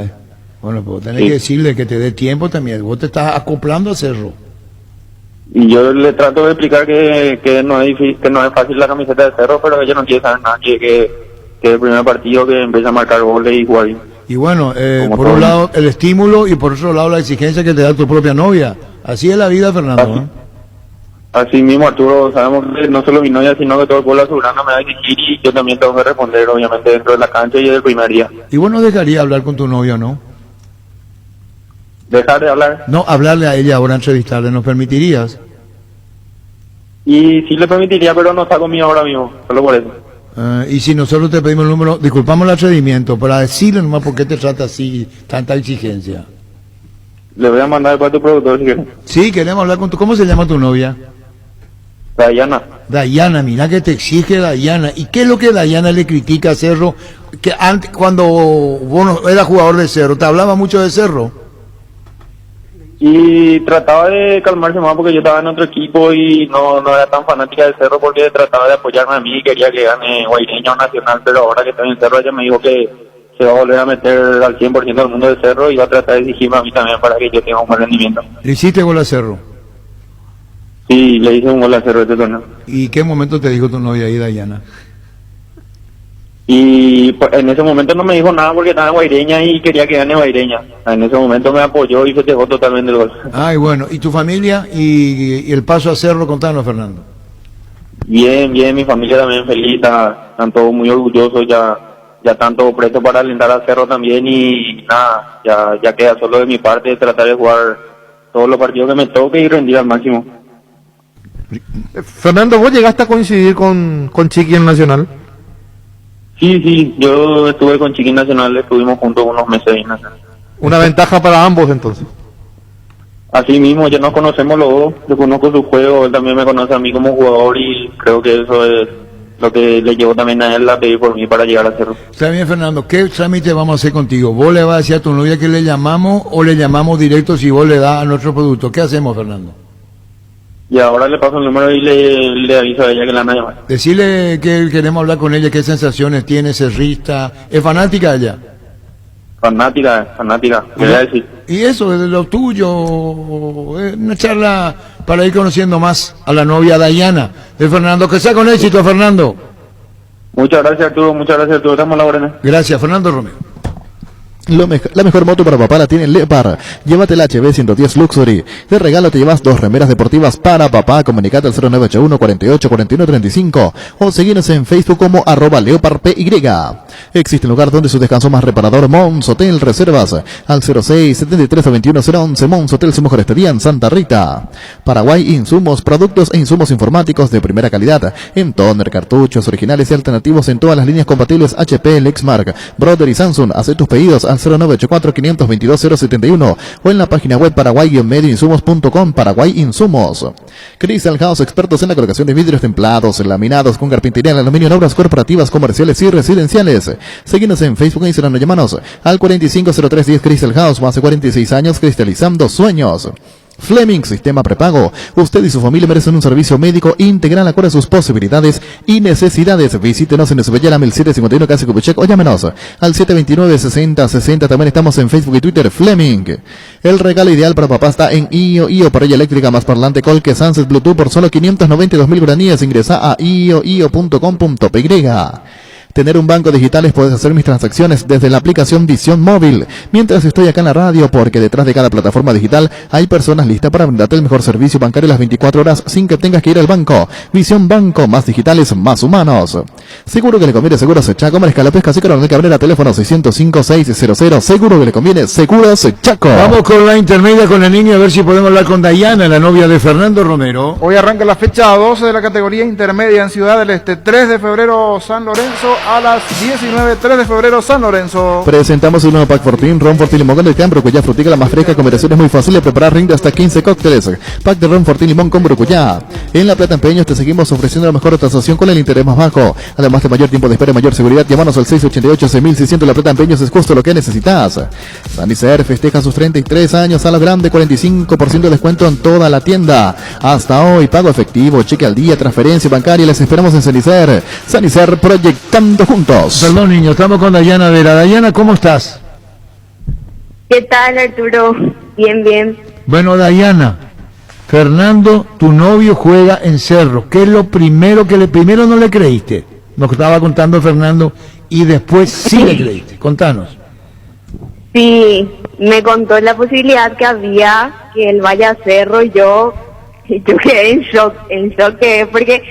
Bueno, pues tenés Sí. que decirle que te dé tiempo también. Vos te estás acoplando a Cerro. Y yo le trato de explicar que no es difícil, que no es fácil la camiseta de Cerro, pero ella no quiere saber nada, que el primer partido que empieza a marcar goles y jugar bien. Y bueno, Como por todo. un lado el estímulo y por otro lado la exigencia que te da tu propia novia. Así es la vida, Fernando. Así mismo, Arturo, sabemos que no solo mi novia, sino que todo el pueblo azulgrana me va a exigir y yo también tengo que responder, obviamente, dentro de la cancha y del primer día. ¿Y vos no dejarías hablar con tu novia, no? ¿Dejar de hablar? No, hablarle a ella ahora, entrevistarle, ¿nos permitirías? Y sí le permitiría, pero no está conmigo ahora mismo, solo por eso. Y si nosotros te pedimos el número, disculpamos el atrevimiento, para decirle nomás por qué te trata así, tanta exigencia. Le voy a mandar para tu productor si quieres. Sí, queremos hablar con tu... ¿Cómo se llama tu novia? Dayana. Dayana, mira que te exige Dayana. ¿Y qué es lo que Dayana le critica a Cerro? Que antes, cuando vos no eras jugador de Cerro, ¿te hablaba mucho de Cerro? Y trataba de calmarse más porque yo estaba en otro equipo y no era tan fanática del Cerro porque trataba de apoyarme a mí y quería que gane Guaireña o Nacional, pero ahora que estoy en Cerro ella me dijo que se va a volver a meter al 100% del mundo del Cerro y va a tratar de exigirme a mí también para que yo tenga un buen rendimiento. ¿Le hiciste gol a Cerro? Sí, le hice un gol a Cerro este torneo. ¿Y qué momento te dijo tu novia ahí, Dayana? Y pues, en ese momento no me dijo nada porque estaba en Guaireña y quería que gane Guaireña. En ese momento me apoyó y festejó totalmente el gol. Ay, bueno, ¿y tu familia y el paso a Cerro? Contanos, Fernando. Bien, mi familia también feliz, están todos muy orgullosos, ya están todos prestos para alentar a Cerro también y nada, ya queda solo de mi parte tratar de jugar todos los partidos que me toque y rendir al máximo. Fernando, ¿vos llegaste a coincidir con Chiqui en Nacional? Sí, yo estuve con Chiqui Nacional, estuvimos juntos unos meses en Nacional. Una ventaja para ambos entonces. Así mismo, ya nos conocemos los dos, yo conozco su juego, él también me conoce a mí como jugador y creo que eso es lo que le llevó también a él a pedir por mí para llegar a Cerro. Está bien, Fernando, ¿qué trámite vamos a hacer contigo? ¿Vos le vas a decir a tu novia que le llamamos o le llamamos directo si vos le das a nuestro producto? ¿Qué hacemos, Fernando? Y ahora le paso el número y le aviso a ella que la van a llamar. Decirle que queremos hablar con ella, qué sensaciones tiene, cerrista. ¿Es fanática ella? Fanática, le voy a decir. Y eso, de lo tuyo, una charla para ir conociendo más a la novia Dayana de Fernando. Que sea con éxito, Fernando. Muchas gracias, Arturo, estamos a la orden. Gracias, Fernando Romero. La mejor moto para papá la tiene Leopard. Llévate el HB 110 Luxury. De regalo te llevas 2 remeras deportivas para papá. Comunicate al 0981 48 41 35 o seguinos en Facebook como @LeopardPY. Existe un lugar donde su descanso más reparador, Mons Hotel. Reservas al 06 73 21 011. Mons Hotel, su mejor estadía en Santa Rita. Paraguay Insumos, productos e insumos informáticos de primera calidad en toner, cartuchos originales y alternativos en todas las líneas compatibles HP, Lexmark, Brother y Samsung. Haz tus pedidos al 0984 522 071 o en la página web paraguay-medioinsumos.com. Paraguay Insumos. Crystal House, expertos en la colocación de vidrios templados, laminados con carpintería en aluminio en obras corporativas, comerciales y residenciales. Síguenos en Facebook e Instagram, llámanos al 450310. Crystal House, más de 46 años cristalizando sueños. Fleming, sistema prepago. Usted y su familia merecen un servicio médico integral acorde a sus posibilidades y necesidades. Visítenos en Esbellara 1751 Casi Cupichec o llámenos al 729-6060. También estamos en Facebook y Twitter. Fleming. El regalo ideal para papá está en IO Parrilla eléctrica más parlante Colque Sunset Bluetooth por solo 592.000 guaraníes. Ingresa a io.com.py. Tener un banco digital es poder hacer mis transacciones desde la aplicación Visión Móvil. Mientras estoy acá en la radio, porque detrás de cada plataforma digital hay personas listas para brindarte el mejor servicio bancario las 24 horas sin que tengas que ir al banco. Visión Banco, más digitales, más humanos. Seguro que le conviene Seguros Chaco, Mariscal La Pesca, Coronel Cabrera, teléfono 605-600. Seguro que le conviene Seguros Chaco. Vamos con la intermedia con la niña a ver si podemos hablar con Dayana, la novia de Fernando Romero. Hoy arranca la fecha 12 de la categoría intermedia en Ciudad del Este. 3 de febrero San Lorenzo, a las 19, 3 de febrero, San Lorenzo. Presentamos un nuevo pack Fortín, ron Fortín Limón con Leitán, Brucuyá, frutica la más fresca, combinaciones muy fácil de preparar, rinde hasta 15 cócteles. Pack de ron Fortín Limón con Brucuyá. En La Plata Empeños te seguimos ofreciendo la mejor tasación con el interés más bajo. Además de mayor tiempo de espera y mayor seguridad, llámanos al 688-6600. La Plata Empeños es justo lo que necesitas. Sanicer festeja sus 33 años a la grande, 45% de descuento en toda la tienda. Hasta hoy, pago efectivo, cheque al día, transferencia bancaria, les esperamos en Sanicer. Sanicer, proyectando juntos. Perdón, niño, estamos con Dayana Vera. Dayana, ¿cómo estás? ¿Qué tal, Arturo? Bien, bien. Bueno, Dayana, Fernando, tu novio juega en Cerro. ¿Qué es lo primero que primero no le creíste? Nos estaba contando Fernando y después sí le creíste. Contanos. Sí, me contó la posibilidad que había que él vaya a Cerro y yo quedé en shock porque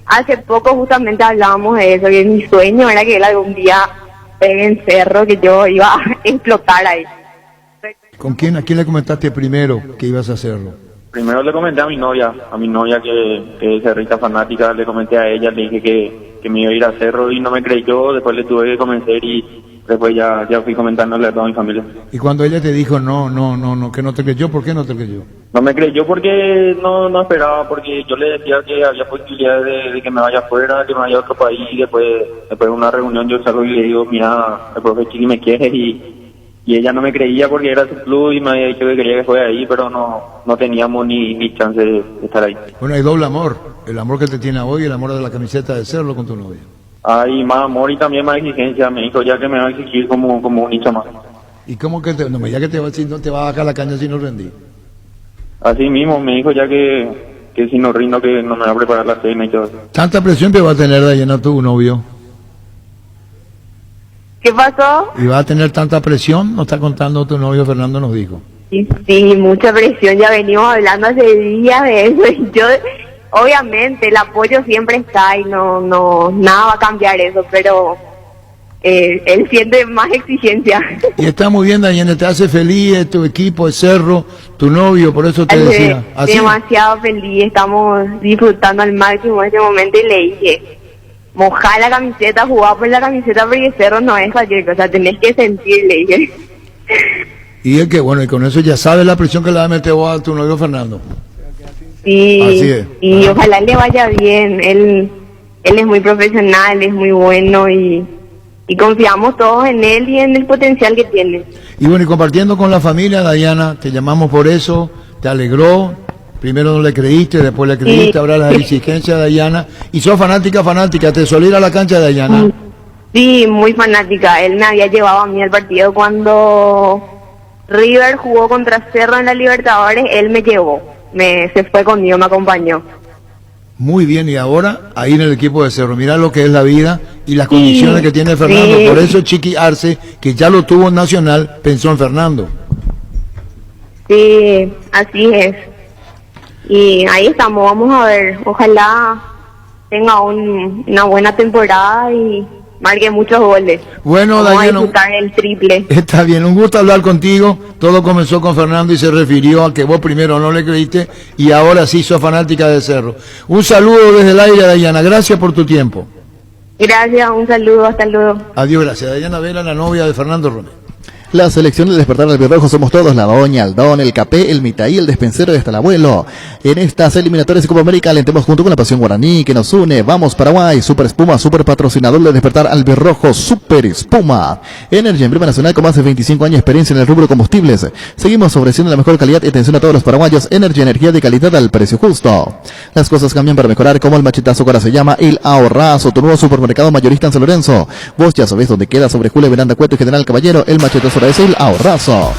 hace poco justamente hablábamos de eso, que mi sueño era que él algún día pegue en Cerro, que yo iba a explotar ahí. ¿Con quién? ¿A quién le comentaste primero que ibas a hacerlo? Primero le comenté a mi novia que es cerrista fanática, le comenté a ella, le dije que me iba a ir a Cerro y no me creyó, después le tuve que convencer y después ya fui comentándole a toda mi familia. Y cuando ella te dijo no, que no te creyó, ¿por qué no te creyó? No me creyó porque no esperaba, porque yo le decía que había posibilidad de que me vaya afuera, que me vaya a otro país, y después de una reunión yo salgo y le digo, mira, el profe Chiqui me quiere, y ella no me creía porque era su club y me había dicho que quería que fuera ahí, pero no teníamos ni chance de estar ahí. Bueno, hay doble amor, el amor que te tiene hoy y el amor de la camiseta de Cerro con tu novia. Hay más amor y también más exigencia, me dijo ya que me va a exigir como un hincha más. ¿Y cómo que no me diga que no te va a bajar la caña si no rendí? Así mismo, me dijo ya que si no rindo que no me va a preparar la cena y todo eso. ¿Tanta presión te va a tener Dayana tu novio? ¿Qué pasó? ¿Y va a tener tanta presión? ¿No está contando tu novio? Fernando nos dijo. Sí, mucha presión, ya venimos hablando hace días de eso y yo, obviamente el apoyo siempre está y no nada va a cambiar eso, pero él siente más exigencia. Y está muy bien, Dayana, te hace feliz tu equipo, el Cerro, tu novio, por eso te decía. ¿Así? Demasiado feliz, estamos disfrutando al máximo este momento y le dije, mojar la camiseta, jugar por la camiseta, porque Cerro no es cualquier cosa, tenés que sentir, le dije. Y es que bueno, y con eso ya sabes la presión que le va a meter vos a tu novio Fernando. Sí, así es. Y ojalá le vaya bien, él es muy profesional, es muy bueno y confiamos todos en él y en el potencial que tiene. Y bueno, y compartiendo con la familia, Dayana, te llamamos por eso, te alegró, primero no le creíste, después le creíste, sí. Ahora la exigencia de Dayana, y sos fanática, te solía ir a la cancha de Dayana. Sí, muy fanática, él me había llevado a mí al partido cuando River jugó contra Cerro en la Libertadores, él me llevó, se fue conmigo, me acompañó. Muy bien, y ahora ahí en el equipo de Cerro, mirá lo que es la vida y las condiciones que tiene Fernando, por eso Chiqui Arce, que ya lo tuvo en Nacional, pensó en Fernando. Sí, así es. Y ahí estamos, vamos a ver, ojalá tenga una buena temporada y marque muchos goles. Bueno, vamos Dayana, a disfrutar el triple. Está bien, un gusto hablar contigo. Todo comenzó con Fernando y se refirió a que vos primero no le creíste y ahora sí sos fanática de Cerro. Un saludo desde el aire, Dayana, gracias por tu tiempo. Gracias, un saludo, hasta luego. Adiós, gracias. Dayana Vera, la novia de Fernando Romero. La selección del despertar del Birrojo somos todos, la doña, el don, el capé, el mitaí, el despensero y hasta el abuelo. En estas eliminatorias de Copa América alentemos junto con la pasión guaraní que nos une. Vamos Paraguay, Super Espuma, super patrocinador del despertar al Birrojo, Super Espuma. Energy, empresa nacional con más de 25 años de experiencia en el rubro combustibles. Seguimos ofreciendo la mejor calidad y atención a todos los paraguayos. Energy, energía de calidad al precio justo. Las cosas cambian para mejorar, como el machetazo que ahora se llama El Ahorrazo, tu nuevo supermercado mayorista en San Lorenzo. Vos ya sabés dónde queda, sobre Julio Veranda Cueto y General Caballero. El machetazo es El Ahorrazo.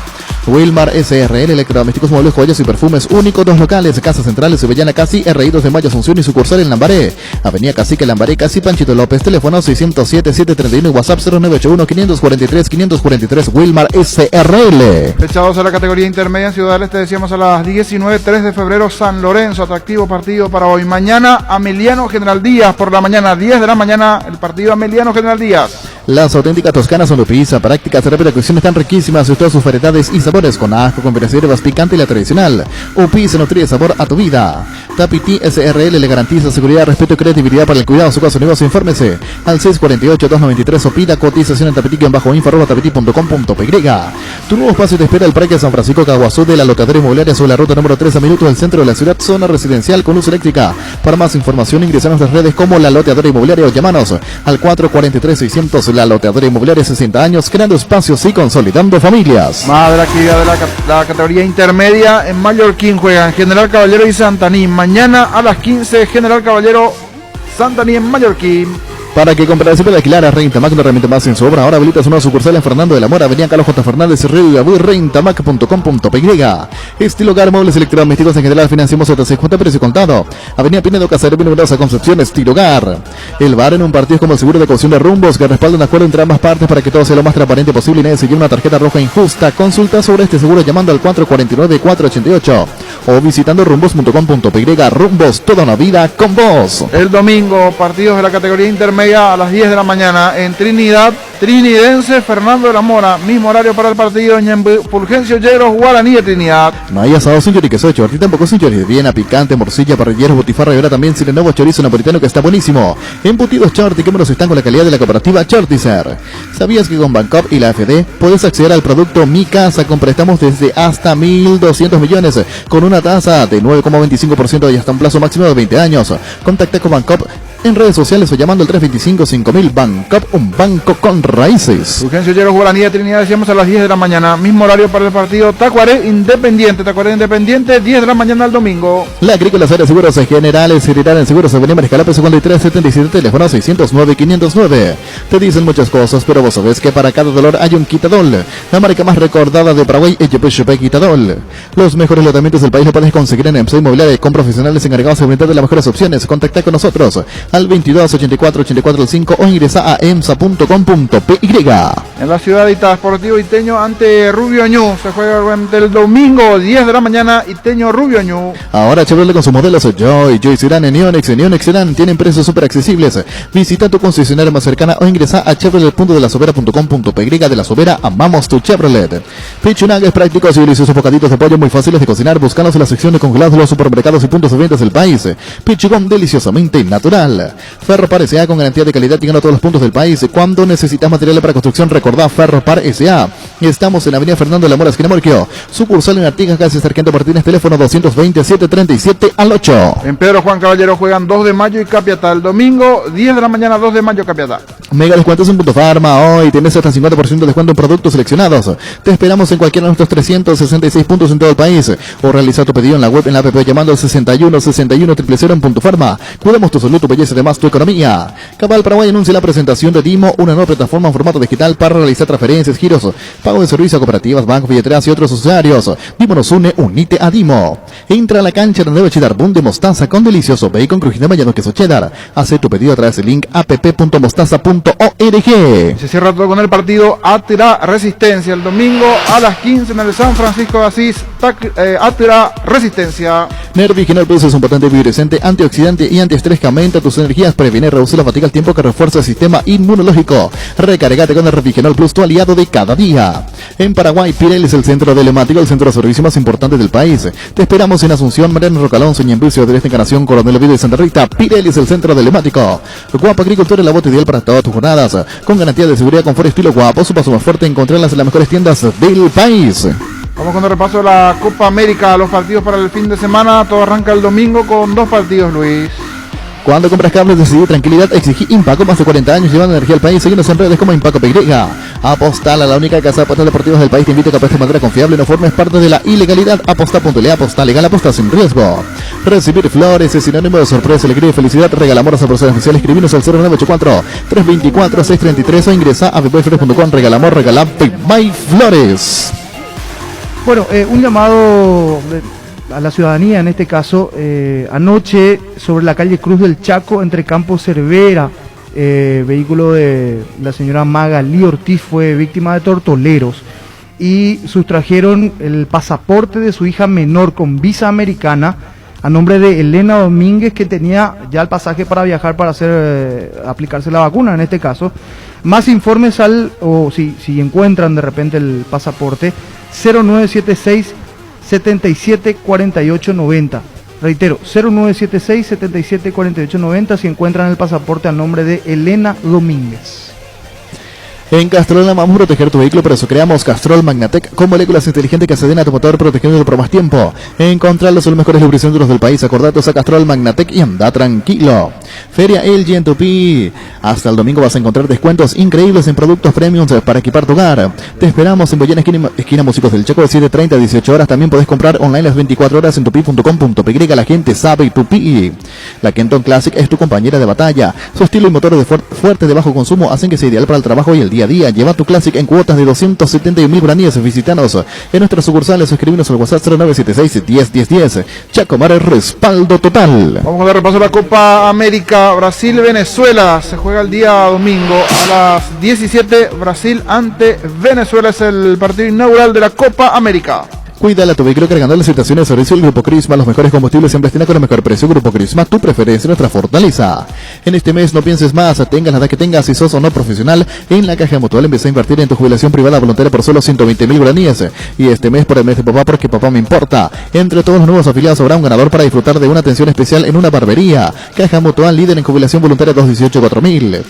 Wilmar SRL, electrodomésticos, muebles, joyas y perfumes únicos, 2 locales, Casa Central, Sevillana Casi, R.I. de Mayo, Asunción y sucursal en Lambaré, Avenida Cacique, Lambaré, Casi, Panchito López, teléfono 607-731 y WhatsApp 0981-543-543, Wilmar SRL. Fechados a la categoría intermedia en Ciudad del Este, decíamos a las 19, 3 de febrero, San Lorenzo, atractivo partido para hoy. Mañana, Ameliano General Díaz, por la mañana, 10 de la mañana, el partido Ameliano General Díaz. Las auténticas toscanas son de pizza, prácticas, rápidas, cuestiones tan riquísimas, y todas sus variedades y sabores sabores, con ajo, con hierbas, picante y la tradicional. UPI se nutre de sabor a tu vida. Tapiti SRL le garantiza seguridad, respeto y credibilidad para el cuidado de su caso negocio. Infórmese al 648-293 o pida cotización en tapiti-info@tapiti.com.py. Tu nuevo espacio te espera el Parque San Francisco Caguazú de la loteadora inmobiliaria sobre la ruta número 3 a minutos del centro de la ciudad, zona residencial con luz eléctrica. Para más información ingresa a nuestras redes como La Loteadora Inmobiliaria o llámanos al 443-600. La Loteadora Inmobiliaria, 60 años, creando espacios y consolidando familias. Más de la actividad de la categoría intermedia en Mallorquín juegan General Caballero y Santaní. Mañana a las 15, General Caballero, Santaní en Mallorquín. Para que compres y alquilar a Rentamac, una herramienta más en su obra. Ahora habilita su nueva sucursal en Fernando de la Mora, Avenida Carlos J. Fernández, Río y Abu, rentamac.com.py. Estilo Hogar, muebles electrodomésticos en general, financiamos hasta 50 precio contado. Avenida Pinedo, Caserío, Numerosa Concepción, Estilo Hogar. El bar en un partido es como el seguro de caución de Rumbos, que respalda un acuerdo entre ambas partes para que todo sea lo más transparente posible y nadie se lleve una tarjeta roja injusta. Consulta sobre este seguro llamando al 449-488 o visitando rumbos.com.py. Rumbos, toda una vida con vos. El domingo, partidos de la categoría intermedia a las 10 de la mañana en Trinidad, Trinidense, Fernando de la Mora, mismo horario para el partido en Fulgencio Yegros, Guaraní de Trinidad. No hay asado sin chorizo, chorti tampoco sin chorizo, Viena, picante, morcilla, parrilleros, botifarra y ahora también sin el nuevo chorizo napolitano que está buenísimo. Embutidos Chorti, que menos están con la calidad de la cooperativa Chortizer. ¿Sabías que con Bancop y la AFD puedes acceder al producto Mi Casa con préstamos desde hasta 1.200 millones con una tasa de 9,25% y hasta un plazo máximo de 20 años? Contacta con Bancop en redes sociales o llamando al 325-5000. Bancop, un banco con raíces. Fulgencio Yegros, Guaraní de Trinidad, decíamos a las 10 de la mañana, mismo horario para el partido Tacuaré Independiente, 10 de la mañana el domingo. La Agrícola Áreas Seguros Generales, General en Seguros Avenida Mariscal 5377, teléfono 609-509. Te dicen muchas cosas, pero vos sabés que para cada dolor hay un Quitadol. La marca más recordada de Paraguay es HP Quitadol. Los mejores lotamientos del país lo puedes conseguir en EMSA Inmobiliaria con profesionales encargados de brindar de las mejores opciones. Contacta con nosotros al 22-84-84-5 o ingresa a emsa.com.py. En la ciudad de Itá, Sportivo Iteño ante Rubio Ñu. Se juega durante el domingo, 10 de la mañana, Iteño Rubio Ñu. Ahora Chevrolet con sus modelos Joy Serán en Neonex Serán tienen precios súper accesibles. Visita tu concesionaria más cercana o ingresa a chevrolet.delasovera.com.py. De La Sobera, amamos tu Chevrolet. Pichunagues prácticos y deliciosos bocaditos de pollo muy fáciles de cocinar. Búscanos en la sección de congelados de los supermercados y puntos de ventas del país. Pichugón deliciosamente natural. Ferropar S.A. con garantía de calidad llegando a todos los puntos del país. Cuando necesitas materiales para construcción, recordá Ferropar S.A. Estamos en la avenida Fernando de la Mora, esquina Morquio. Sucursal en Artigas, casi Sargento Martínez, teléfono 227-37 En Pedro Juan Caballero juegan 2 de mayo y Capiatá. El domingo, 10 de la mañana, 2 de mayo, Capiatá. Mega descuentos en Punto Farma. Hoy tenés hasta 50% de descuento en productos seleccionados. Te esperamos en cualquiera de nuestros 366 puntos en todo el país. O realiza tu pedido en la web, en la app, llamando al 61 61 000 en Punto Farma. Cuidamos tu salud, tu belleza y además tu economía. Cabal Paraguay anuncia la presentación de Dimo, una nueva plataforma en formato digital para realizar transferencias, giros, pago de servicios a cooperativas, bancos, billeteras y otros usuarios. Dimo nos une, unite a Dimo. Entra a la cancha de nuevo cheddar boom de mostaza con delicioso bacon crujiente bañado queso cheddar. Hace tu pedido a través del link app.mostaza.org. Se cierra todo con el partido Atira Resistencia el domingo a las 15 en el San Francisco de Asís. Atira Resistencia. Nervigenol Plus es un potente vibricente, antioxidante y antiestrés que aumenta tus energías, previene y reduce la fatiga al tiempo que refuerza el sistema inmunológico. Recargate con el Nervigenol Plus, tu aliado de cada día. En Paraguay, Pirelli es el centro telemático, el centro de servicio más importante del país. Te esperamos en Asunción, Mariano Rocalón, Soñembucio, del Este Encarnación, Coronel Oviedo y Santa Rita. Pirelli es el centro telemático. Guapo Agricultura es la bota ideal para todas tus jornadas. Con garantía de seguridad, confort, estilo Guapo, su paso más fuerte, encontrarlas en las mejores tiendas del país. Vamos con el repaso de la Copa América, los partidos para el fin de semana. Todo arranca el domingo con 2 partidos, Luis. Cuando compras cables, decidí tranquilidad, exigí Impaco, más de 40 años llevando energía al país. Seguimos en redes como Impaco PY. Apostal, a la única casa de apuestas deportivas del país, te invito a que apuestes de manera confiable y no formes parte de la ilegalidad. Aposta.le, aposta legal, aposta sin riesgo. Recibir flores es sinónimo de sorpresa, alegría y felicidad. Regala amor a esa persona especial. Escribinos al 0984-324-633 o ingresa a bebuyflores.com. Regala amor, regala Bebay Flores. Bueno, un llamado a la ciudadanía en este caso, anoche sobre la calle Cruz del Chaco entre Campo Cervera, vehículo de la señora Magalí Ortiz fue víctima de tortoleros y sustrajeron el pasaporte de su hija menor con visa americana a nombre de Elena Domínguez, que tenía ya el pasaje para viajar para aplicarse la vacuna en este caso. Más informes si encuentran de repente el pasaporte, 0976 77 48 90. Reitero, 0976 77 48 90 si encuentran el pasaporte a nombre de Elena Domínguez. En Castrol amamos proteger tu vehículo, por eso creamos Castrol Magnatec con moléculas inteligentes que acceden a tu motor protegiéndolo por más tiempo. Encontrarlos son los mejores lubricantes del país. Acordatos a Castrol Magnatec y anda tranquilo. Feria LG en Tupi. Hasta el domingo vas a encontrar descuentos increíbles en productos premium para equipar tu hogar. Te esperamos en Boyana, esquina Músicos del Chaco, de 7:30 a 18 horas. También podés comprar online las 24 horas en tupi.com.py. La gente sabe Tupi. La Kenton Classic es tu compañera de batalla. Su estilo y motor fuerte de bajo consumo hacen que sea ideal para el trabajo y el día a día. Lleva tu Classic en cuotas de 271.000 guaraníes. Visítanos en nuestras sucursales o escribinos al WhatsApp 0976 101010. Chacomar, respaldo total. Vamos a dar repaso a la Copa América. Brasil-Venezuela se juega el día domingo a las 17. Brasil ante Venezuela es el partido inaugural de la Copa América. Cuídala tu vehículo cargando las situaciones de servicio del Grupo Crisma, los mejores combustibles siempre estén con el mejor precio. Grupo Crisma, tu preferencia, nuestra fortaleza. En este mes no pienses más, tengas la edad que tengas, si sos o no profesional, en la Caja Mutual empieza a invertir en tu jubilación privada voluntaria por solo 120.000 guaraníes. Y este mes por el mes de papá, porque papá me importa. Entre todos los nuevos afiliados habrá un ganador para disfrutar de una atención especial en una barbería. Caja Mutual, líder en jubilación voluntaria 218-4000.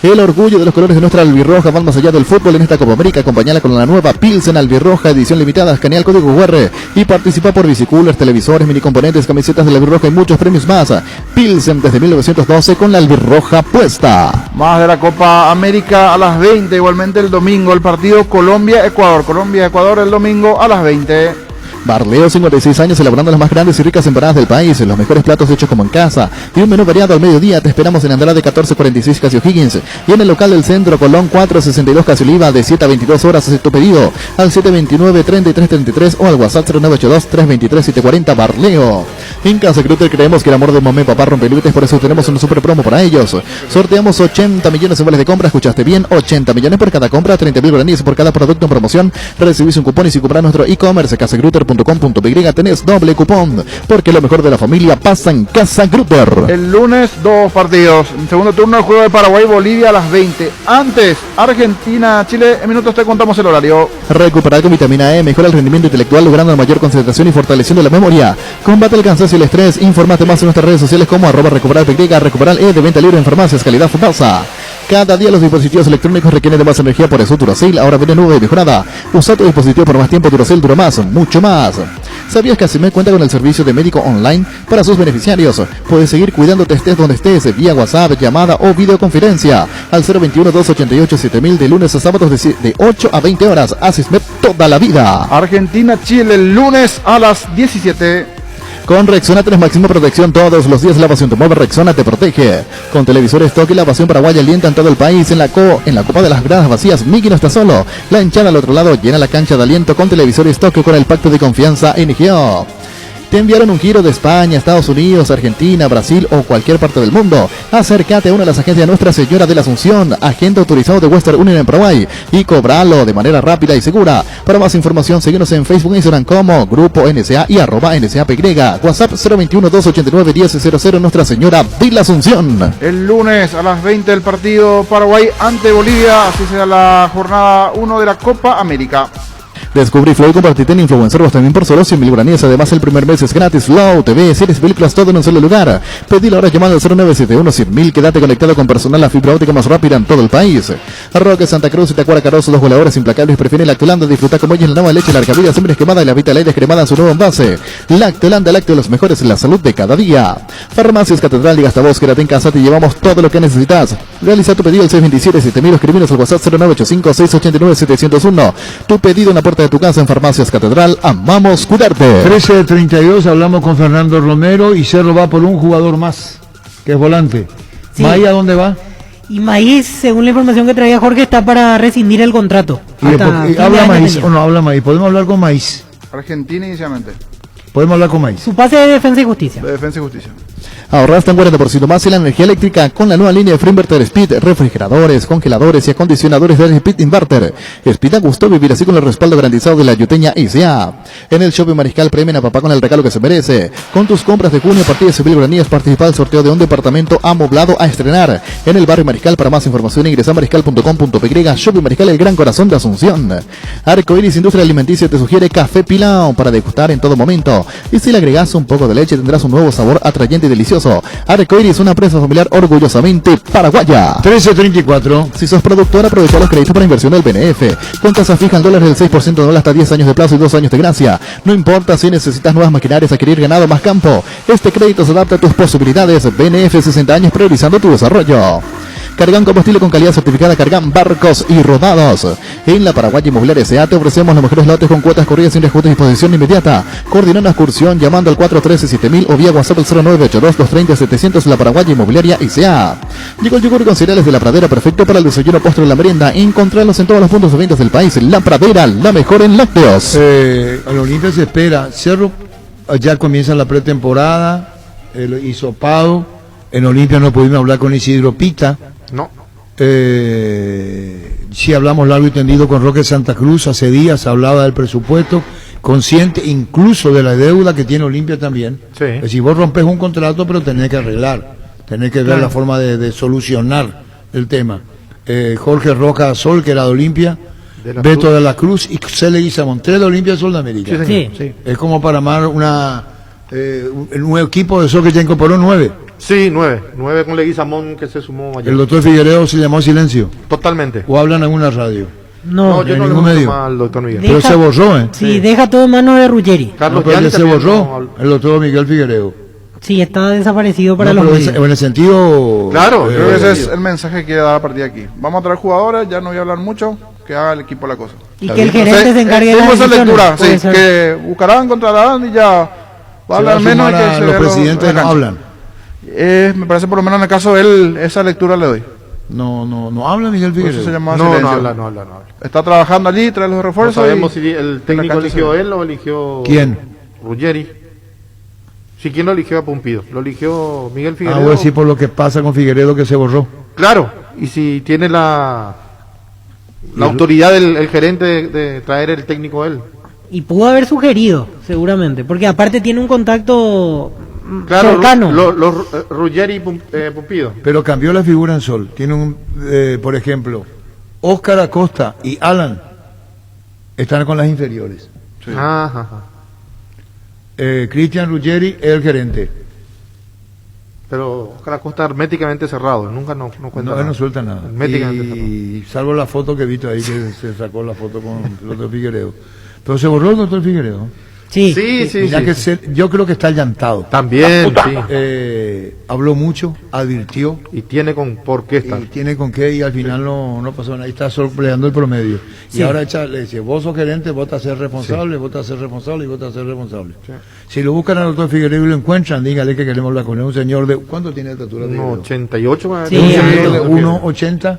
El orgullo de los colores de nuestra albirroja van más allá del fútbol en esta Copa América. Acompañala con la nueva Pilsen albirroja, edición limitada. Escanea el código QR y participa por bicicoolers, televisores, mini-componentes, camisetas de la albirroja y muchos premios más. Pilsen desde 1912 con la albirroja puesta. Más de la Copa América a las 20. Igualmente el domingo el partido Colombia-Ecuador. Colombia-Ecuador el domingo a las 20. Barleo, 56 años, elaborando las más grandes y ricas empanadas del país, los mejores platos hechos como en casa y un menú variado al mediodía. Te esperamos en Andrade 1446 Casio Higgins y en el local del Centro Colón 462 Casio Oliva, de 7 a 22 horas. Haz tu pedido al 729-3333 o al WhatsApp 0982-323-740. Barleo. En Casa Grutter creemos que el amor de mamá y papá rompe límites, por eso tenemos una super promo para ellos. Sorteamos 80 millones en vales de compra, escuchaste bien, 80 millones por cada compra, 30.000 guaraníes por cada producto en promoción. Recibís un cupón y si compras nuestro e-commerce casagrutter.com.py tenés doble cupón, porque lo mejor de la familia pasa en Casa Grutter. El lunes 2 partidos. En segundo turno el juego de Paraguay-Bolivia a las 20. Antes, Argentina-Chile. En minutos te contamos el horario. Recuperar con vitamina E, mejora el rendimiento intelectual logrando mayor concentración y fortaleciendo la memoria. Combate el cansancio y el estrés. Informate más en nuestras redes sociales como @recuperarpy, Recuperar E, de venta libre en farmacias, calidad Futasa. Cada día los dispositivos electrónicos requieren de más energía, por eso Duracell ahora viene nueva y mejorada. Usa tu dispositivo por más tiempo, Duracell dura más, mucho más. ¿Sabías que ACIMED cuenta con el servicio de médico online para sus beneficiarios? Puedes seguir cuidándote estés donde estés, vía WhatsApp, llamada o videoconferencia al 021-288-7000 de lunes a sábados de 8 a 20 horas. ACIMED toda la vida. Argentina-Chile el lunes a las 17. Con Rexona tenés máxima protección todos los días. Lavación tu móvil, Rexona te protege. Con televisores Toque, Lavación Paraguaya alienta en todo el país. En la Copa de las Gradas Vacías, Miki no está solo. La hinchada al otro lado llena la cancha de aliento con televisores Toque con el pacto de confianza NGO. Te enviaron un giro de España, Estados Unidos, Argentina, Brasil o cualquier parte del mundo. Acércate a una de las agencias de Nuestra Señora de la Asunción, agente autorizado de Western Union en Paraguay, y cobralo de manera rápida y segura. Para más información, síguenos en Facebook e Instagram como Grupo NSA y @NSAPY. WhatsApp 021-289-1000 Nuestra Señora de la Asunción. El lunes a las 20 el partido Paraguay ante Bolivia, así será la jornada 1 de la Copa América. Descubrí Flow y compartite en Influencer vos también por solo 100.000 guaraníes. Además, el primer mes es gratis. Flow, TV, series, películas, todo en un solo lugar. Pedilo ahora llamando al 0971-100.000. Quédate conectado con personal, la fibra óptica más rápida en todo el país. Roque, Santa Cruz y Tacuara Carozo, dos goleadores implacables. Prefieren Lactolanda. Disfruta como ellos la nueva leche, la arcabida siempre es quemada y la Vita Light cremada en su nuevo envase. Lactolanda, lácteo, los mejores en la salud de cada día. Farmacias Catedral y Gastavos, quédate en casa, te llevamos todo lo que necesitas. Realiza tu pedido al 627-7000. Escribinos al WhatsApp 0985-689-701. Tu pedido en la puerta de tu casa en Farmacias Catedral, amamos cuidarte. 13:32, hablamos con Fernando Romero y Cerro va por un jugador más, que es volante. Sí. ¿Maíz a dónde va? Y Maíz, según la información que traía Jorge, está para rescindir el contrato. ¿Habla Maíz o no habla Maíz? ¿Podemos hablar con Maíz? Argentina inicialmente. ¿Podemos hablar con Maíz? Su pase de Defensa y Justicia. De Defensa y Justicia. Ahorra hasta un 40% más en la energía eléctrica con la nueva línea de Free-Inverter Speed, refrigeradores, congeladores y acondicionadores de Speed Inverter. Speed a gusto, vivir así con el respaldo garantizado de la Yuteña ICA. En el Shopping Mariscal premien a papá con el regalo que se merece. Con tus compras de junio a partir de Civil Granías participa del sorteo de un departamento amoblado a estrenar en el barrio Mariscal. Para más información ingresa a mariscal.com.py. Shopping Mariscal, el gran corazón de Asunción. Arcoiris Industria Alimenticia te sugiere café Pilao para degustar en todo momento. Y si le agregas un poco de leche tendrás un nuevo sabor atrayente y delicioso. Arcoiris, una empresa familiar orgullosamente paraguaya. 1334. Si sos productor, aprovecha los créditos para inversión del BNF. Con tasa fija en dólares del 6% anual hasta 10 años de plazo y 2 años de gracia. No importa si necesitas nuevas maquinarias, adquirir ganado, más campo. Este crédito se adapta a tus posibilidades. BNF, 60 años priorizando tu desarrollo. Cargan combustible con calidad certificada, Cargan barcos y rodados. En la Paraguay Inmobiliaria S.A. te ofrecemos los mejores lotes con cuotas corridas sin reajuste y disposición inmediata. Coordina una excursión llamando al 413-7000 o vía WhatsApp al 0982-230-700. La Paraguay Inmobiliaria S.A. Llegó el yogur con cereales de La Pradera, perfecto para el desayuno, postre y la merienda. Encontrarlos en todos los puntos de ventas del país. La Pradera, la mejor en lácteos. A los Olimpia se espera. Cerro ya comienza la pretemporada, el hisopado. En Olimpia no pudimos hablar con Isidro Pita. No. Si hablamos largo y tendido con Roque Santa Cruz, hace días hablaba del presupuesto, consciente incluso de la deuda que tiene Olimpia también. Sí. Es decir, vos rompes un contrato, pero tenés que arreglar, tenés que ver la forma de solucionar el tema. Jorge Roca Sol, que era de Olimpia, Beto de la Cruz y Cele Guizamón, 3 de Olimpia, Sol de América. Sí. Es como para armar el nuevo equipo de Sol que ya incorporó 9. Sí, 9 con Leguizamón que se sumó ayer. El doctor Figueredo se llamó silencio. Totalmente. ¿O hablan en alguna radio? No, yo no le ningún gusto medio. más al doctor Miguel. Pero se borró, ¿eh? Sí, deja todo en manos de Ruggeri. Carlos pero Gianni se también borró el doctor Miguel Figueredo. Sí, está desaparecido para No, los pero medios. en el sentido... Claro, creo que ese es el mensaje que quiere dar a partir de aquí. Vamos a traer jugadores, ya no voy a hablar mucho, que haga el equipo la cosa. Y que el gerente se encargue de Tengo las esa lectura, decisiones, sí, puede ser. que buscarán, encontrarán y ya va a hablar menos y que se los vea presidentes la no cancha. hablan. Me parece por lo menos en el caso de él, esa lectura le doy. No habla Miguel Por eso Figueredo. se llama No silencio. habla. Está trabajando allí, trae los No refuerzos. sabemos y si el la técnico cancha eligió se ve. él o eligió... ¿Quién? Ruggeri. Sí, ¿quién lo eligió a Pumpido? Lo eligió Miguel Ah, Figueredo. voy a decir por lo que pasa con Figueredo que se borró. Claro, y si tiene la autoridad del gerente de traer el técnico él. Y pudo haber sugerido, seguramente, porque aparte tiene un contacto Claro, cercano. Ruggeri y Pumpido. Pero cambió la figura en Sol. Tiene por ejemplo, Óscar Acosta y Alan están con las inferiores. Ajá. Cristian Ruggeri es el gerente. Pero Oscar Acosta herméticamente cerrado, nunca no cuenta No, nada. él no suelta nada. Herméticamente cerrado. Y salvo la foto que he visto ahí, que se sacó la foto con el doctor Figueredo. Pero se borró el doctor Figueredo. Sí. Mirá que yo creo que está llantado. También, sí. Habló mucho, advirtió. Y tiene por qué estar. Y tiene con qué, y al final no pasó nada. Ahí está sorpleando el promedio. Sí. Y ahora le dice, vos sos gerente, vos te haces responsable, vos te haces responsable y vos te haces responsable. Si lo buscan al doctor Figueredo y lo encuentran, dígale que queremos hablar con él. Un señor de... ¿Cuánto tiene de estatura? 1,88. Sí, Un alto. señor de 1,80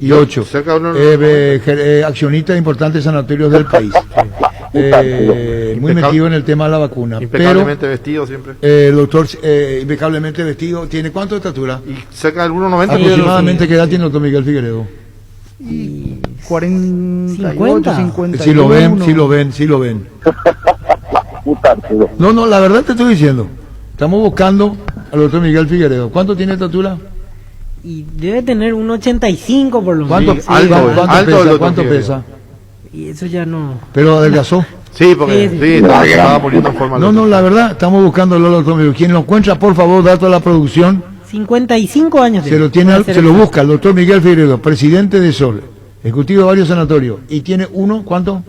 y 8. Cerca de Accionista de importantes sanatorios del país. Muy metido en el tema de la vacuna. Impecablemente vestido siempre. El doctor, impecablemente vestido, ¿tiene cuánto de estatura? Y cerca del 1,90. Aproximadamente, ¿qué edad tiene el doctor Miguel Figueredo? 48, 50. Si lo ven. No, la verdad te estoy diciendo. Estamos buscando al doctor Miguel Figueredo. ¿Cuánto tiene de estatura? Y debe tener un 85 por lo ¿Cuánto, menos. ¿cuánto pesa? Y eso ya no. Pero adelgazó. Sí, porque estaba poniendo en forma. No, la verdad, estamos buscando al doctor Miguel. Quien lo encuentra, por favor, dato a la producción. 55 años. Se lo busca el doctor Miguel Figueredo, presidente de Sol, ejecutivo de varios sanatorios. Y tiene uno, ¿cuánto?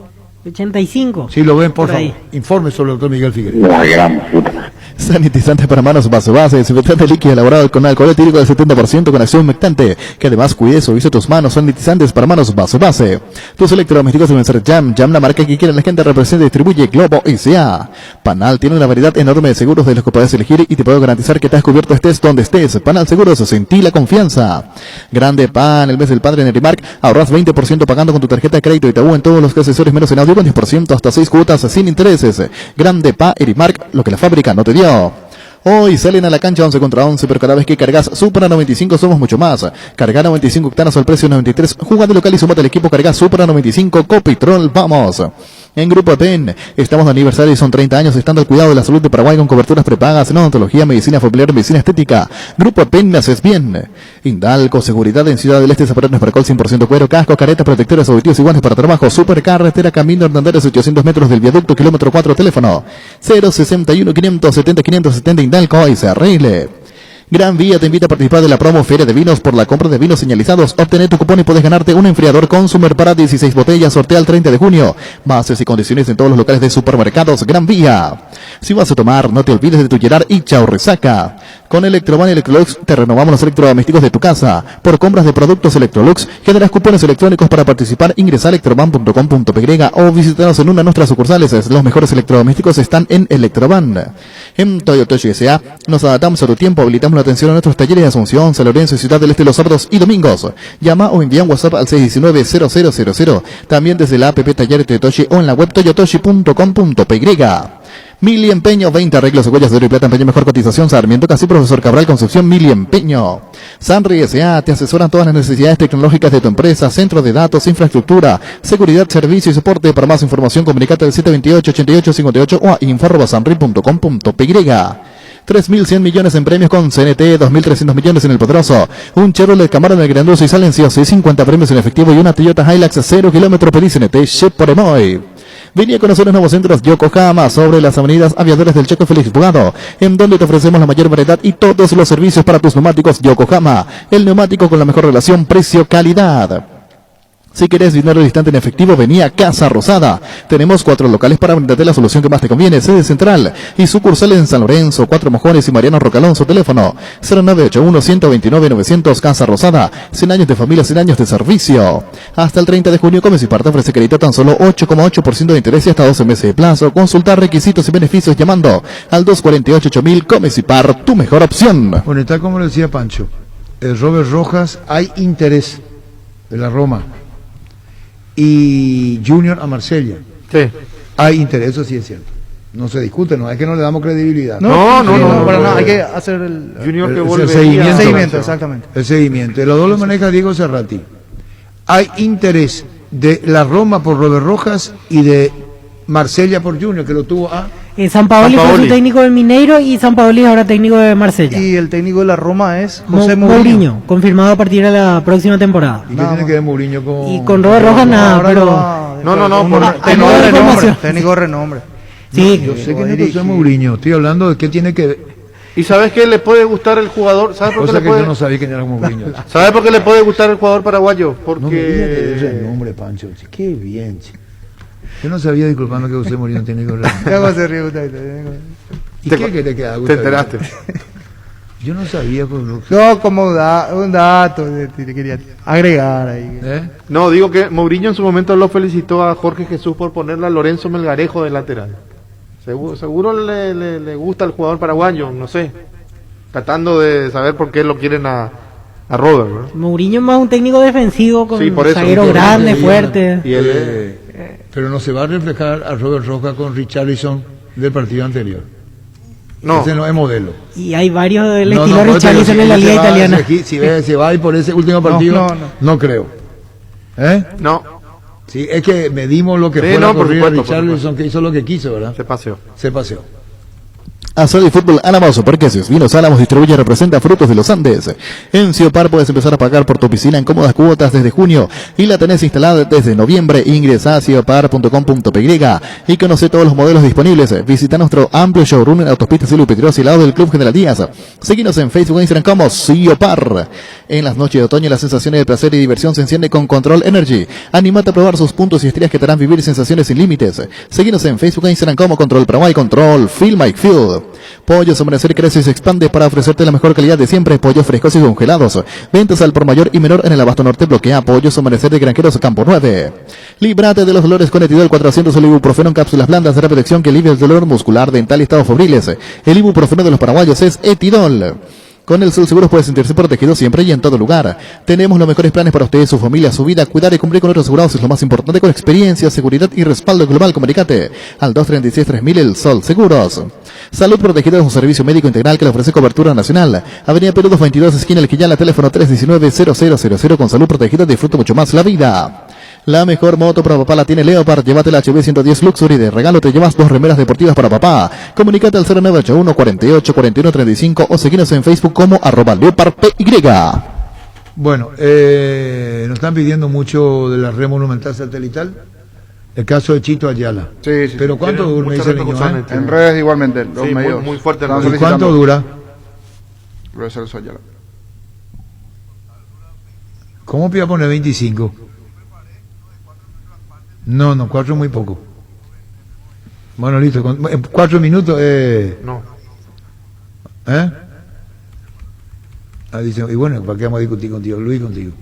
85. Si lo ven, por Por ahí. favor, informe sobre el doctor Miguel Figueredo. La gran puta. Sanitizante para manos base, desinfectante líquido elaborado con alcohol etílico del 70% con acción humectante, que además cuide y suavice tus manos. Sanitizantes para manos base. Tus electrodomésticos deben ser Jam, la marca que quiera la gente, representa y distribuye Globo S.A. Panal tiene una variedad enorme de seguros de los que puedes elegir y te puedo garantizar que estás cubierto estés donde estés. Panal Seguros, sentí la confianza. Grande Pan, el mes del padre en Erimark, ahorras 20% pagando con tu tarjeta de crédito Itaú en todos los accesorios menos en audio con 10% hasta 6 cuotas sin intereses. Grande Pa Erimark, lo que la fábrica no te dio. Hoy salen a la cancha 11 contra 11, pero cada vez que cargas Super a 95 somos mucho más. Carga 95 octanos al precio de 93. Juega de local y sumate al equipo. Carga Super a 95 Copitrol. Vamos. En Grupo PEN, estamos de aniversario y son 30 años estando al cuidado de la salud de Paraguay con coberturas prepagas en odontología, medicina familiar, medicina estética. Grupo PEN, me haces bien. Indalco, seguridad en Ciudad del Este, Zapareros Paracol 100% cuero, casco, caretas, protectores, auditivos y guantes para trabajo. Supercarretera, camino Hernandares, 800 metros del viaducto, kilómetro 4, teléfono 061 570 570 Indalco y se arregle. Gran Vía te invita a participar de la promo Feria de Vinos por la compra de vinos señalizados. Obtener tu cupón y puedes ganarte un enfriador Consumer para 16 botellas. Sortea el 30 de junio. Bases y condiciones en todos los locales de supermercados Gran Vía. Si vas a tomar, no te olvides de tu Gerard y chao resaca. Con Electroban y Electrolux te renovamos los electrodomésticos de tu casa. Por compras de productos Electrolux, generas cupones electrónicos para participar. Ingresa a electroban.com.py o visítanos en una de nuestras sucursales. Los mejores electrodomésticos están en Electroban. En Toyota S.A. nos adaptamos a tu tiempo. Habilitamos la atención a nuestros talleres de Asunción, San Lorenzo y Ciudad del Este los sábados y domingos. Llama o envía un WhatsApp al 619-0000. También desde la app Talleres Toyotoshi o en la web toyotoshi.com.py. Mili Empeño, 20 arreglos, huellas de oro y plata, empeño, mejor cotización, Sarmiento Casi, Profesor Cabral, Concepción, Mili Empeño. Sanri S.A. te asesoran todas las necesidades tecnológicas de tu empresa, centro de datos, infraestructura, seguridad, servicio y soporte. Para más información, comunicate al 728-8858 o a info@sanri.com.py. 3.100 millones en premios con CNT, 2.300 millones en el Poderoso, un Chevrolet Camaro en el Grandoso y silencioso y 50 premios en efectivo y una Toyota Hilux 0 kilómetros por CNT, Chep por Emoy. Venía a conocer los nuevos centros Yokohama sobre las avenidas Aviadores del Checo Félix Bugado, en donde te ofrecemos la mayor variedad y todos los servicios para tus neumáticos Yokohama, el neumático con la mejor relación precio-calidad. Si querés dinero al instante en efectivo, vení a Casa Rosada. Tenemos 4 locales para brindarte la solución que más te conviene. Sede central y sucursales en San Lorenzo, 4 Mojones y Mariano Rocalonso. Teléfono 0981-129-900. Casa Rosada. 100 años de familia, 100 años de servicio. Hasta el 30 de junio, Comecipar te ofrece crédito tan solo 8,8% de interés y hasta 12 meses de plazo. Consultar requisitos y beneficios llamando al 248-8000. Comecipar, tu mejor opción. Bueno, tal como lo decía Pancho, el Robert Rojas, hay interés de la Roma y Junior a Marsella. Sí. Hay interés, eso sí es cierto. No se discute, no es que no le damos credibilidad. No, para nada, hay que hacer el Junior que el vuelve. seguimiento, exactamente. El seguimiento. Y los dos lo maneja Diego Serrati. Hay interés de la Roma por Robert Rojas y de Marsella por Junior, que lo tuvo a... San Paoli fue su técnico del Mineiro y San Paoli es ahora técnico de Marsella. Y el técnico de la Roma es José Mourinho, confirmado a partir de la próxima temporada. ¿Y qué tiene que ver Mourinho con...? Y con Robert Rojas nada, pero... Técnico de renombre. Sí. Yo sé que no es Mourinho, estoy hablando de qué tiene que ver. ¿Y sabes qué le puede gustar el jugador? ¿Sabes por qué Cosa le que puede... yo no sabía quién era Mourinho. ¿Sabes por qué le puede gustar el jugador paraguayo? Porque... No me digas que es el nombre, Pancho. Qué bien, chico. Yo no sabía, disculpame, que José Mourinho tiene que hablar. ¿Y qué querés que haga? Te enteraste. Yo no sabía. No, como un dato, te quería agregar ahí. No, digo que Mourinho en su momento lo felicitó a Jorge Jesús por ponerle a Lorenzo Melgarejo de lateral. Seguro le gusta el jugador paraguayo, no sé. Tratando de saber por qué lo quieren a Robert, ¿no? Mourinho es más un técnico defensivo con zaguero grande, fuerte. Y él, pero no se va a reflejar a Robert Rojas con Richarlison del partido anterior. No. Ese no es modelo. Y hay varios del estilo Richarlison en la liga italiana. Si se va a ir por ese último partido, no creo. No. Sí, es que medimos lo que fue la corrida de Richarlison, que hizo lo que quiso, ¿verdad? Se paseó. Azul y Fútbol Álamos Superqueses. Vinos Álamos distribuye y representa frutos de los Andes. En Ciopar puedes empezar a pagar por tu piscina en cómodas cuotas desde junio y la tenés instalada desde noviembre. Ingresa a ciopar.com.py y conoce todos los modelos disponibles. Visita nuestro amplio showroom en Autopista Silvio Petrosi al lado del Club General Díaz. Seguinos en Facebook e Instagram como Ciopar. En las noches de otoño las sensaciones de placer y diversión se encienden con Control Energy. Anímate a probar sus puntos y estrellas que te harán vivir sensaciones sin límites. Seguinos en Facebook e Instagram como Control Paraguay, Control Feel My Feel. Pollos Amanecer crece y se expande para ofrecerte la mejor calidad de siempre. Pollos frescos y congelados. Ventas al por mayor y menor en el Abasto Norte. Bloquea Pollos Amanecer de Granjeros Campo 9. Líbrate de los dolores con Etidol 400, el ibuprofeno en cápsulas blandas de protección que alivia el dolor muscular, dental y estados febriles. El ibuprofeno de los paraguayos es Etidol. Con el Sol Seguros puede sentirse protegido siempre y en todo lugar. Tenemos los mejores planes para usted, su familia, su vida. Cuidar y cumplir con otros asegurados es lo más importante, con experiencia, seguridad y respaldo global. Comunicate al 236-3000 El Sol Seguros. Salud Protegida es un servicio médico integral que le ofrece cobertura nacional. Avenida Perú 222, esquina El Quillán, teléfono 319-0000. Con Salud Protegida disfruta mucho más la vida. La mejor moto para papá la tiene Leopard. Llévate la HB 110 Luxury. De regalo te llevas 2 remeras deportivas para papá. Comunícate al 0981 48 41 35 o seguinos en Facebook como @LeopardPY. Bueno, nos están pidiendo mucho de la red monumental satelital. El caso de Chito Ayala. Sí, sí. Pero ¿cuánto dura? Me dice el niño, ¿eh? En redes igualmente, los Sí, medios. muy fuerte. ¿Y cuánto dura? Profesor Ayala. ¿Cómo voy a poner 25? No, 4 es muy poco. Bueno, listo. 4 minutos. No. Dice, y bueno, ¿para qué vamos a discutir contigo, Luis, contigo?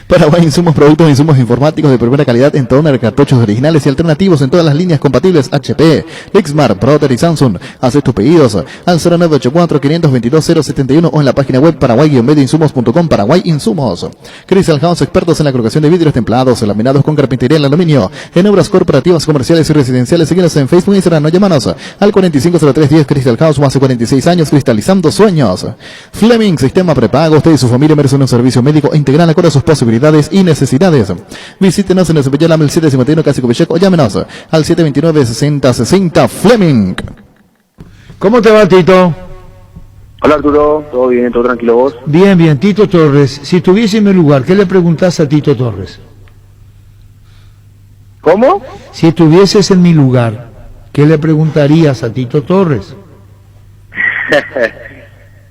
Paraguay Insumos, productos e insumos informáticos de primera calidad en toner, cartuchos originales y alternativos en todas las líneas compatibles HP, Lexmark, Brother y Samsung. Haces tus pedidos al 0984-522-071 o en la página web paraguay-insumos.com. Paraguay Insumos. Crystal House, expertos en la colocación de vidrios templados, laminados con carpintería en aluminio, en obras corporativas, comerciales y residenciales. Síguenos en Facebook e Instagram, no llámanos al 450310. Crystal House, más de 46 años cristalizando sueños. Fleming, sistema prepago. Usted y su familia merecen un servicio médico integral acorde a sus posibilidades y necesidades. Visítenos en el Cepellam, el 751 Casi Covicheco, o llámenos al 729-6060 Fleming. ¿Cómo te va, Tito? Hola Arturo, todo bien, todo tranquilo vos. Bien, Tito Torres. Si estuviese en mi lugar, ¿qué le preguntás a Tito Torres? ¿Cómo? Si estuvieses en mi lugar, ¿qué le preguntarías a Tito Torres?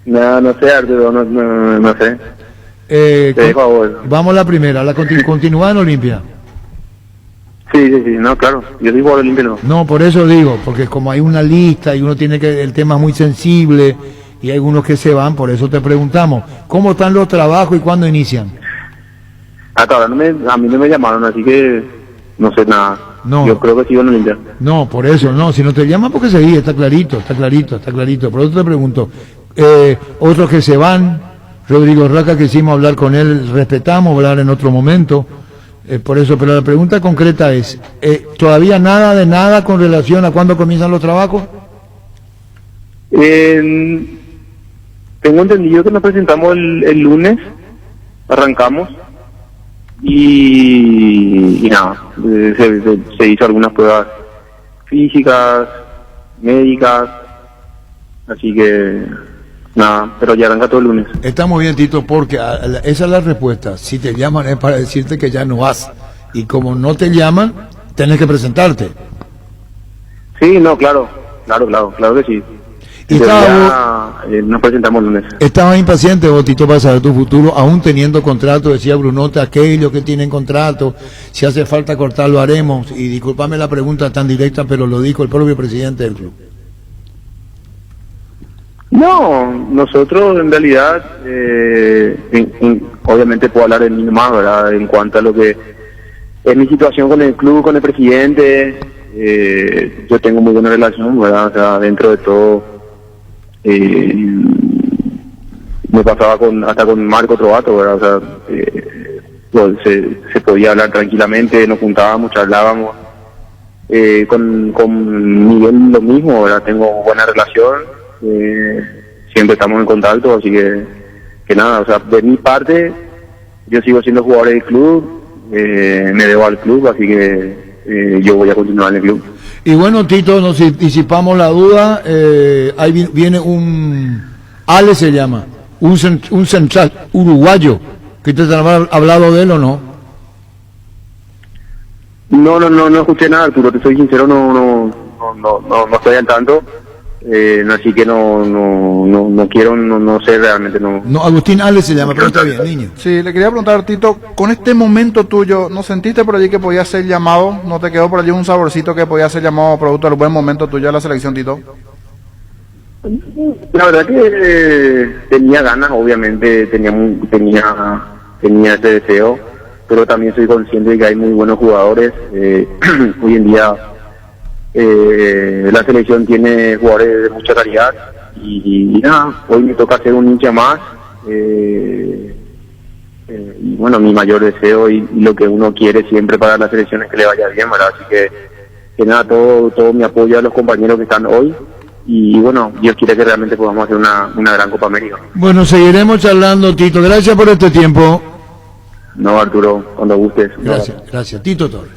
No sé Arturo, no sé. Te dejo a vos. Vamos a la primera, continúa en Olimpia. Sí, no, claro, yo soy jugador limpio, no. No, por eso digo, porque como hay una lista y uno tiene que, el tema es muy sensible y hay algunos que se van, por eso te preguntamos, ¿cómo están los trabajos y cuándo inician? Hasta ahora a mí no me llamaron, así que no sé nada. No. Yo creo que sigo en Olimpia. No, por eso, no, si no te llaman porque seguí, está clarito, por eso te pregunto, otros que se van, Rodrigo Raca, que hicimos hablar con él, respetamos hablar en otro momento, por eso, pero la pregunta concreta es, ¿todavía nada de nada con relación a cuándo comienzan los trabajos? Tengo entendido que nos presentamos el lunes, arrancamos, y nada, se hizo algunas pruebas físicas, médicas, así que nada, pero ya arranca todo el lunes. Está muy bien, Tito, porque esa es la respuesta. Si te llaman es para decirte que ya no vas. Y como no te llaman, tenés que presentarte. Sí, no, claro que sí. Y nos presentamos el lunes. Estabas impaciente vos, Tito, para saber tu futuro, aún teniendo contrato, decía Brunote, aquellos que tienen contrato, si hace falta cortar lo haremos. Y discúlpame la pregunta tan directa, pero lo dijo el propio presidente del club. No, nosotros en realidad, obviamente puedo hablar de mí nomás, ¿verdad? En cuanto a lo que es mi situación con el club, con el presidente, yo tengo muy buena relación, ¿verdad? O sea, dentro de todo, me pasaba hasta con Marco Trovato, ¿verdad? O sea, se podía hablar tranquilamente, nos juntábamos, charlábamos, con Miguel lo mismo, ¿verdad? Tengo buena relación. Siempre estamos en contacto, así que nada, o sea, de mi parte yo sigo siendo jugador del club, me debo al club, así que yo voy a continuar en el club. Y bueno, Tito, nos disipamos la duda, ahí viene un Ale, se llama, un central uruguayo, ¿que te han hablado de él o no? No escuché nada, Arturo, te soy sincero, no estoy al tanto. Así que no quiero, no sé realmente, no. No, Agustín Ale se llama, pero está bien, niño. Sí, le quería preguntar, Tito, con este momento tuyo, ¿no sentiste por allí que podía ser llamado? ¿No te quedó por allí un saborcito que podía ser llamado producto del buen momento tuyo de la selección, Tito? La verdad que tenía ganas, obviamente, tenía ese deseo, pero también soy consciente de que hay muy buenos jugadores. Hoy en día la selección tiene jugadores de mucha calidad y nada, hoy me toca ser un hincha más, y bueno, mi mayor deseo y lo que uno quiere siempre para la selección es que le vaya bien, ¿verdad? Así que nada, todo mi apoyo a los compañeros que están hoy y bueno, Dios quiere que realmente podamos hacer una gran Copa América. Bueno, seguiremos charlando, Tito. Gracias por este tiempo. No, Arturo, cuando gustes. Gracias. Tito Torres.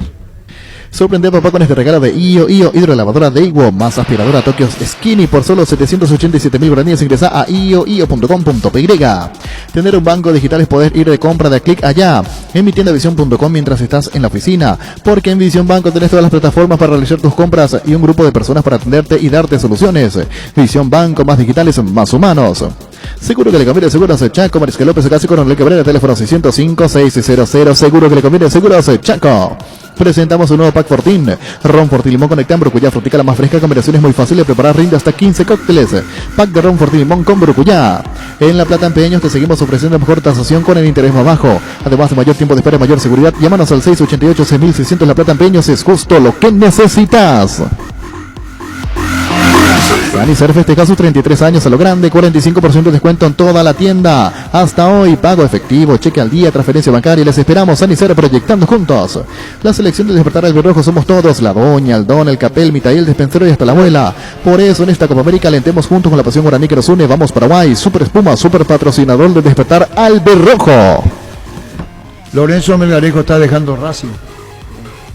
Sorprende a papá con este regalo de IO hidrolavadora de Iwo más aspiradora Tokyo Skinny por solo 787.000 guaraníes. Ingresa a io.com.py. Tener un banco digital es poder ir de compra de clic allá en mitiendavision.com mientras estás en la oficina, porque en Visión Banco tenés todas las plataformas para realizar tus compras y un grupo de personas para atenderte y darte soluciones. Visión Banco, más digitales, más humanos. Seguro que le conviene Seguros Chaco, Mariscal López, casi con León Cabrera, teléfono 605-600. Seguro que le conviene Seguros Chaco. Presentamos un nuevo Pack Fortín, Ron Fortín Limón con Nectán, Brucuyá, frutica la más fresca, combinaciones muy fácil de preparar, rinde hasta 15 cócteles. Pack de Ron Fortín Limón con Brucuyá. En La Plata Empeños te seguimos ofreciendo mejor tasación con el interés más bajo. Además de mayor tiempo de espera y mayor seguridad, llámanos al 688-6600. La Plata Empeños es justo lo que necesitas. Sanicer festeja sus 33 años a lo grande, 45% de descuento en toda la tienda. Hasta hoy, pago efectivo, cheque al día, transferencia bancaria. Les esperamos, Sanicer, proyectando juntos. La selección de Despertar Albirrojo somos todos, la doña, el don, el capel, Mitaí, el despensero y hasta la abuela. Por eso en esta Copa América alentemos juntos con la pasión guaraní que nos une. Vamos Paraguay, Super Espuma, super patrocinador de Despertar Albirrojo. Lorenzo Melgarejo está dejando Racing.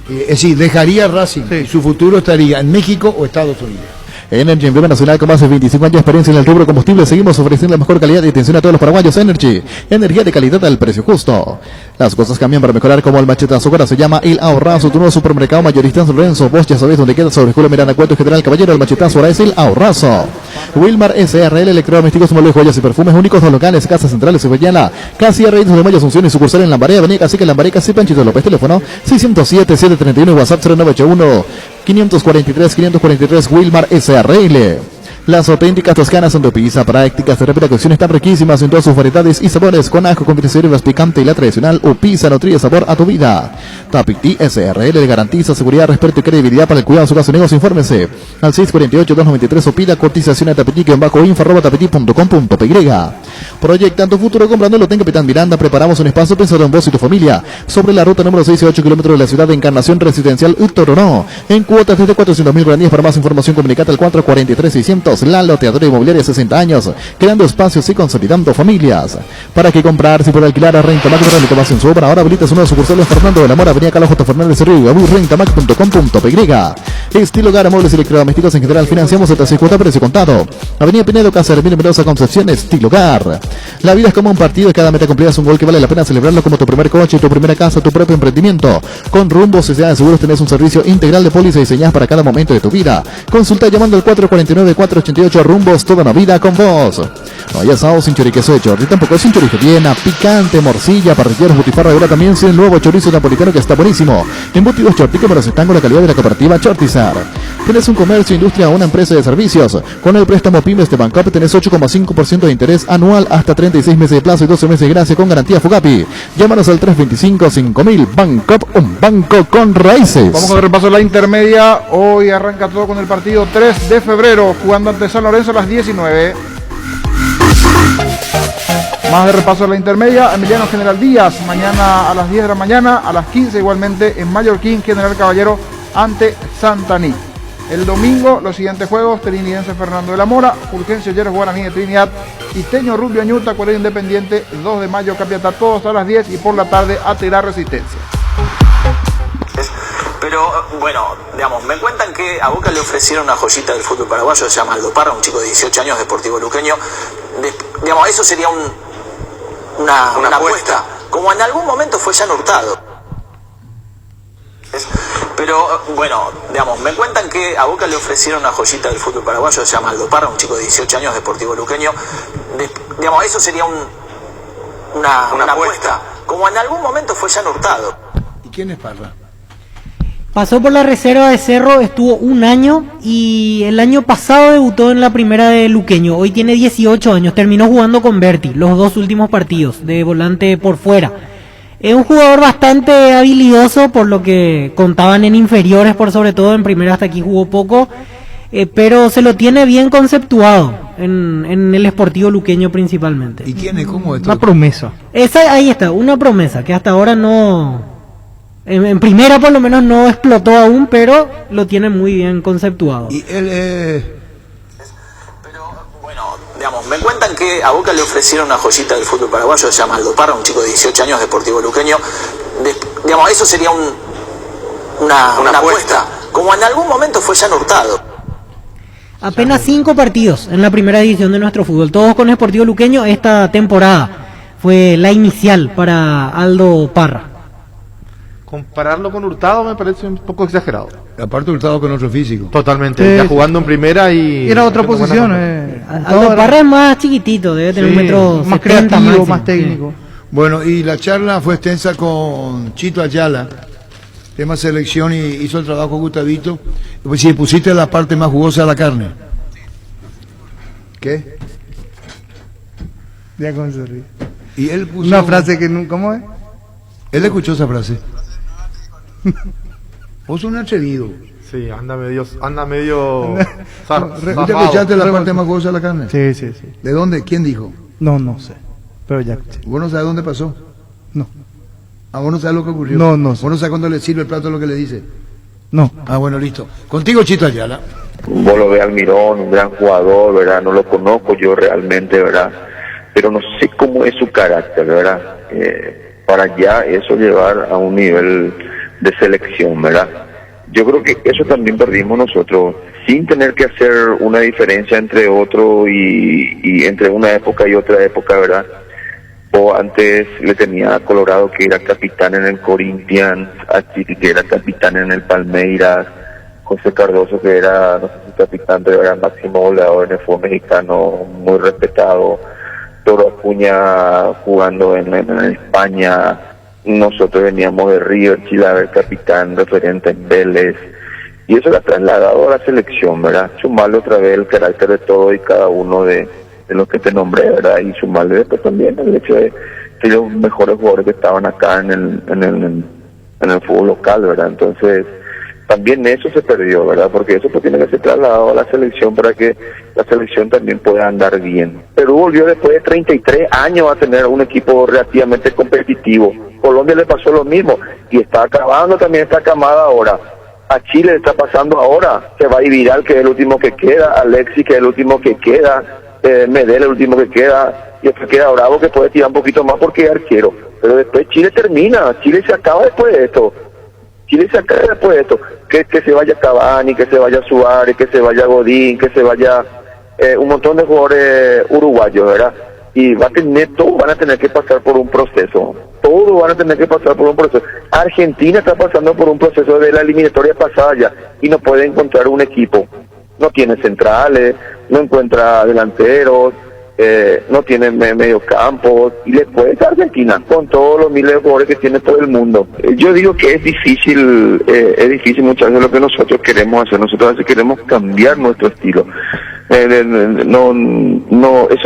Es decir, dejaría Racing. Sí. Su futuro estaría en México o Estados Unidos. Energy, emblema nacional con más de 25 años de experiencia en el rubro combustible. Seguimos ofreciendo la mejor calidad y atención a todos los paraguayos. Energy, energía de calidad al precio justo. Las cosas cambian para mejorar, como el machetazo. Ahora se llama El Ahorrazo, tu nuevo supermercado mayorista en San Lorenzo. Vos ya sabés dónde queda, sobre Escuela Miranda Cuento General Caballero. El machetazo ahora es El Ahorrazo. Wilmar SRL, electrodomésticos, muebles, joyas y perfumes únicos, dos locales, Casas Centrales, Sevillana, Casi Reyes de Mayo, Asunción y sucursal en Lambaré, Avenida Cacique, Lambaré, Casi Panchito López, teléfono 607-731 y WhatsApp 0981 543 Wilmar SRL. Las auténticas toscanas son de pizza, prácticas de rápida cocción, están riquísimas en todas sus variedades y sabores, con ajo, con hierbas picante y la tradicional o pizza nutrida sabor a tu vida. Tapiti SRL le garantiza seguridad, respeto y credibilidad para el cuidado de su casa o negocio. Infórmese al 648-293 o pida cotización a tapiti-info@tapiti.com.py. Proyectando futuro comprando el Hotel Capitán Miranda. Preparamos un espacio pensado en vos y tu familia sobre la ruta número 6 a 8 kilómetros de la ciudad de Encarnación Residencial Utoronó, en cuotas desde 400.000 guaraníes. Para más información comunicate al 443-600. La Loteadora Inmobiliaria, 60 años, creando espacios y consolidando familias. ¿Para qué comprar si por alquilar? A Rentamac de Rentamac en su obra. Ahora habilita su nuevo sucursal en Fernando de la Mora, Avenida Carlos J. Fernández Río, Gabú, Rentamac.com.py. Estilo Hogar, muebles electrodomésticos en general, financiamos hasta 6 cuotas, precio contado. Avenida Pinedo, Casa de Mendoza, Concepción, Estilo Hogar. La vida es como un partido y cada meta cumplida es un gol que vale la pena celebrarlo, como tu primer coche, tu primera casa, tu propio emprendimiento. Con Rumbo Sociedad de Seguros tenés un servicio integral de póliza diseñadas para cada momento de tu vida. Consulta llamando al 449-488 Rumbos, toda una vida con vos. No hay asado sin choriqueso de chorri, tampoco sin chorizo viena, picante, morcilla, parrilleros, butifarra. Ahora también sin el nuevo chorizo napolitano que está buenísimo. Embutidos Chortica, pero se están con la calidad de la cooperativa Chortizar. Tenés un comercio, industria o una empresa de servicios. Con el préstamo Pymes de Bancop tenés 8,5% de interés anual hasta 36 meses de plazo y 12 meses de gracia con garantía Fugapi. Llámanos al 325-5000. Bancop, un banco con raíces. Vamos con el repaso de la intermedia. Hoy arranca todo con el partido 3 de febrero, jugando ante San Lorenzo a las 19. Más de repaso de la intermedia, Emiliano General Díaz, mañana a las 10 de la mañana, a las 15 igualmente en Mallorquín, General Caballero ante Santaní. El domingo, los siguientes juegos: Trinidense Fernando de la Mora, Fulgencio Lleros Guaraní de Trinidad, Isteño Rubio Añuta, Corea Independiente, 2 de mayo, Capiatá, todos a las 10 y por la tarde Atirá Resistencia. Pero bueno, digamos, me cuentan que a Boca le ofrecieron una joyita del fútbol paraguayo, se llama Aldo Parra, un chico de 18 años, Deportivo Luqueño. Digamos, eso sería una apuesta, como en algún momento fue Jan Hurtado. Pero bueno, digamos, me cuentan que a Boca le ofrecieron una joyita del fútbol paraguayo, se llama Aldo Parra, un chico de 18 años, Deportivo Luqueño. Digamos, eso sería una apuesta, como en algún momento fue Jan Hurtado. ¿Y quién es Parra? Pasó por la reserva de Cerro, estuvo un año y el año pasado debutó en la primera de Luqueño. Hoy tiene 18 años, terminó jugando con Berti los 2 últimos partidos de volante por fuera. Es un jugador bastante habilidoso, por lo que contaban en inferiores, por sobre todo en primera hasta aquí jugó poco, pero se lo tiene bien conceptuado en el Sportivo Luqueño principalmente. ¿Y quién es? ¿Cómo es? Una promesa. Ahí está, una promesa que hasta ahora no... En primera por lo menos no explotó aún, pero lo tiene muy bien conceptuado. Y él Digamos, me cuentan que a Boca le ofrecieron una joyita del fútbol paraguayo, se llama Aldo Parra, un chico de 18 años, Deportivo Luqueño. Digamos, eso sería una apuesta, como en algún momento fue Jan Hurtado. Apenas 5 partidos en la primera división de nuestro fútbol, todos con Sportivo Luqueño. Esta temporada fue la inicial para Aldo Parra. Compararlo con Hurtado me parece un poco exagerado. Aparte Hurtado con otro físico. Totalmente, ya jugando en primera y... Era otra posición. Aldo Parra es más chiquitito, debe tener un metro más 70 creativo, máximo. más técnico. Bueno, y la charla fue extensa con Chito Ayala, tema selección, y hizo el trabajo Gustavito. Pues si pusiste la parte más jugosa de la carne. ¿Qué? Ya con se ríe. Y él puso... Una frase que no... ¿Cómo es? Él escuchó esa frase. Vos sos un atrevido. Sí, anda medio... ¿Ya escuchaste la parte más jugosa de la carne? Sí, sí, sí. ¿De dónde? ¿Quién dijo? No sé. Pero ya escuché. ¿Vos no sabés dónde pasó? No. ¿A vos no sabés lo que ocurrió? No sé. ¿Vos no sabés cuándo le sirve el plato lo que le dice? No. Ah, bueno, listo. Contigo, Chito Ayala. Vos lo ves Almirón, un gran jugador, ¿verdad? No lo conozco yo realmente, ¿verdad? Pero no sé cómo es su carácter, ¿verdad? Para ya eso llevar a un nivel de selección, ¿verdad? Yo creo que eso también perdimos nosotros, sin tener que hacer una diferencia entre otro y entre una época y otra época, ¿verdad? O antes le tenía a Colorado, que era capitán en el Corinthians, a Chile, que era capitán en el Palmeiras, José Cardoso, que era, no sé si capitán, pero era máximo goleador en el fútbol mexicano, muy respetado, Toro Acuña jugando en España. Nosotros veníamos de River, Chile, a ver capitán, referente en Vélez, y eso lo ha trasladado a la selección, ¿verdad? Sumarle otra vez el carácter de todo y cada uno de los que te nombré, ¿verdad? Y sumarle después también el hecho de que los mejores jugadores que estaban acá en el fútbol local, ¿verdad? Entonces, también eso se perdió, ¿verdad? Porque eso pues tiene que ser trasladado a la selección para que la selección también pueda andar bien. Perú volvió después de 33 años a tener un equipo relativamente competitivo. Colombia le pasó lo mismo y está acabando también esta camada ahora. A Chile le está pasando ahora, se va a Vidal, que es el último que queda, Alexis, que es el último que queda, Medel, el último que queda, y después queda Bravo, que puede tirar un poquito más porque es arquero. Pero después Chile termina, Chile se acaba después de esto. Que se vaya Cavani, que se vaya Suárez, que se vaya Godín, que se vaya un montón de jugadores uruguayos, ¿verdad? Y todos van a tener que pasar por un proceso. Argentina está pasando por un proceso de la eliminatoria pasada ya y no puede encontrar un equipo. No tiene centrales, no encuentra delanteros, no tiene medio campo, y después Argentina con todos los miles de jugadores que tiene todo el mundo. Yo digo que es difícil muchas veces lo que nosotros queremos hacer. Nosotros a veces queremos cambiar nuestro estilo. Eso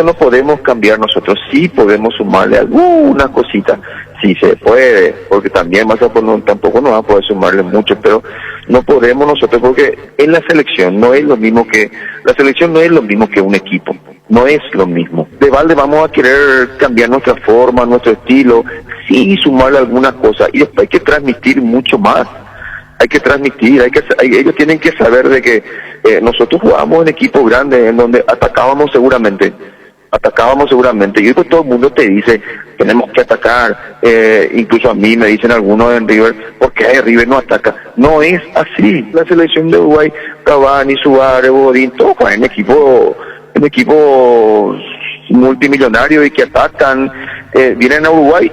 no podemos cambiar nosotros. Sí podemos sumarle alguna cosita, sí se puede, porque también tampoco nos va a poder sumarle mucho, pero no podemos nosotros, porque en la selección no es lo mismo que un equipo. No es lo mismo. De balde vamos a querer cambiar nuestra forma, nuestro estilo, sí, sumarle algunas cosas, y después hay que transmitir mucho más. Ellos tienen que saber de que nosotros jugábamos en equipos grandes en donde atacábamos seguramente, y después todo el mundo te dice, tenemos que atacar, incluso a mí me dicen algunos en River, ¿por qué River no ataca? No es así. La selección de Uruguay, Cavani, Suárez, Godín, todos juegan en equipos multimillonarios y que atacan, vienen a Uruguay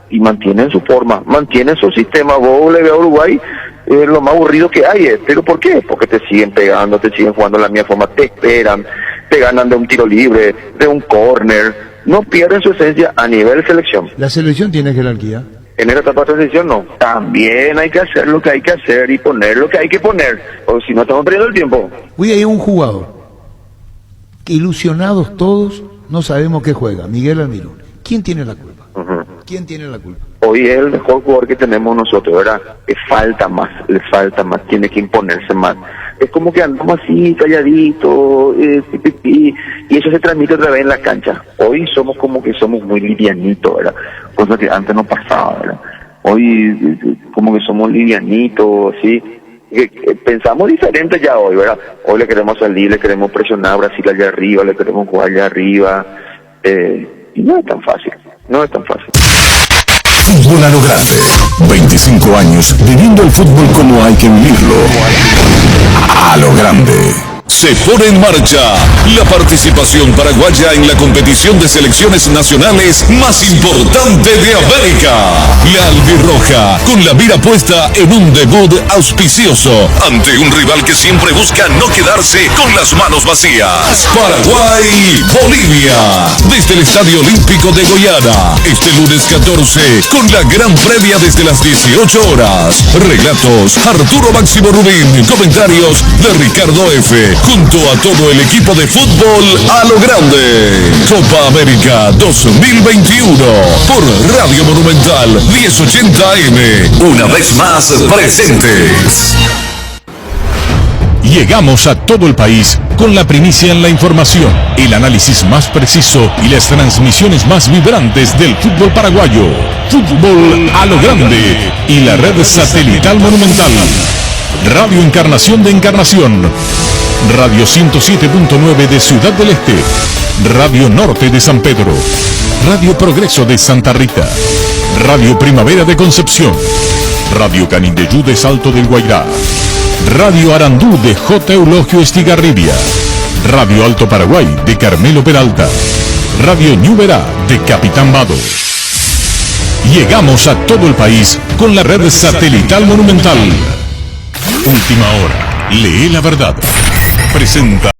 y mantienen su forma, mantienen su sistema. Vos le ves a Uruguay, lo más aburrido que hay es, ¿pero por qué? Porque te siguen pegando, te siguen jugando de la misma forma, te esperan, te ganan de un tiro libre, de un córner, no pierden su esencia a nivel selección. ¿La selección tiene jerarquía? En esta etapa de selección no, también hay que hacer lo que hay que hacer y poner lo que hay que poner, o si no estamos perdiendo el tiempo. Hoy hay un jugador, ilusionados todos, no sabemos qué juega, Miguel Almirón. ¿Quién tiene la culpa? ¿Quién tiene la culpa? Hoy es el mejor jugador que tenemos nosotros, ¿verdad? Le falta más, tiene que imponerse más. Es como que andamos así, calladitos, y eso se transmite otra vez en la cancha. Hoy somos muy livianitos, ¿verdad? Cosa que antes no pasaba, ¿verdad? Hoy como que somos livianitos, así, pensamos diferente ya hoy, ¿verdad? Hoy le queremos salir, le queremos presionar a Brasil allá arriba, le queremos jugar allá arriba, y no es tan fácil, no es tan fácil. Fútbol a lo grande. 25 años viviendo el fútbol como hay que vivirlo. A lo grande. Se pone en marcha la participación paraguaya en la competición de selecciones nacionales más importante de América. La albirroja, con la mira puesta en un debut auspicioso ante un rival que siempre busca no quedarse con las manos vacías. Paraguay-Bolivia, desde el Estadio Olímpico de Goiânia, este lunes 14, con la gran previa desde las 18 horas. Relatos, Arturo Máximo Rubín, comentarios de Ricardo F., junto a todo el equipo de fútbol a lo grande. Copa América 2021 por Radio Monumental 1080 AM. Una vez más presentes. Llegamos a todo el país con la primicia en la información, el análisis más preciso y las transmisiones más vibrantes del fútbol paraguayo. Fútbol a lo grande y la red satelital Monumental. Radio Encarnación de Encarnación. Radio 107.9 de Ciudad del Este, Radio Norte de San Pedro, Radio Progreso de Santa Rita, Radio Primavera de Concepción, Radio Canindeyú de Salto del Guairá, Radio Arandú de J. Eulogio Estigarribia, Radio Alto Paraguay de Carmelo Peralta, Radio Ñuberá de Capitán Vado. Llegamos a todo el país con la red satelital Monumental. Última hora, lee la verdad. Presenta